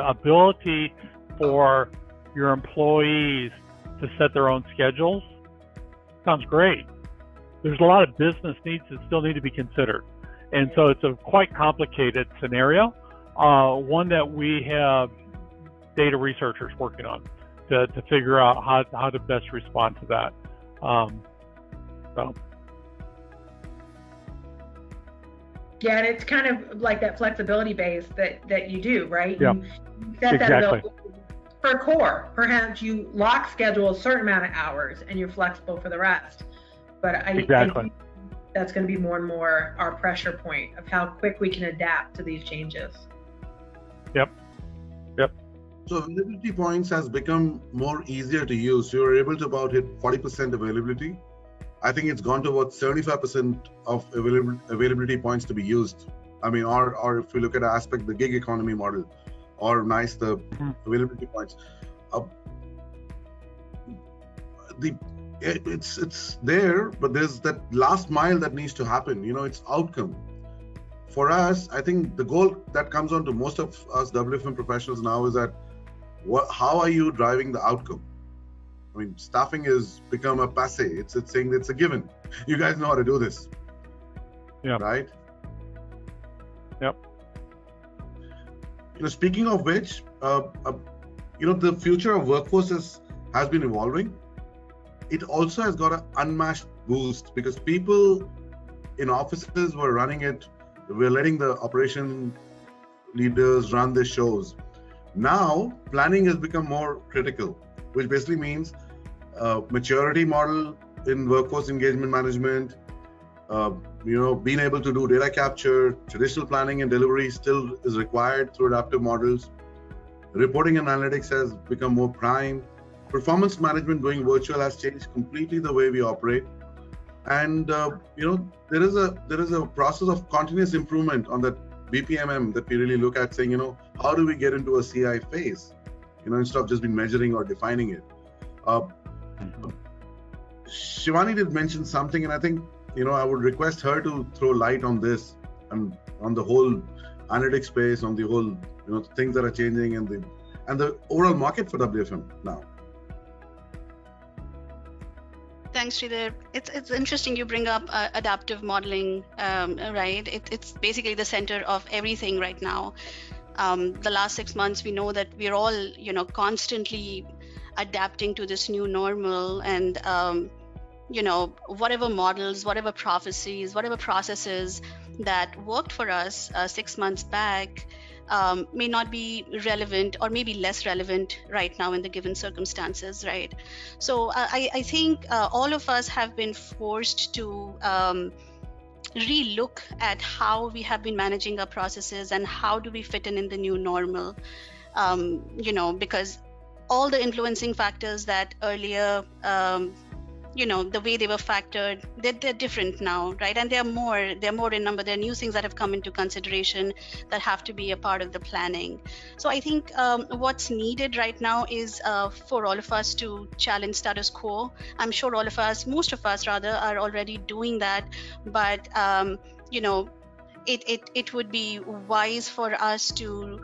ability for your employees to set their own schedules sounds great. There's a lot of business needs that still need to be considered. And so it's a quite complicated scenario, one that we have data researchers working on to figure out how to best respond to that. Yeah, and it's kind of like that flexibility base that you do, right? Yeah, you set exactly. That for core, perhaps you lock schedule a certain amount of hours and you're flexible for the rest. But I think that's going to be more and more our pressure point of how quick we can adapt to these changes. Yep. So availability points has become more easier to use. So you're able to about hit 40% availability. I think it's gone to about 75% of availability points to be used. I mean, or if you look at the aspect, the gig economy model, or NICE, the availability points. It's there, but there's that last mile that needs to happen. It's outcome. For us, I think the goal that comes on to most of us WFM professionals now is that how are you driving the outcome? I mean, staffing has become a passé. It's saying it's a given. You guys know how to do this. Yeah. Right? Yep. Speaking of which, the future of workforce has been evolving. It also has got an unmatched boost because people in offices were running it. We're letting the operation leaders run their shows. Now, planning has become more critical, which basically means maturity model in workforce engagement management, being able to do data capture, traditional planning and delivery still is required through adaptive models. Reporting and analytics has become more prime. Performance management going virtual has changed completely the way we operate. And there is a process of continuous improvement on that BPMM that we really look at, saying, how do we get into a CI phase, instead of just been measuring or defining it. Shivani did mention something, and I think, I would request her to throw light on this and on the whole analytics space, on the whole, things that are changing and the overall market for WFM now. Thanks, Sridhar. It's interesting you bring up adaptive modeling, right? It's basically the center of everything right now. The last 6 months, we know that we're all, constantly adapting to this new normal, and whatever models, whatever prophecies, whatever processes that worked for us 6 months back may not be relevant, or maybe less relevant right now in the given circumstances, right? So I think all of us have been forced to re-look at how we have been managing our processes and how do we fit in the new normal, because all the influencing factors that earlier the way they were factored, they're different now, right? And they're more in number. There are new things that have come into consideration that have to be a part of the planning. So I think what's needed right now is for all of us to challenge status quo. I'm sure most of us rather, are already doing that, but it would be wise for us to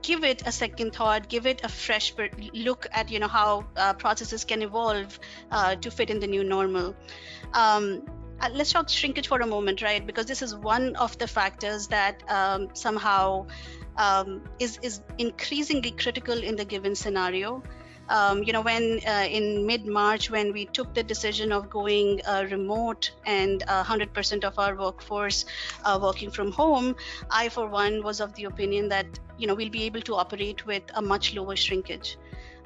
give it a second thought, give it a fresh look at how processes can evolve to fit in the new normal. Let's talk shrinkage for a moment, right? Because this is one of the factors that somehow is increasingly critical in the given scenario. When in mid-March, when we took the decision of going remote and 100% of our workforce working from home, I, for one, was of the opinion that, we'll be able to operate with a much lower shrinkage.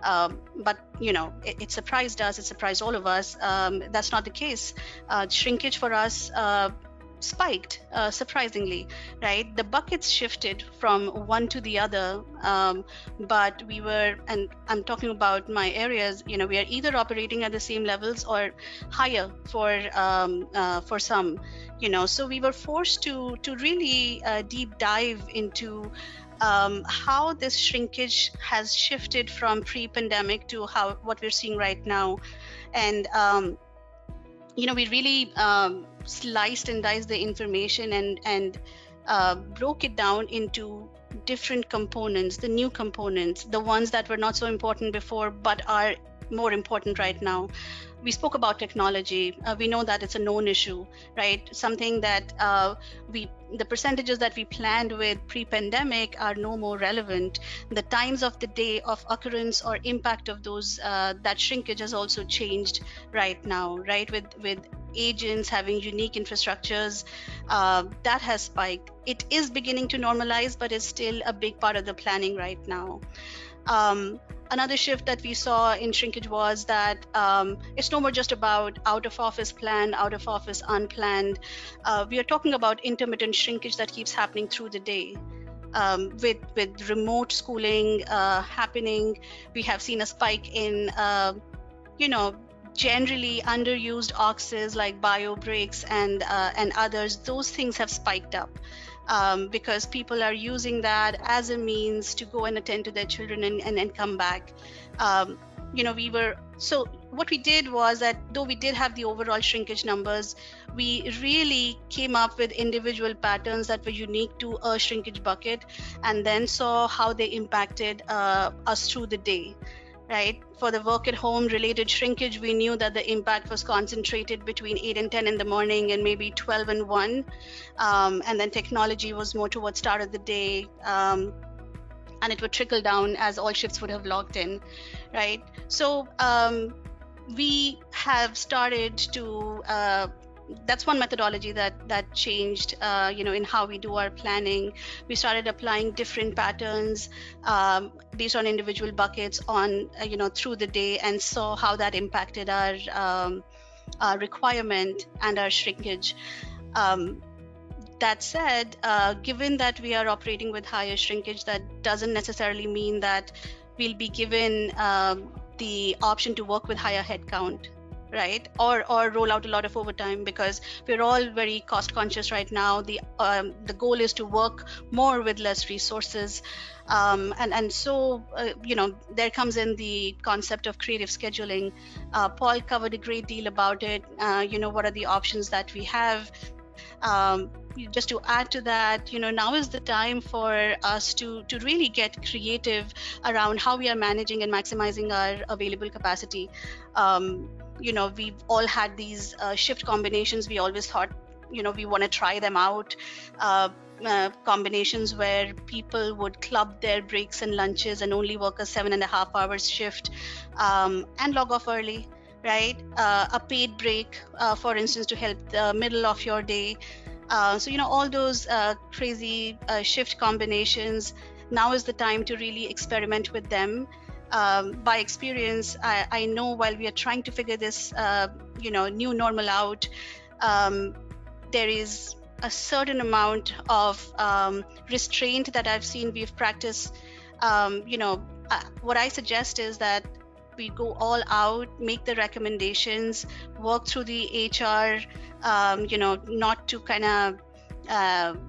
But, it surprised us, it surprised all of us. That's not the case. Shrinkage for us spiked, surprisingly, right? The buckets shifted from one to the other, but we were, and I'm talking about my areas, we are either operating at the same levels or higher for some, so we were forced to really deep dive into how this shrinkage has shifted from pre-pandemic to what we're seeing right now. And we really sliced and diced the information and broke it down into different components, the new components, the ones that were not so important before but are more important right now. We spoke about technology. We know that it's a known issue, right? Something that the percentages that we planned with pre-pandemic are no more relevant. The times of the day of occurrence or impact of those that shrinkage has also changed right now, right? With agents, having unique infrastructures, that has spiked. It is beginning to normalize, but it's still a big part of the planning right now. Another shift that we saw in shrinkage was that it's no more just about out-of-office planned, out-of-office unplanned. We are talking about intermittent shrinkage that keeps happening through the day. With remote schooling happening, we have seen a spike in, generally underused auxes like BioBricks and others. Those things have spiked up. Because people are using that as a means to go and attend to their children and come back. So what we did was that though we did have the overall shrinkage numbers, we really came up with individual patterns that were unique to a shrinkage bucket, and then saw how they impacted us through the day. Right? For the work at home related shrinkage, we knew that the impact was concentrated between 8 and 10 in the morning and maybe 12 and 1. And then technology was more towards start of the day. And it would trickle down as all shifts would have logged in. Right? So we have started to that's one methodology that changed, in how we do our planning. We started applying different patterns based on individual buckets on, through the day, and saw how that impacted our requirement and our shrinkage. That said, given that we are operating with higher shrinkage, that doesn't necessarily mean that we'll be given the option to work with higher headcount. Right, or roll out a lot of overtime, because we're all very cost conscious right now. The goal is to work more with less resources, and so there comes in the concept of creative scheduling. Paul covered a great deal about it. What are the options that we have? Just to add to that, now is the time for us to really get creative around how we are managing and maximizing our available capacity. We've all had these shift combinations. We always thought, we want to try them out. Combinations where people would club their breaks and lunches and only work a 7.5 hours shift and log off early, right? A paid break, for instance, to help the middle of your day. All those crazy shift combinations, now is the time to really experiment with them. By experience, I know while we are trying to figure this, new normal out, there is a certain amount of restraint that I've seen we've practiced. What I suggest is that we go all out, make the recommendations, work through the HR, not to kind of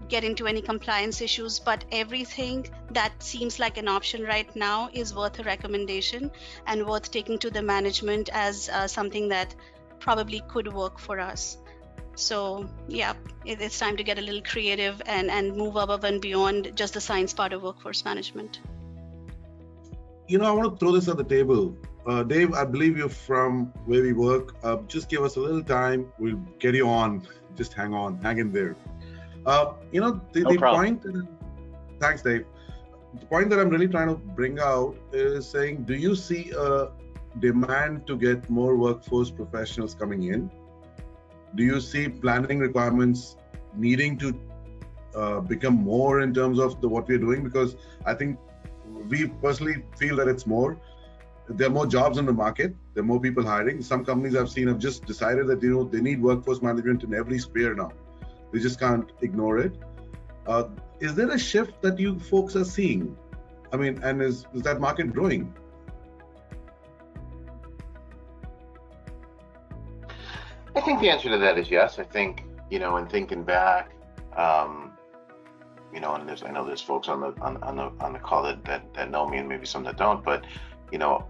get into any compliance issues, but everything that seems like an option right now is worth a recommendation and worth taking to the management as something that probably could work for us. So yeah, it's time to get a little creative and move above and beyond just the science part of workforce management. I want to throw this on the table. Dave, I believe you're from where we work. Just give us a little time. We'll get you on. Just hang in there. The point, thanks, Dave. The point that I'm really trying to bring out is saying, do you see a demand to get more workforce professionals coming in? Do you see planning requirements needing to become more in terms of what we're doing? Because I think we personally feel that it's more. There are more jobs in the market. There are more people hiring. Some companies I've seen have just decided that they need workforce management in every sphere now. They just can't ignore it. Is there a shift that you folks are seeing? I mean, and is that market growing? I think the answer to that is yes. I think, in thinking back, and I know there's folks on the call that know me and maybe some that don't, but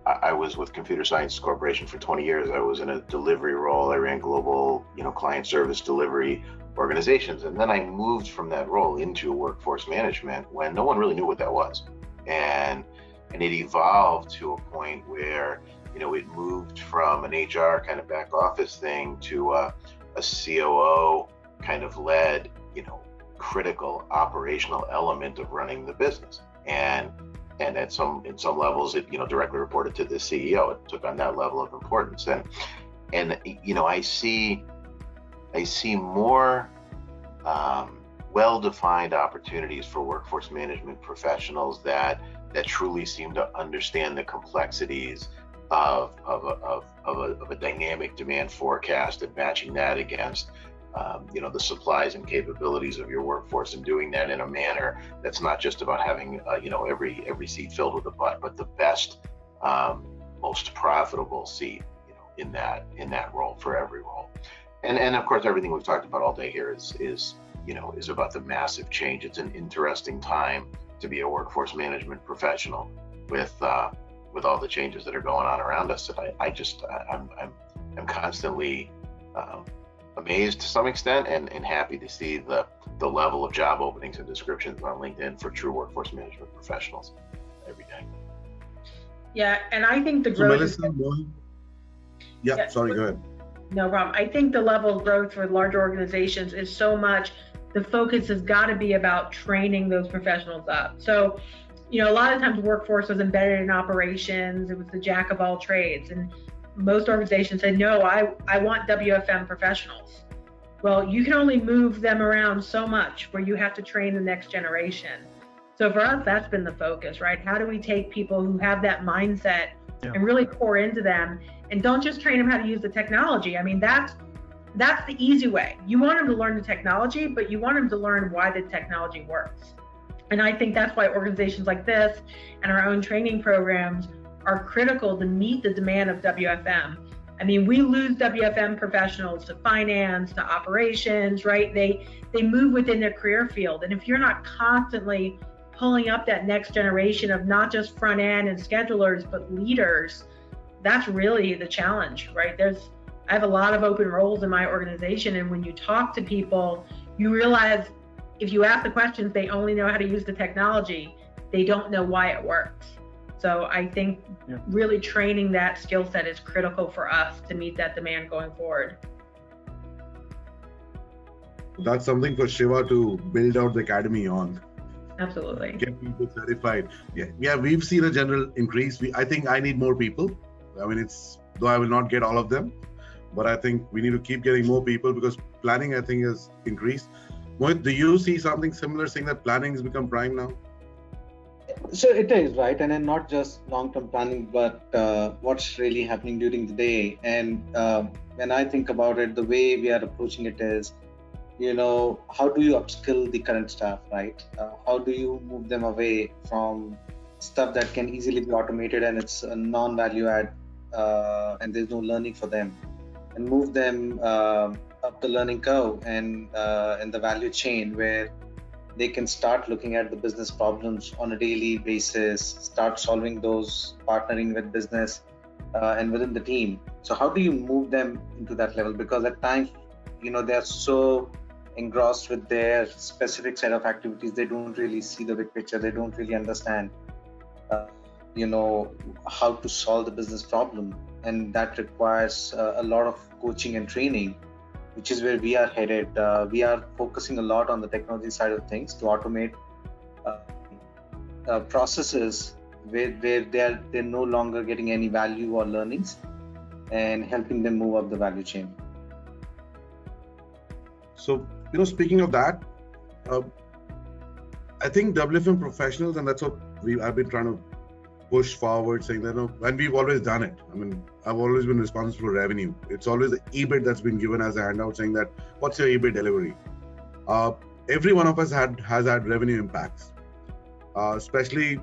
I was with Computer Science Corporation for 20 years. I was in a delivery role. I ran global, client service delivery organizations. And then I moved from that role into workforce management when no one really knew what that was. And it evolved to a point where, it moved from an HR kind of back office thing to a COO kind of led, critical operational element of running the business. And in some levels, it directly reported to the CEO. It took on that level of importance. And I see I see more well-defined opportunities for workforce management professionals that truly seem to understand the complexities of a dynamic demand forecast and matching that against the supplies and capabilities of your workforce, and doing that in a manner that's not just about having every seat filled with a butt, but the best, most profitable seat in that role for every role. And of course, everything we've talked about all day here is about the massive change. It's an interesting time to be a workforce management professional with all the changes that are going on around us. And I'm constantly amazed to some extent and happy to see the level of job openings and descriptions on LinkedIn for true workforce management professionals every day. Yeah, and I think the growth. Sorry, go ahead. No problem. I think the level of growth for larger organizations is so much. The focus has got to be about training those professionals up. So, a lot of times workforce was embedded in operations. It was the jack of all trades. And most organizations said, no, I want WFM professionals. Well, you can only move them around so much where you have to train the next generation. So for us, that's been the focus, right? How do we take people who have that mindset and really pour into them, and don't just train them how to use the technology. I mean, that's the easy way. You want them to learn the technology, but you want them to learn why the technology works. And I think that's why organizations like this and our own training programs are critical to meet the demand of WFM. I mean, we lose WFM professionals to finance, to operations, right? They move within their career field. And if you're not constantly pulling up that next generation of not just front end and schedulers, but leaders, that's really the challenge, right? I have a lot of open roles in my organization, and when you talk to people, you realize if you ask the questions, they only know how to use the technology. They don't know why it works. So I think really training that skill set is critical for us to meet that demand going forward. That's something for Shiva to build out the academy on. Absolutely. Get people certified. Yeah, we've seen a general increase. I think I need more people. I mean, though I will not get all of them, but I think we need to keep getting more people because planning, I think, has increased. Mohit, do you see something similar, saying that planning has become prime now? So it is, right? And then not just long-term planning, but what's really happening during the day. And when I think about it, the way we are approaching it is, how do you upskill the current staff, right? How do you move them away from stuff that can easily be automated and it's a non-value add and there's no learning for them, and move them up the learning curve and in the value chain where they can start looking at the business problems on a daily basis, start solving those, partnering with business and within the team. So how do you move them into that level? Because at times, they are so engrossed with their specific set of activities, they don't really see the big picture. They don't really understand, how to solve the business problem. And that requires a lot of coaching and training, which is where we are headed. We are focusing a lot on the technology side of things to automate processes where they're no longer getting any value or learnings, and helping them move up the value chain. So, speaking of that, I think WFM professionals, and that's what I've been trying to push forward, saying that, and we've always done it. I mean, I've always been responsible for revenue. It's always the EBIT that's been given as a handout, saying that, what's your EBIT delivery? Every one of us has had revenue impacts, especially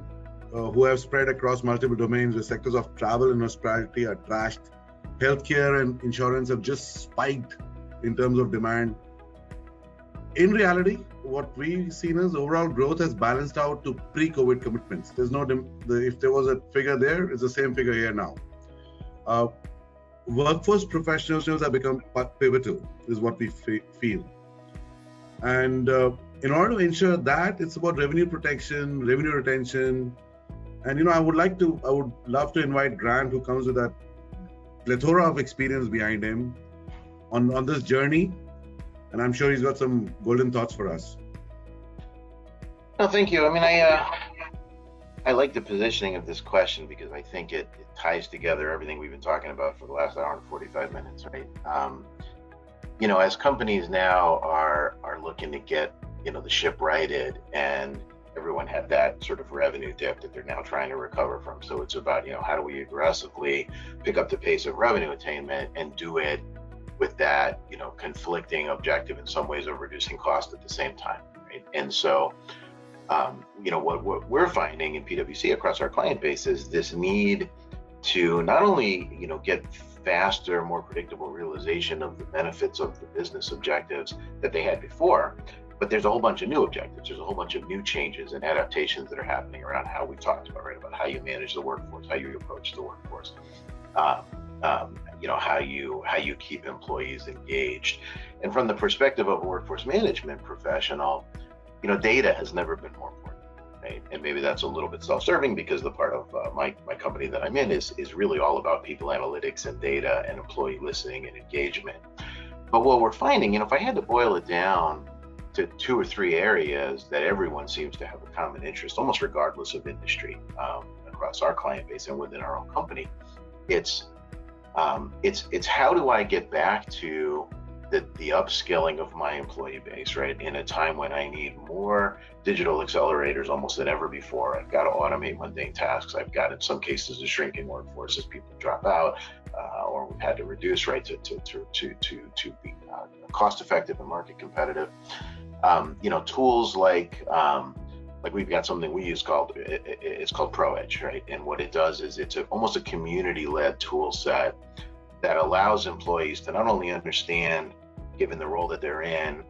who have spread across multiple domains. The sectors of travel and hospitality are trashed. Healthcare and insurance have just spiked in terms of demand. In reality, what we've seen is overall growth has balanced out to pre-COVID commitments. There's if there was a figure there, it's the same figure here now. Workforce professionals have become pivotal, is what we feel. And in order to ensure that, it's about revenue protection, revenue retention. And I would love to invite Grant, who comes with that plethora of experience behind him, on this journey. And I'm sure he's got some golden thoughts for us. No, thank you. I mean, I like the positioning of this question because I think it ties together everything we've been talking about for the last hour and 45 minutes, right? you know, as companies now are looking to get, you know, the ship righted, and everyone had that sort of revenue dip that they're now trying to recover from. So it's about, you know, how do we aggressively pick up the pace of revenue attainment and do it with that, you know, conflicting objective in some ways of reducing cost at the same time, right? And so, you know, what we're finding in PwC across our client base is this need to not only, you know, get faster, more predictable realization of the benefits of the business objectives that they had before, but there's a whole bunch of new objectives. There's a whole bunch of new changes and adaptations that are happening around how we talked about, right? About how you manage the workforce, how you approach the workforce, you know, how you keep employees engaged. And from the perspective of a workforce management professional, you know, data has never been more important, right? And maybe that's a little bit self-serving because the part of my company that I'm in is really all about people analytics and data and employee listening and engagement. But what we're finding, you know, if I had to boil it down to 2 or 3 areas that everyone seems to have a common interest, almost regardless of industry, across our client base and within our own company, it's how do I get back to the upskilling of my employee base, right? In a time when I need more digital accelerators almost than ever before. I've got to automate mundane tasks. I've got, in some cases, a shrinking workforce as people drop out, or we've had to reduce, right, to be cost effective and market competitive. You know, tools like we've got something we use called ProEdge, right? And what it does is it's almost a community-led tool set that allows employees to not only understand, given the role that they're in,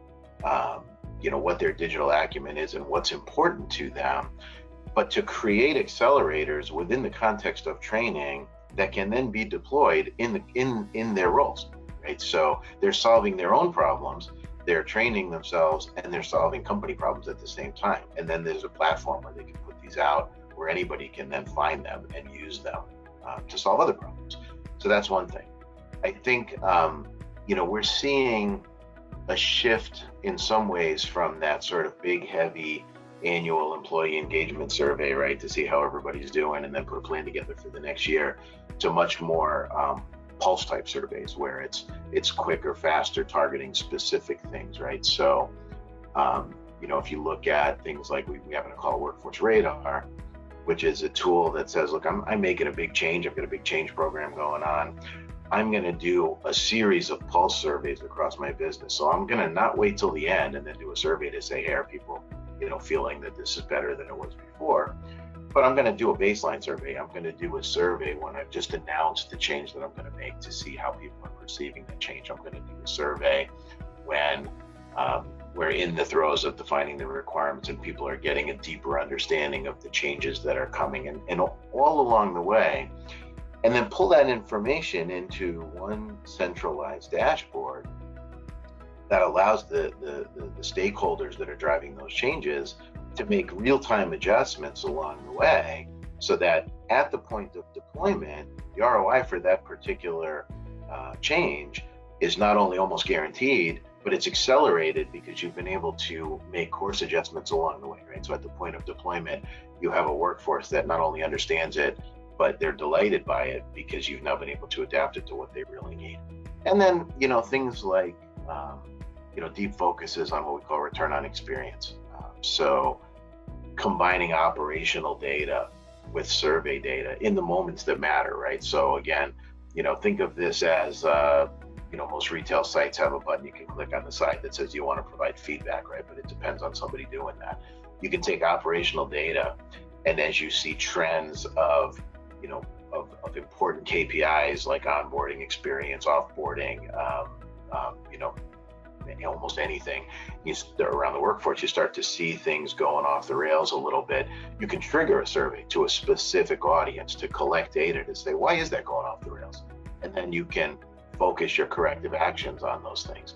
you know, what their digital acumen is and what's important to them, but to create accelerators within the context of training that can then be deployed in their roles, right? So they're solving their own problems, they're training themselves, and they're solving company problems at the same time. And then there's a platform where they can put these out where anybody can then find them and use them to solve other problems. So that's one thing. I think, you know, we're seeing a shift in some ways from that sort of big, heavy annual employee engagement survey, right, to see how everybody's doing and then put a plan together for the next year, to much more pulse type surveys where it's quicker, faster, targeting specific things, right? So, you know, if you look at things like we happen to call Workforce Radar, which is a tool that says, look, I'm making a big change. I've got a big change program going on. I'm going to do a series of pulse surveys across my business. So I'm going to not wait till the end and then do a survey to say, hey, are people, you know, feeling that this is better than it was before? But I'm going to do a baseline survey. I'm going to do a survey when I've just announced the change that I'm going to make to see how people are perceiving that change. I'm going to do a survey when we're in the throes of defining the requirements and people are getting a deeper understanding of the changes that are coming, and all along the way. And then pull that information into one centralized dashboard that allows the stakeholders that are driving those changes to make real-time adjustments along the way, so that at the point of deployment, the ROI for that particular change is not only almost guaranteed, but it's accelerated because you've been able to make course adjustments along the way, right? So at the point of deployment, you have a workforce that not only understands it, but they're delighted by it because you've now been able to adapt it to what they really need. And then, you know, things like, you know, deep focuses on what we call return on experience. So combining operational data with survey data in the moments that matter, right? So again, you know, think of this as, you know, most retail sites have a button you can click on the side that says you want to provide feedback, right? But it depends on somebody doing that. You can take operational data, and as you see trends of, you know, of important KPIs like onboarding experience, offboarding, you know, almost anything around the workforce, you start to see things going off the rails a little bit. You can trigger a survey to a specific audience to collect data to say, why is that going off the rails? And then you can focus your corrective actions on those things.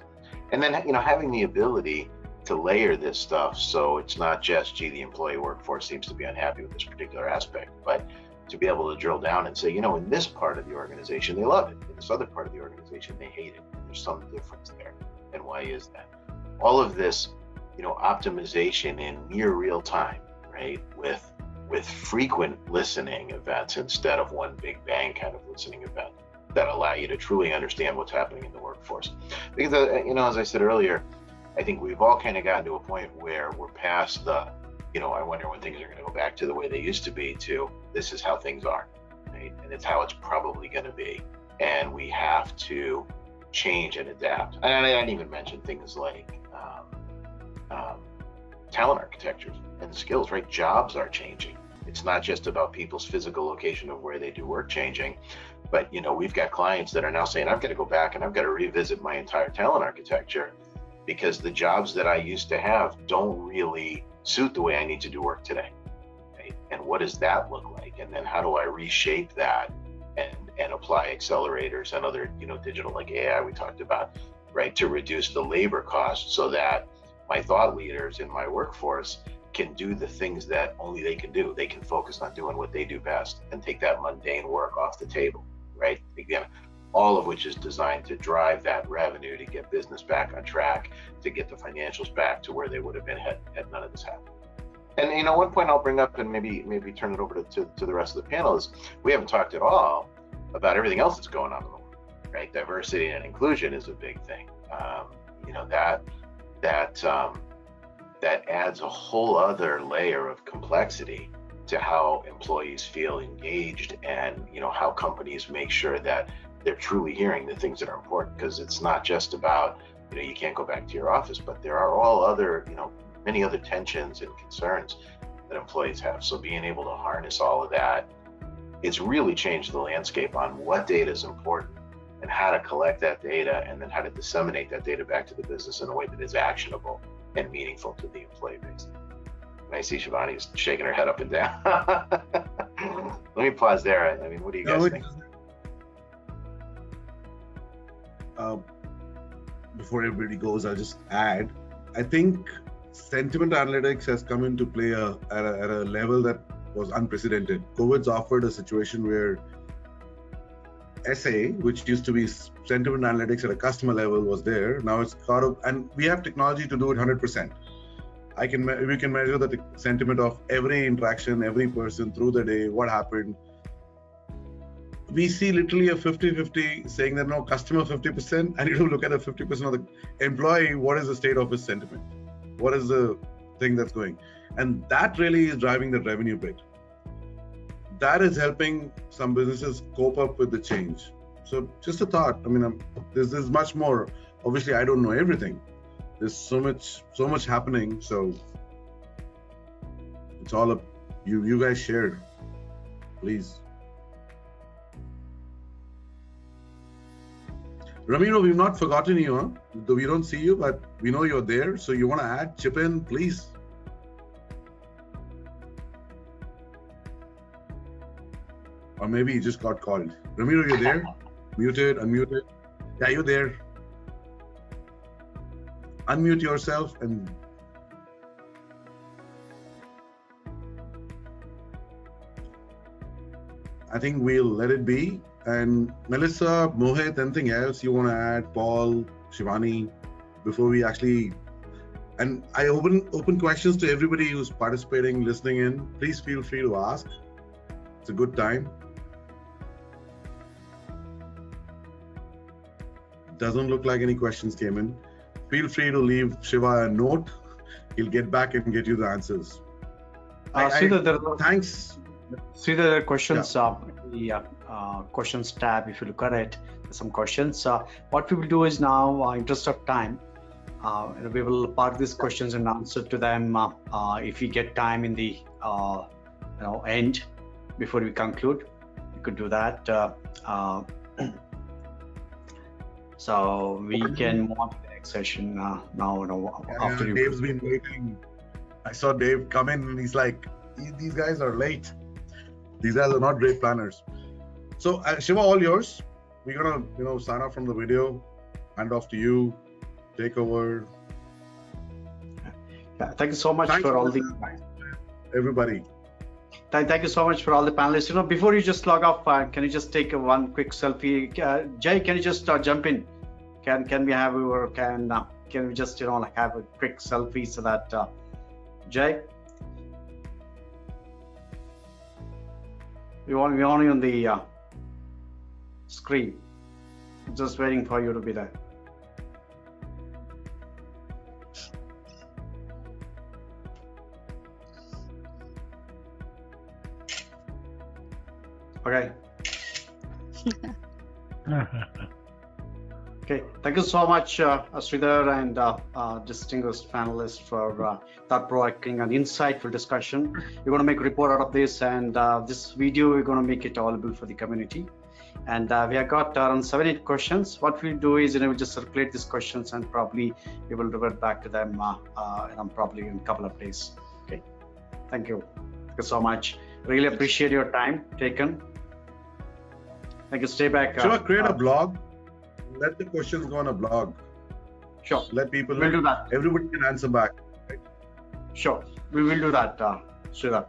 And then, you know, having the ability to layer this stuff so it's not just, gee, the employee workforce seems to be unhappy with this particular aspect, but to be able to drill down and say, you know, in this part of the organization, they love it. In this other part of the organization, they hate it. And there's some difference there. And why is that? All of this, you know, optimization in near real time, right? With frequent listening events instead of one big bang kind of listening event. that allow you to truly understand what's happening in the workforce. Because, you know, as I said earlier, I think we've all kind of gotten to a point where we're past the, you know, I wonder when things are going to go back to the way they used to be, to this is how things are, right? And it's how it's probably going to be. And we have to change and adapt. And I didn't even mention things like talent architectures and skills, right? Jobs are changing. It's not just about people's physical location of where they do work changing, but, you know, we've got clients that are now saying, I've got to go back and I've got to revisit my entire talent architecture because the jobs that I used to have don't really suit the way I need to do work today. Right? And what does that look like? And then how do I reshape that and apply accelerators and other, you know, digital like AI we talked about, right, to reduce the labor costs so that my thought leaders in my workforce can do the things that only they can do. They can focus on doing what they do best and take that mundane work off the table, right? Again, all of which is designed to drive that revenue, to get business back on track, to get the financials back to where they would have been had none of this happened. And, you know, one point I'll bring up and maybe turn it over to the rest of the panel is we haven't talked at all about everything else that's going on in the world, right? Diversity and inclusion is a big thing. You know, that adds a whole other layer of complexity to how employees feel engaged and, you know, how companies make sure that they're truly hearing the things that are important, because it's not just about, you know, you can't go back to your office, but there are all other, you know, many other tensions and concerns that employees have. So being able to harness all of that, it's really changed the landscape on what data is important and how to collect that data and then how to disseminate that data back to the business in a way that is actionable and meaningful to the employee base. And I see Shivani's shaking her head up and down. Let me pause there. I mean, what do you guys think? Before everybody goes, I'll just add, I think sentiment analytics has come into play at a level that was unprecedented. COVID's offered a situation where SA, which used to be sentiment analytics at a customer level, was there. Now it's caught up, and we have technology to do it 100%. We can measure the sentiment of every interaction, every person through the day, what happened. We see literally a 50-50 saying that no, customer 50%, I need to look at a 50% of the employee, what is the state of his sentiment? What is the thing that's going? And that really is driving the revenue bit. That is helping some businesses cope up with the change. So just a thought, I mean, there's much more. Obviously, I don't know everything. There's so much happening. So it's all up, you guys share, please. Ramiro, we've not forgotten you, huh? Though we don't see you, but we know you're there. So you want to add, chip in, please. Or maybe you just got called. Ramiro, you're there? Muted, unmuted. Yeah, you're there. Unmute yourself and I think we'll let it be. And Melissa, Mohit, anything else you want to add? Paul, Shivani, before we actually, and I open questions to everybody who's participating, listening in. Please feel free to ask. It's a good time. Doesn't look like any questions came in. Feel free to leave Shiva a note. He'll get back and get you the answers. Thanks. See the questions, questions tab. If you look at it, there's some questions. What we will do is now, interest of time, we will park these questions and answer to them if we get time in the end before we conclude. We could do that. So we can move on to the next session now. After Dave's been waiting. I saw Dave come in and he's like, these guys are late. These guys are not great planners. So Shiva, all yours. We're gonna sign off from the video. Hand off to you. Take over. Yeah, thank you so much for all the everybody. Thank you so much for all the panelists. Before you just log off, can you just take one quick selfie? Jay, can you just jump in? Can we have can we just have a quick selfie so that Jay? We want you on the screen. Just waiting for you to be there. Okay. Okay, thank you so much, Sridhar and distinguished panelists for thought-provoking and insightful discussion. We're going to make a report out of this, and this video we're going to make it available for the community. And we have got around 7-8 questions. What we'll do is, we'll just circulate these questions, and probably we will revert back to them probably in a couple of days. Okay, thank you so much. Really appreciate your time taken. Thank you. Stay back. Sure, create a blog. Let the questions go on a blog. Sure. Let people We'll do that. Everybody can answer back. Right? Sure. We will do that, Sridhar.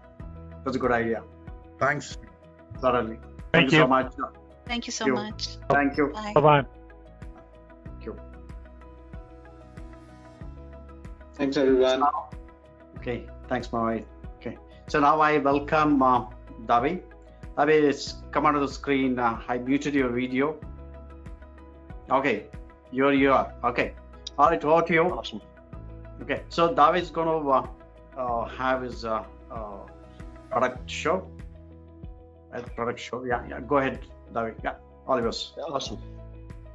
That's a good idea. Thanks. Thoroughly. Thank you so much. Thank you so much. Thank you. Bye. Bye-bye. Thank you. Thanks, everyone. Okay. Thanks, Mohit. Okay. So now I welcome Davi. Davi, come onto the screen. I muted your video. Okay. You are. Okay. All right. Over to you. Awesome. Okay. So Davi is going to have his product show. Yeah. Go ahead, Davi. Yeah. All yours. Awesome.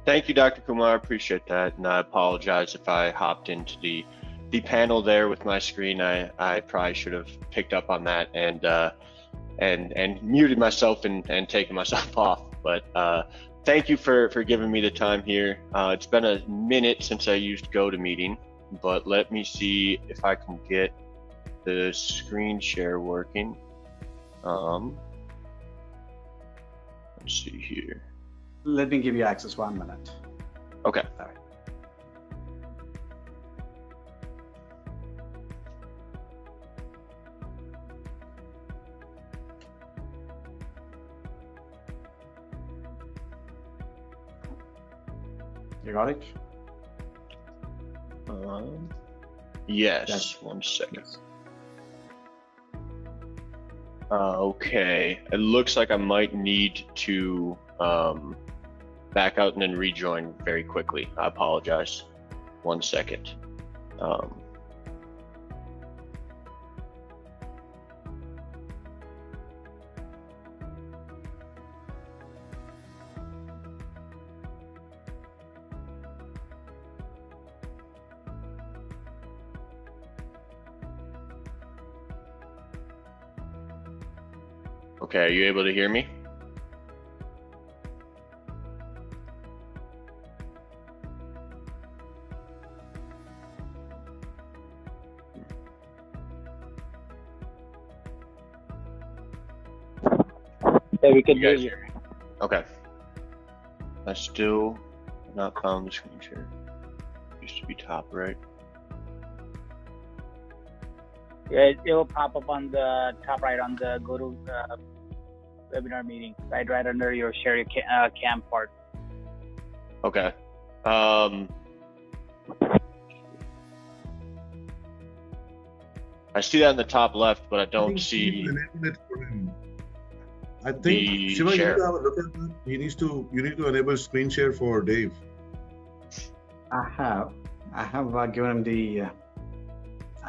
Thank you, Dr. Kumar. Appreciate that. And I apologize if I hopped into the panel there with my screen. I probably should have picked up on that and muted myself and taken myself off. But thank you for giving me the time here. It's been a minute since I used GoToMeeting, but let me see if I can get the screen share working. Let's see here. Let me give you access 1 minute. Okay. All right. You got it? Yes. Yes. 1 second. Yes. Okay. It looks like I might need to back out and then rejoin very quickly. I apologize. 1 second. Okay, are you able to hear me? Yeah, we can You hear guys you. hear me? Okay. I still not found the screen share. Used to be top right. Yeah, it will pop up on the top right on the go to webinar meeting, right under your share your cam part. Okay. I see that in the top left, but I don't see. I think the Shiva, you need share. to have a look at that. You need to enable screen share for Dave. I have given him the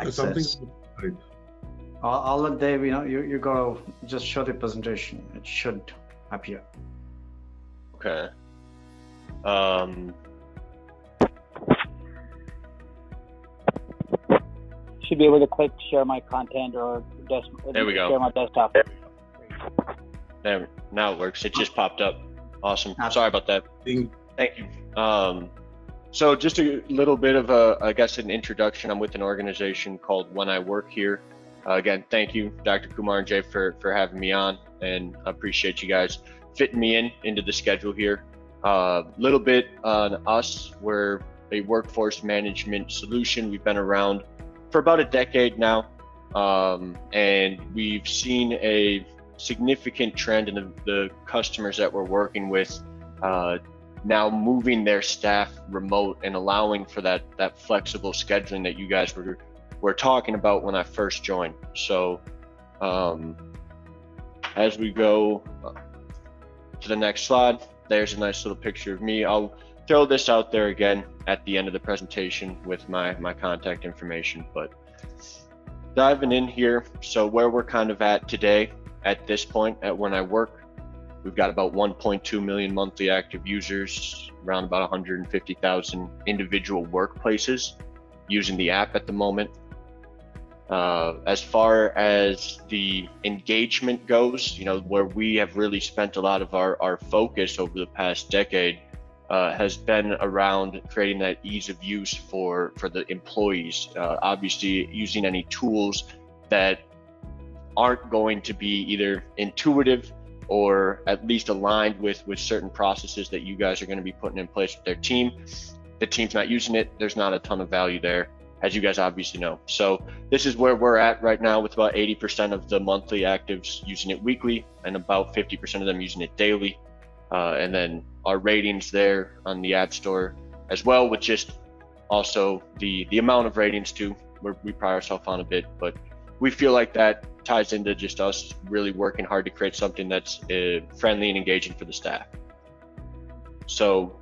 There's something access. right. All of Dave, you gotta just show the presentation. It should appear. Okay. Should be able to click share my content or There we go. share my desktop. There, now it works. It just popped up. Awesome. Awesome. Sorry about that. Think- Thank you. So just a little bit of I guess an introduction. I'm with an organization called When I Work Here. Again, thank you, Dr. Kumar and Jay, for having me on, and I appreciate you guys fitting me into the schedule here. Little bit on us. We're a workforce management solution. We've been around for about a decade now, and we've seen a significant trend in the customers that we're working with now moving their staff remote and allowing for that flexible scheduling that you guys were talking about when I first joined. So as we go to the next slide, there's a nice little picture of me. I'll throw this out there again at the end of the presentation with my contact information. But diving in here, so where we're kind of at today, at this point, at When I Work, we've got about 1.2 million monthly active users, around about 150,000 individual workplaces using the app at the moment. As far as the engagement goes, where we have really spent a lot of our focus over the past decade has been around creating that ease of use for the employees. Obviously, using any tools that aren't going to be either intuitive or at least aligned with certain processes that you guys are going to be putting in place with their team. The team's not using it, there's not a ton of value there, as you guys obviously know. So this is where we're at right now, with about 80% of the monthly actives using it weekly and about 50% of them using it daily. And then our ratings there on the App Store as well, with just also the amount of ratings too, where we pride ourselves on a bit, but we feel like that ties into just us really working hard to create something that's friendly and engaging for the staff. So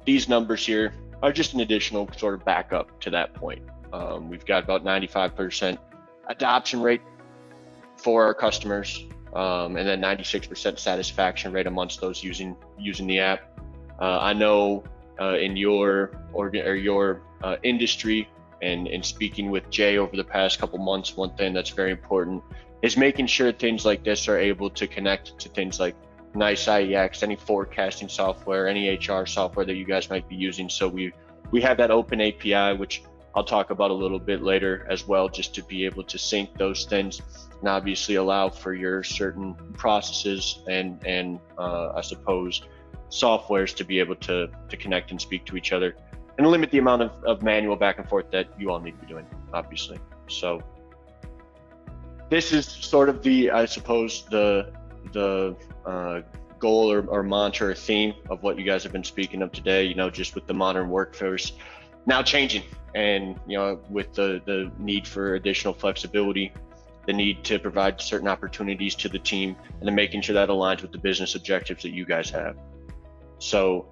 these numbers here are just an additional sort of backup to that point. We've got about 95% adoption rate for our customers, and then 96% satisfaction rate amongst those using the app. I know in your industry, and speaking with Jay over the past couple months, one thing that's very important is making sure things like this are able to connect to things like Nice IEX, any forecasting software, any HR software that you guys might be using. So we have that open API, which I'll talk about a little bit later as well, just to be able to sync those things and obviously allow for your certain processes and I suppose softwares to be able to connect and speak to each other, and limit the amount of manual back and forth that you all need to be doing, obviously. So this is sort of I suppose the goal or mantra or theme of what you guys have been speaking of today, just with the modern workforce now changing, and with the need for additional flexibility, the need to provide certain opportunities to the team, and then making sure that aligns with the business objectives that you guys have. So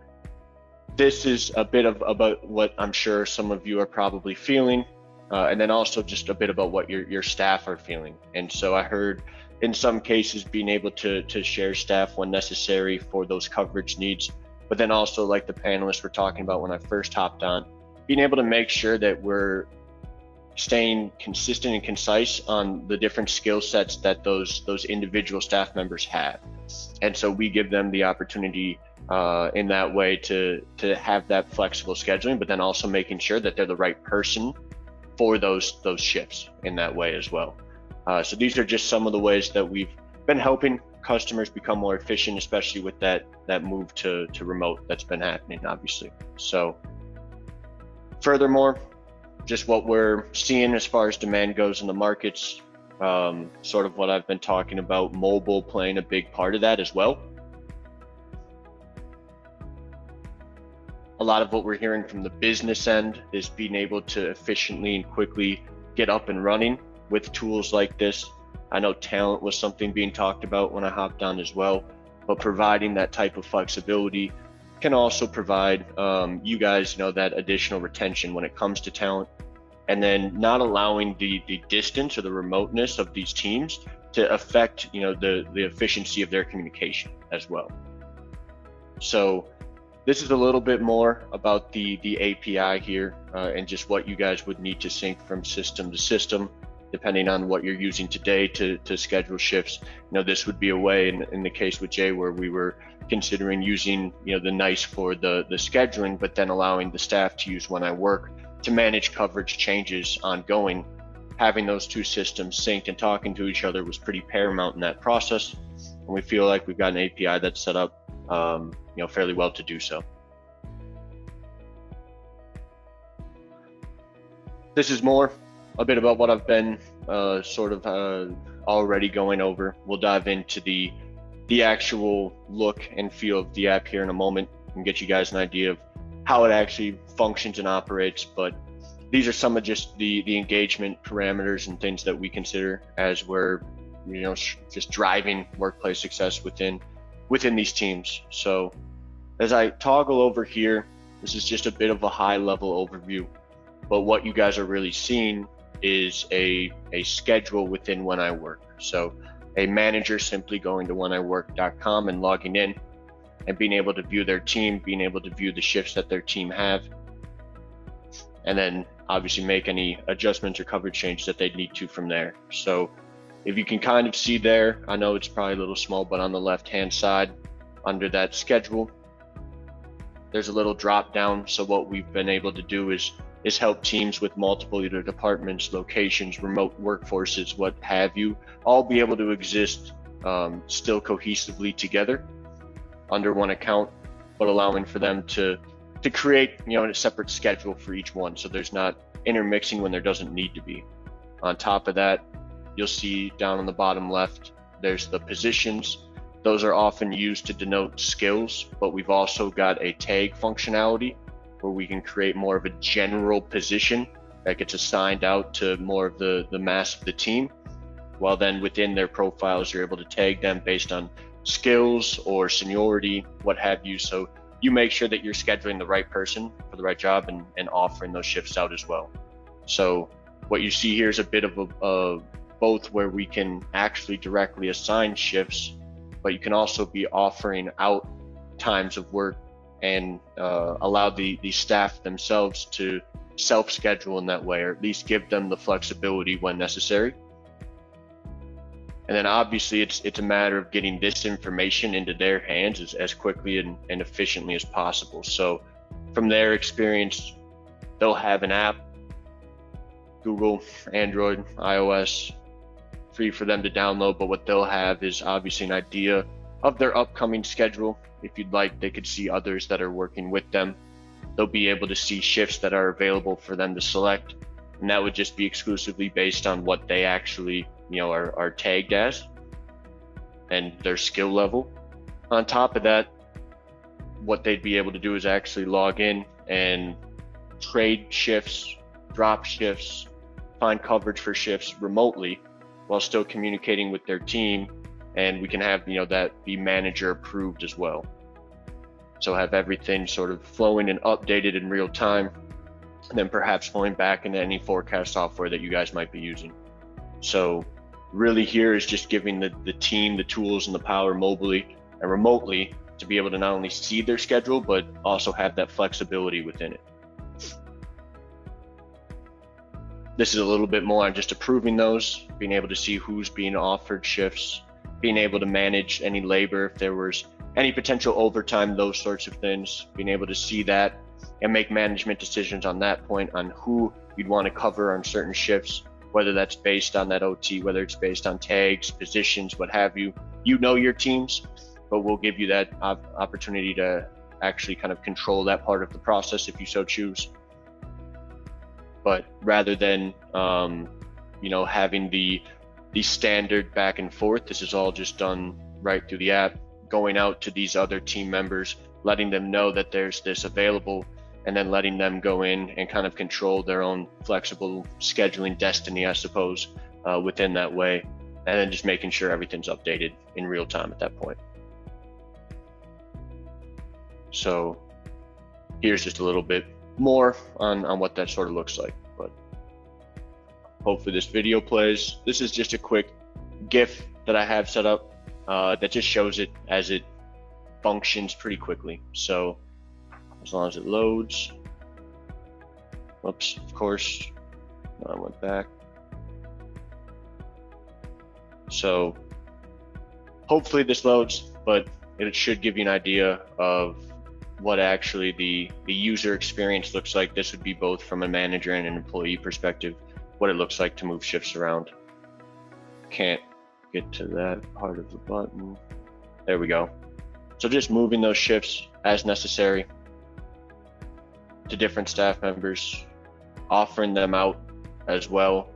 this is a bit about what I'm sure some of you are probably feeling, and then also just a bit about what your staff are feeling. And so I heard in some cases being able to share staff when necessary for those coverage needs, but then also, like the panelists were talking about when I first hopped on, being able to make sure that we're staying consistent and concise on the different skill sets that those individual staff members have. And so we give them the opportunity in that way to have that flexible scheduling, but then also making sure that they're the right person for those shifts in that way as well. So these are just some of the ways that we've been helping customers become more efficient, especially with that move to remote that's been happening, obviously. So furthermore, just what we're seeing as far as demand goes in the markets, sort of what I've been talking about, mobile playing a big part of that as well. A lot of what we're hearing from the business end is being able to efficiently and quickly get up and running with tools like this. I know talent was something being talked about when I hopped on as well, but providing that type of flexibility can also provide you guys, that additional retention when it comes to talent, and then not allowing the distance or the remoteness of these teams to affect, the efficiency of their communication as well. So this is a little bit more about the API here, and just what you guys would need to sync from system to system, depending on what you're using today to schedule shifts. This would be a way, in the case with Jay, where we were considering using, the NICE for the scheduling, but then allowing the staff to use When I Work to manage coverage changes ongoing. Having those two systems synced and talking to each other was pretty paramount in that process, and we feel like we've got an API that's set up fairly well to do so. This is a bit about what I've been already going over. We'll dive into the actual look and feel of the app here in a moment and get you guys an idea of how it actually functions and operates. But these are some of just the engagement parameters and things that we consider as we're just driving workplace success within these teams. So As I toggle over here, this is just a bit of a high level overview, but what you guys are really seeing is a schedule within When I Work. So a manager simply going to wheniwork.com and logging in and being able to view their team, being able to view the shifts that their team have, and then obviously make any adjustments or coverage changes that they need to from there. So if you can kind of see there, I know it's probably a little small, but on the left-hand side under that schedule, there's a little drop down. So what we've been able to do is help teams with multiple either departments, locations, remote workforces, what have you, all be able to exist still cohesively together under one account, but allowing for them to create, a separate schedule for each one. So there's not intermixing when there doesn't need to be. On top of that, you'll see down on the bottom left, there's the positions. Those are often used to denote skills, but we've also got a tag functionality where we can create more of a general position that gets assigned out to more of the mass of the team. While then within their profiles, you're able to tag them based on skills or seniority, what have you. So you make sure that you're scheduling the right person for the right job and offering those shifts out as well. So what you see here is a bit of a both where we can actually directly assign shifts, but you can also be offering out times of work and allow the staff themselves to self-schedule in that way, or at least give them the flexibility when necessary. And then obviously it's a matter of getting this information into their hands as quickly and efficiently as possible. So from their experience, they'll have an app, Google, Android, iOS, free for them to download, but what they'll have is obviously an idea of their upcoming schedule. If you'd like, they could see others that are working with them. They'll be able to see shifts that are available for them to select, and that would just be exclusively based on what they actually are tagged as and their skill level. On top of that, what they'd be able to do is actually log in and trade shifts, drop shifts, find coverage for shifts remotely while still communicating with their team, and we can have that be manager approved as well. So have everything sort of flowing and updated in real time, and then perhaps flowing back into any forecast software that you guys might be using. So really here is just giving the team the tools and the power mobily and remotely to be able to not only see their schedule, but also have that flexibility within it. This is a little bit more on just approving those, being able to see who's being offered shifts, being able to manage any labor, if there was any potential overtime, those sorts of things, being able to see that and make management decisions on that point on who you'd want to cover on certain shifts, whether that's based on that OT, whether it's based on tags, positions, what have you. You know your teams, but we'll give you that opportunity to actually kind of control that part of the process if you so choose. But rather than having the standard back and forth, this is all just done right through the app, going out to these other team members, letting them know that there's this available, and then letting them go in and kind of control their own flexible scheduling destiny, I suppose, within that way, and then just making sure everything's updated in real time at that point. So here's just a little bit more on what that sort of looks like, but hopefully this video plays. This is just a quick GIF that I have set up that just shows it as it functions pretty quickly. So as long as it loads, whoops, of course, I went back. So hopefully this loads, but it should give you an idea of what actually the user experience looks like. This would be both from a manager and an employee perspective, what it looks like to move shifts around. Can't get to that part of the button. There we go. So just moving those shifts as necessary to different staff members, offering them out as well,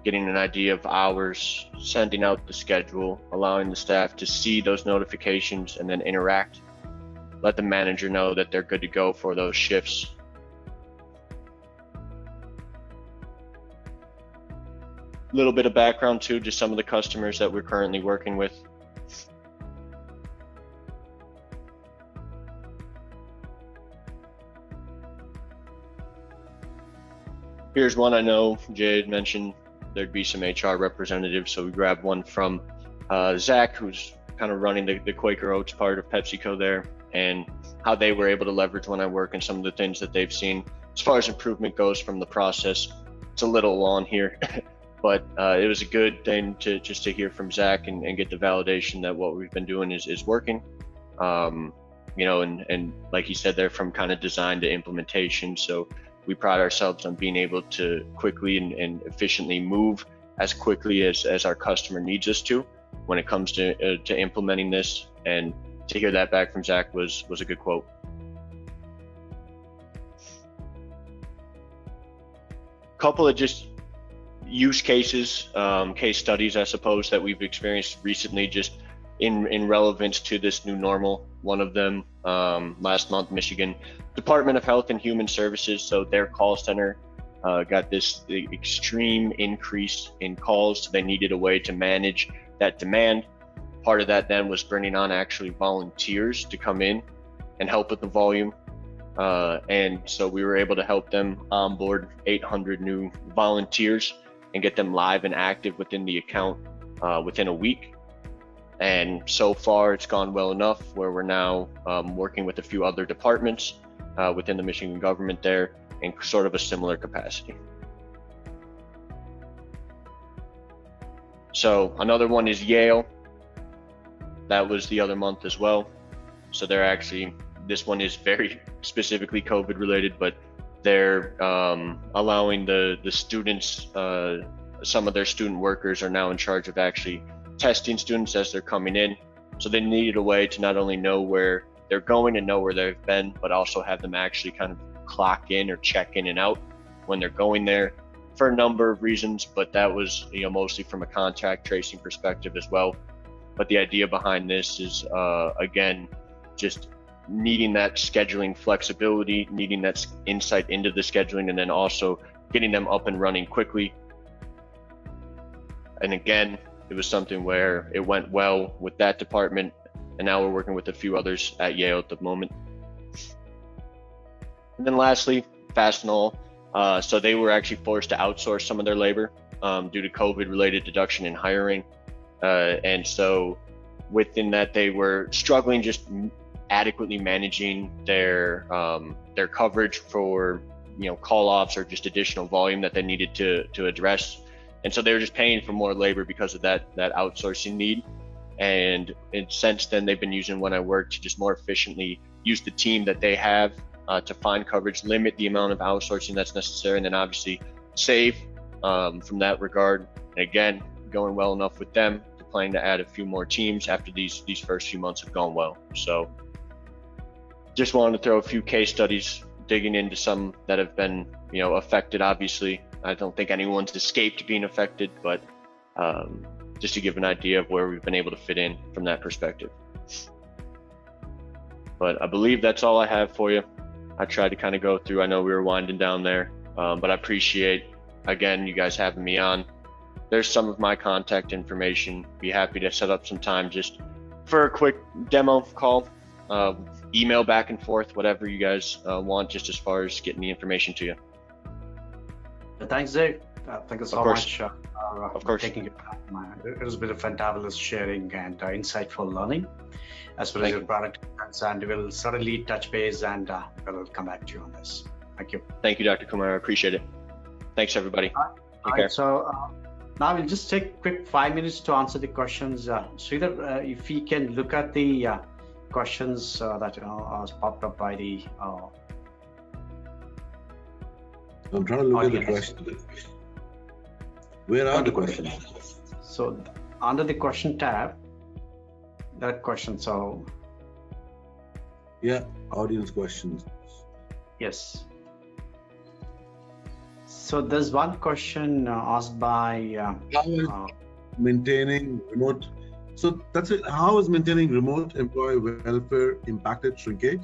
getting an idea of hours, sending out the schedule, allowing the staff to see those notifications and then interact. Let the manager know that they're good to go for those shifts. A little bit of background too, just some of the customers that we're currently working with. Here's one I know Jay had mentioned there'd be some HR representatives, so we grabbed one from Zach, who's kind of running the Quaker Oats part of PepsiCo there, and how they were able to leverage When I Work and some of the things that they've seen as far as improvement goes from the process. It's a little long here, but it was a good thing to hear from Zach and get the validation that what we've been doing is working. And like he said there, from kind of design to implementation. So we pride ourselves on being able to quickly and efficiently move as quickly as our customer needs us to when it comes to implementing this. And to hear that back from Zach was a good quote. Couple of just use cases, case studies, I suppose, that we've experienced recently, just in relevance to this new normal. One of them, last month, Michigan Department of Health and Human Services, so their call center got the extreme increase in calls. So they needed a way to manage that demand. Part of that then was bringing on actually volunteers to come in and help with the volume. And so we were able to help them onboard 800 new volunteers and get them live and active within the account within a week. And so far it's gone well enough where we're now working with a few other departments within the Michigan government there in sort of a similar capacity. So another one is Yale. That was the other month as well. So they're actually, this one is very specifically COVID related, but they're allowing the students, some of their student workers are now in charge of actually testing students as they're coming in. So they needed a way to not only know where they're going and know where they've been, but also have them actually kind of clock in or check in and out when they're going there for a number of reasons. But that was, mostly from a contact tracing perspective as well. But the idea behind this is, again, just needing that scheduling flexibility, needing that insight into the scheduling, and then also getting them up and running quickly. And again, it was something where it went well with that department, and now we're working with a few others at Yale at the moment. And then lastly, Fastenal. So they were actually forced to outsource some of their labor due to COVID-related deduction in hiring. And so within that, they were struggling just adequately managing their coverage for call-offs or just additional volume that they needed to address. And so they were just paying for more labor because of that outsourcing need. And since then, they've been using When I Work to just more efficiently use the team that they have to find coverage, limit the amount of outsourcing that's necessary, and then obviously save from that regard. And again, going well enough with them, they're planning to add a few more teams after these first few months have gone well. So just wanted to throw a few case studies, digging into some that have been affected. Obviously, I don't think anyone's escaped being affected, but just to give an idea of where we've been able to fit in from that perspective. But I believe that's all I have for you. I tried to kind of go through, I know we were winding down there, but I appreciate, again, you guys having me on. There's some of my contact information. Be happy to set up some time just for a quick demo call, email back and forth, whatever you guys want, just as far as getting the information to you. Thanks, Zach. Thank you so much of course. taking your time. It has been a fantabulous sharing and insightful learning as far as your product is concerned. We'll certainly touch base and we'll come back to you on this. Thank you. Thank you, Dr. Kumar. I appreciate it. Thanks, everybody. Take care. So now we'll just take a quick 5 minutes to answer the questions. Sridhar, if we can look at the questions that are popped up by the I'm trying to look at the questions. Where are the questions? So under the question tab, that question. So yeah, audience questions. Yes. So there's one question asked by how is maintaining remote. So that's it. How is maintaining remote employee welfare impacted shrinkage?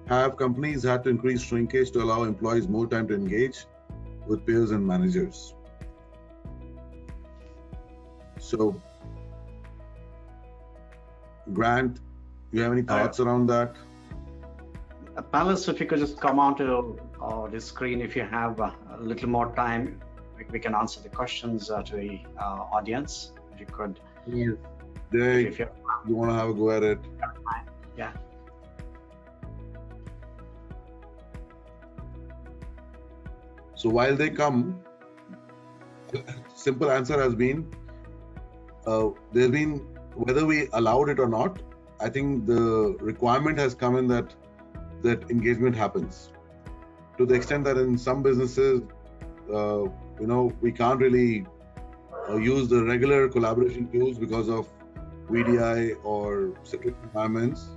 Have companies had to increase shrinkage to allow employees more time to engage with peers and managers? So, Grant, do you have any thoughts around that? Panelists, if you could just come onto the screen, if you have a little more time, we can answer the questions to the audience. If you could. Yes. If you want to have a go at it. Yeah. So while they come, simple answer has been, there's been, whether we allowed it or not, I think the requirement has come in that engagement happens. To the extent that in some businesses, we can't really use the regular collaboration tools because of VDI or separate environments.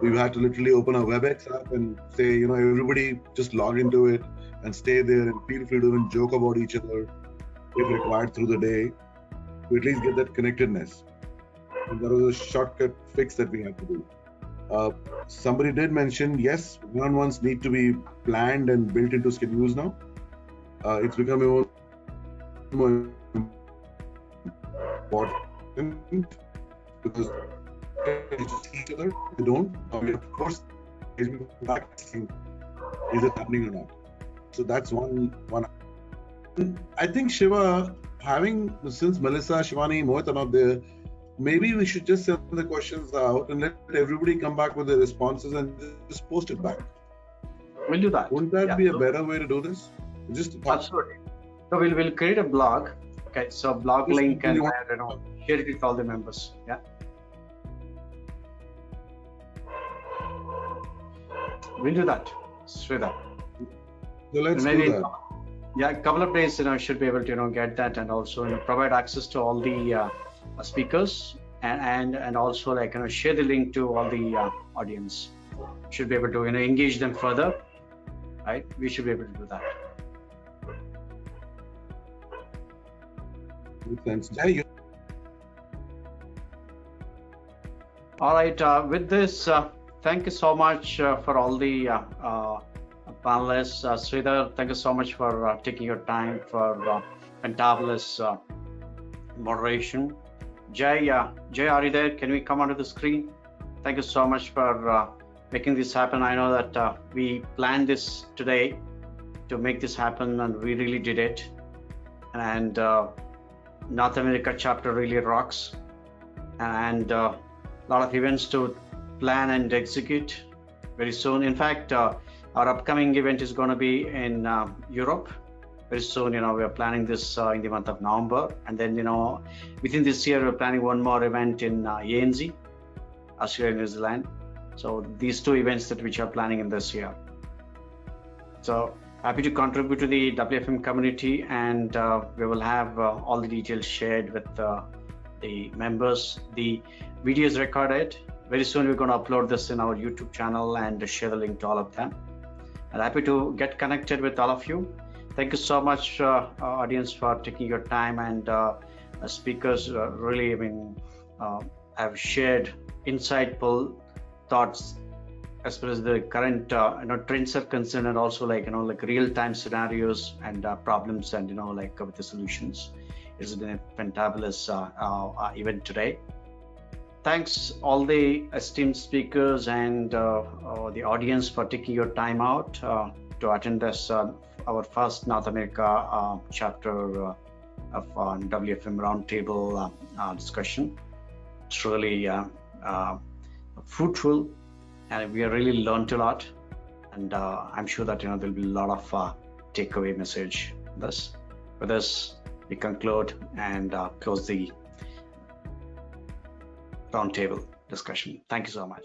We've had to literally open a WebEx app and say, everybody just log into it and stay there and feel free to even joke about each other if required through the day, to at least get that connectedness. And that was a shortcut fix that we had to do. Somebody did mention, yes, one-on-ones need to be planned and built into schedules now. It's becoming more important because they see each other. They don't. Of course, is it happening or not? So that's one. I think Shiva, since Melissa, Shivani, Mohit are not there, maybe we should just send the questions out and let everybody come back with their responses and just post it back. We'll do that. Wouldn't that be a better way to do this? Absolutely. So we'll create a blog. Okay, so blog link and share it with all the members. Yeah. We'll do that. Sridhar. So let's do that. Yeah, a couple of days, should be able to, get that and also provide access to all the speakers and also share the link to all the audience. Should be able to engage them further, right? We should be able to do that. Thanks. All right. With this, thank you so much for all the panelists. Sridhar, thank you so much for taking your time for fantabulous moderation. Jay, are you there? Can we come onto the screen? Thank you so much for making this happen. I know that we planned this today to make this happen, and we really did it. And North America chapter really rocks, and a lot of events to plan and execute very soon. In fact, our upcoming event is going to be in Europe very soon. We are planning this in the month of November, and then within this year we're planning one more event in ANZ, Australia, New Zealand. So these two events which are planning in this year. So happy to contribute to the WFM community, and we will have all the details shared with the members. The video is recorded. Very soon we're going to upload this in our YouTube channel and share the link to all of them. And happy to get connected with all of you. Thank you so much, audience, for taking your time, and speakers really, have shared insightful thoughts as far as the current trends are concerned, and also real-time scenarios and problems, and with the solutions. It's been a fantabulous event today. Thanks all the esteemed speakers and the audience for taking your time out to attend this our first North America chapter of WFM Roundtable discussion. It's really fruitful, and we really learned a lot, and I'm sure that there'll be a lot of takeaway message. With this, we conclude and close the roundtable discussion. Thank you so much.